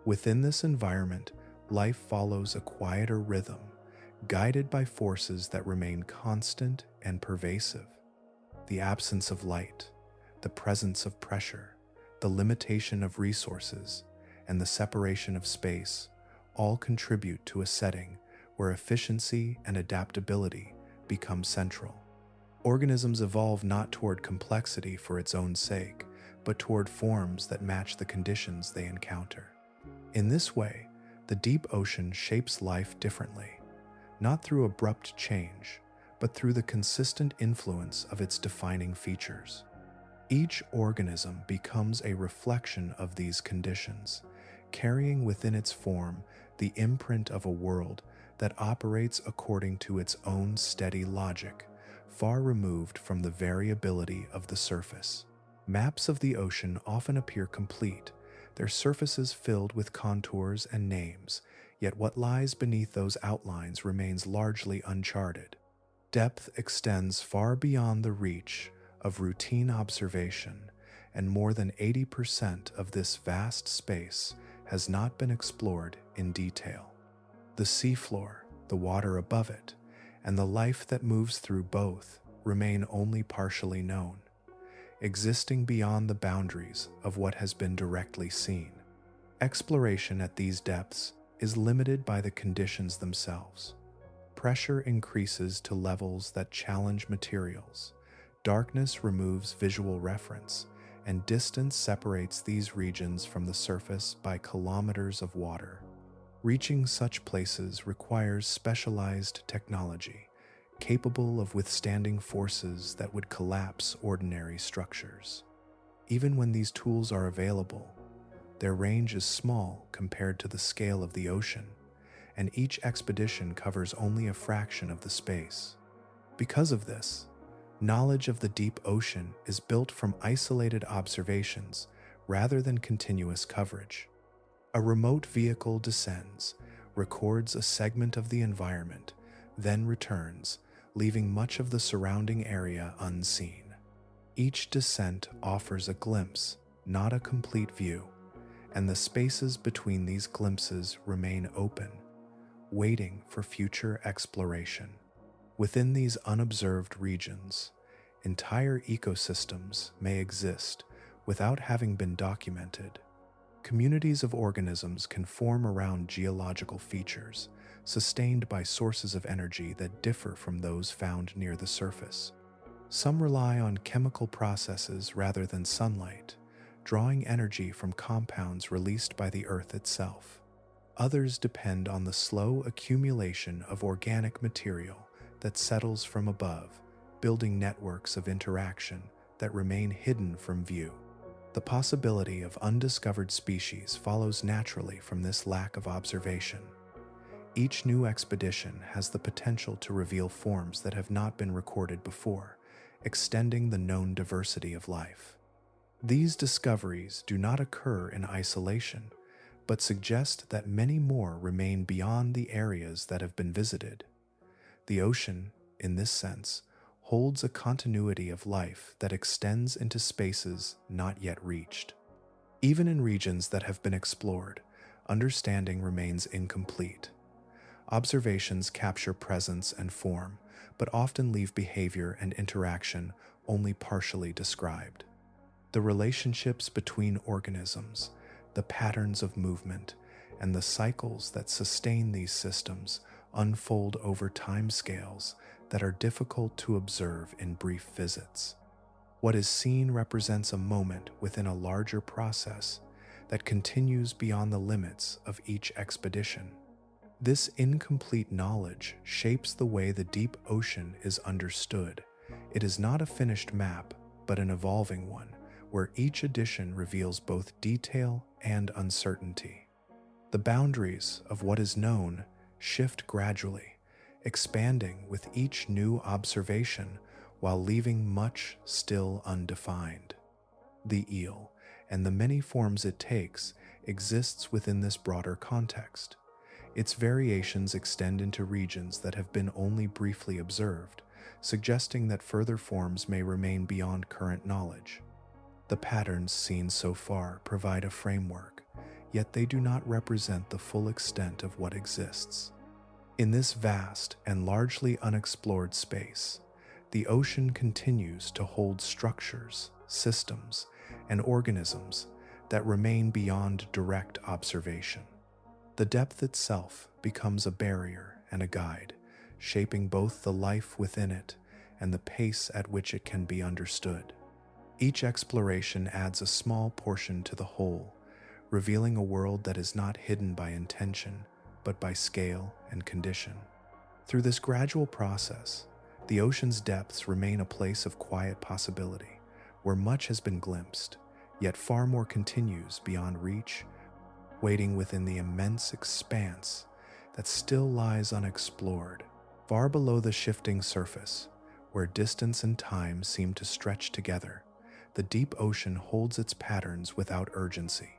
A: Within this environment, life follows a quieter rhythm, guided by forces that remain constant and pervasive. The absence of light, the presence of pressure, the limitation of resources, and the separation of space all contribute to a setting where efficiency and adaptability become central. Organisms evolve not toward complexity for its own sake, but toward forms that match the conditions they encounter. In this way, the deep ocean shapes life differently, not through abrupt change, but through the consistent influence of its defining features. Each organism becomes a reflection of these conditions, carrying within its form the imprint of a world that operates according to its own steady logic, far removed from the variability of the surface. Maps of the ocean often appear complete, their surfaces filled with contours and names, yet what lies beneath those outlines remains largely uncharted. Depth extends far beyond the reach of routine observation, and more than 80% of this vast space has not been explored in detail. The seafloor, the water above it, and the life that moves through both remain only partially known, existing beyond the boundaries of what has been directly seen. Exploration at these depths is limited by the conditions themselves. Pressure increases to levels that challenge materials. Darkness removes visual reference, and distance separates these regions from the surface by kilometers of water. Reaching such places requires specialized technology, capable of withstanding forces that would collapse ordinary structures. Even when these tools are available, their range is small compared to the scale of the ocean, and each expedition covers only a fraction of the space. Because of this, knowledge of the deep ocean is built from isolated observations rather than continuous coverage. A remote vehicle descends, records a segment of the environment, then returns, leaving much of the surrounding area unseen. Each descent offers a glimpse, not a complete view, and the spaces between these glimpses remain open, waiting for future exploration. Within these unobserved regions, entire ecosystems may exist without having been documented. Communities of organisms can form around geological features, sustained by sources of energy that differ from those found near the surface. Some rely on chemical processes rather than sunlight, drawing energy from compounds released by the Earth itself. Others depend on the slow accumulation of organic material that settles from above, building networks of interaction that remain hidden from view. The possibility of undiscovered species follows naturally from this lack of observation. Each new expedition has the potential to reveal forms that have not been recorded before, extending the known diversity of life. These discoveries do not occur in isolation, but suggest that many more remain beyond the areas that have been visited. The ocean, in this sense, holds a continuity of life that extends into spaces not yet reached. Even in regions that have been explored, understanding remains incomplete. Observations capture presence and form, but often leave behavior and interaction only partially described. The relationships between organisms, the patterns of movement, and the cycles that sustain these systems unfold over timescales that are difficult to observe in brief visits. What is seen represents a moment within a larger process that continues beyond the limits of each expedition. This incomplete knowledge shapes the way the deep ocean is understood. It is not a finished map, but an evolving one, where each edition reveals both detail and uncertainty. The boundaries of what is known shift gradually, expanding with each new observation while leaving much still undefined. The eel, and the many forms it takes, exists within this broader context. Its variations extend into regions that have been only briefly observed, suggesting that further forms may remain beyond current knowledge. The patterns seen so far provide a framework, yet they do not represent the full extent of what exists. In this vast and largely unexplored space, the ocean continues to hold structures, systems, and organisms that remain beyond direct observation. The depth itself becomes a barrier and a guide, shaping both the life within it and the pace at which it can be understood. Each exploration adds a small portion to the whole, revealing a world that is not hidden by intention, but by scale and condition. Through this gradual process, the ocean's depths remain a place of quiet possibility, where much has been glimpsed, yet far more continues beyond reach, waiting within the immense expanse that still lies unexplored, far below the shifting surface, where distance and time seem to stretch together. The deep ocean holds its patterns without urgency.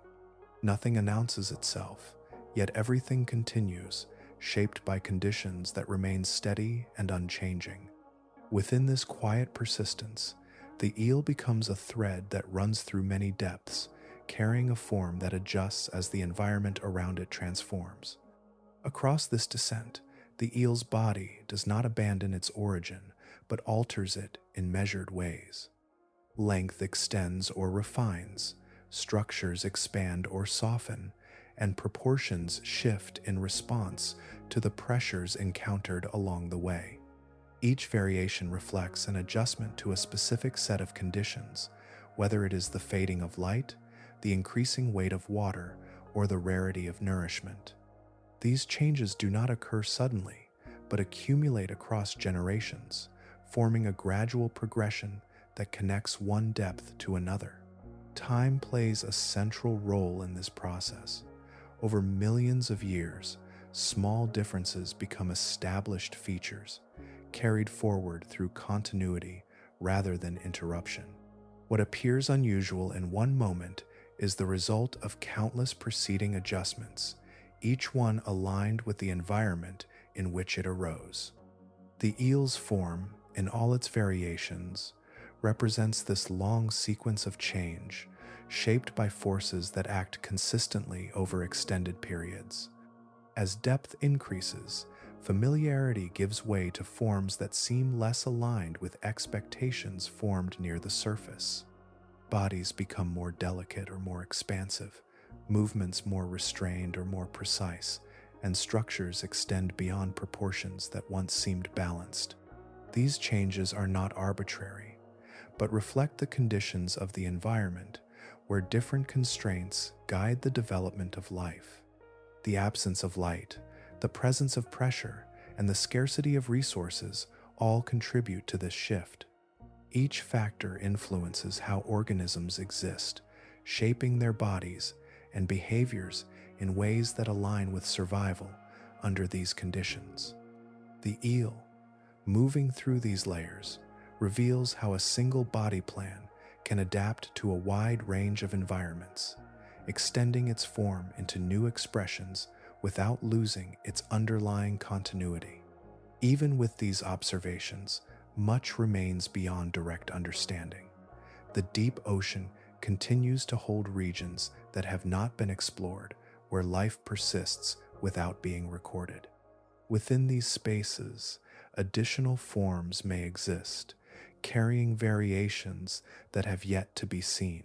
A: Nothing announces itself, yet everything continues, shaped by conditions that remain steady and unchanging. Within this quiet persistence, the eel becomes a thread that runs through many depths, carrying a form that adjusts as the environment around it transforms. Across this descent, the eel's body does not abandon its origin, but alters it in measured ways. Length extends or refines, structures expand or soften, and proportions shift in response to the pressures encountered along the way. Each variation reflects an adjustment to a specific set of conditions, whether it is the fading of light, the increasing weight of water, or the rarity of nourishment. These changes do not occur suddenly, but accumulate across generations, forming a gradual progression that connects one depth to another. Time plays a central role in this process. Over millions of years, small differences become established features, carried forward through continuity rather than interruption. What appears unusual in one moment is the result of countless preceding adjustments, each one aligned with the environment in which it arose. The eel's form, in all its variations, represents this long sequence of change, shaped by forces that act consistently over extended periods. As depth increases, familiarity gives way to forms that seem less aligned with expectations formed near the surface. Bodies become more delicate or more expansive, movements more restrained or more precise, and structures extend beyond proportions that once seemed balanced. These changes are not arbitrary, but reflect the conditions of the environment where different constraints guide the development of life. The absence of light, the presence of pressure, and the scarcity of resources all contribute to this shift. Each factor influences how organisms exist, shaping their bodies and behaviors in ways that align with survival under these conditions. The eel, moving through these layers, reveals how a single body plan can adapt to a wide range of environments, extending its form into new expressions without losing its underlying continuity. Even with these observations, much remains beyond direct understanding. The deep ocean continues to hold regions that have not been explored, where life persists without being recorded. Within these spaces, additional forms may exist, carrying variations that have yet to be seen.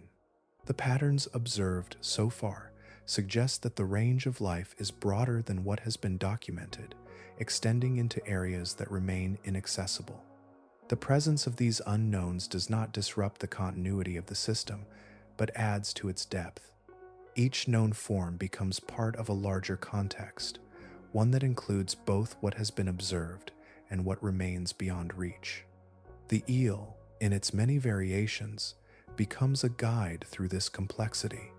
A: The patterns observed so far suggest that the range of life is broader than what has been documented, extending into areas that remain inaccessible. The presence of these unknowns does not disrupt the continuity of the system, but adds to its depth. Each known form becomes part of a larger context, one that includes both what has been observed and what remains beyond reach. The eel, in its many variations, becomes a guide through this complexity,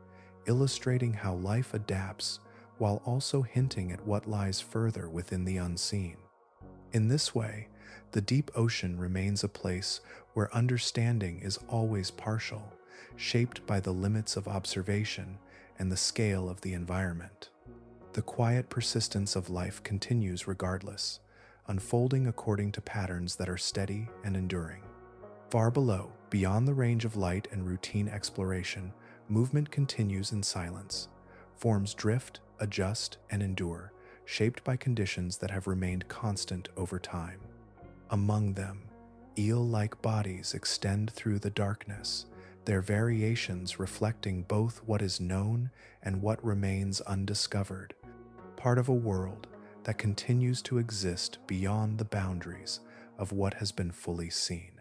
A: illustrating how life adapts while also hinting at what lies further within the unseen. In this way, the deep ocean remains a place where understanding is always partial, shaped by the limits of observation and the scale of the environment. The quiet persistence of life continues regardless, unfolding according to patterns that are steady and enduring. Far below, beyond the range of light and routine exploration, movement continues in silence. Forms drift, adjust, and endure, shaped by conditions that have remained constant over time. Among them, eel-like bodies extend through the darkness, their variations reflecting both what is known and what remains undiscovered, part of a world that continues to exist beyond the boundaries of what has been fully seen.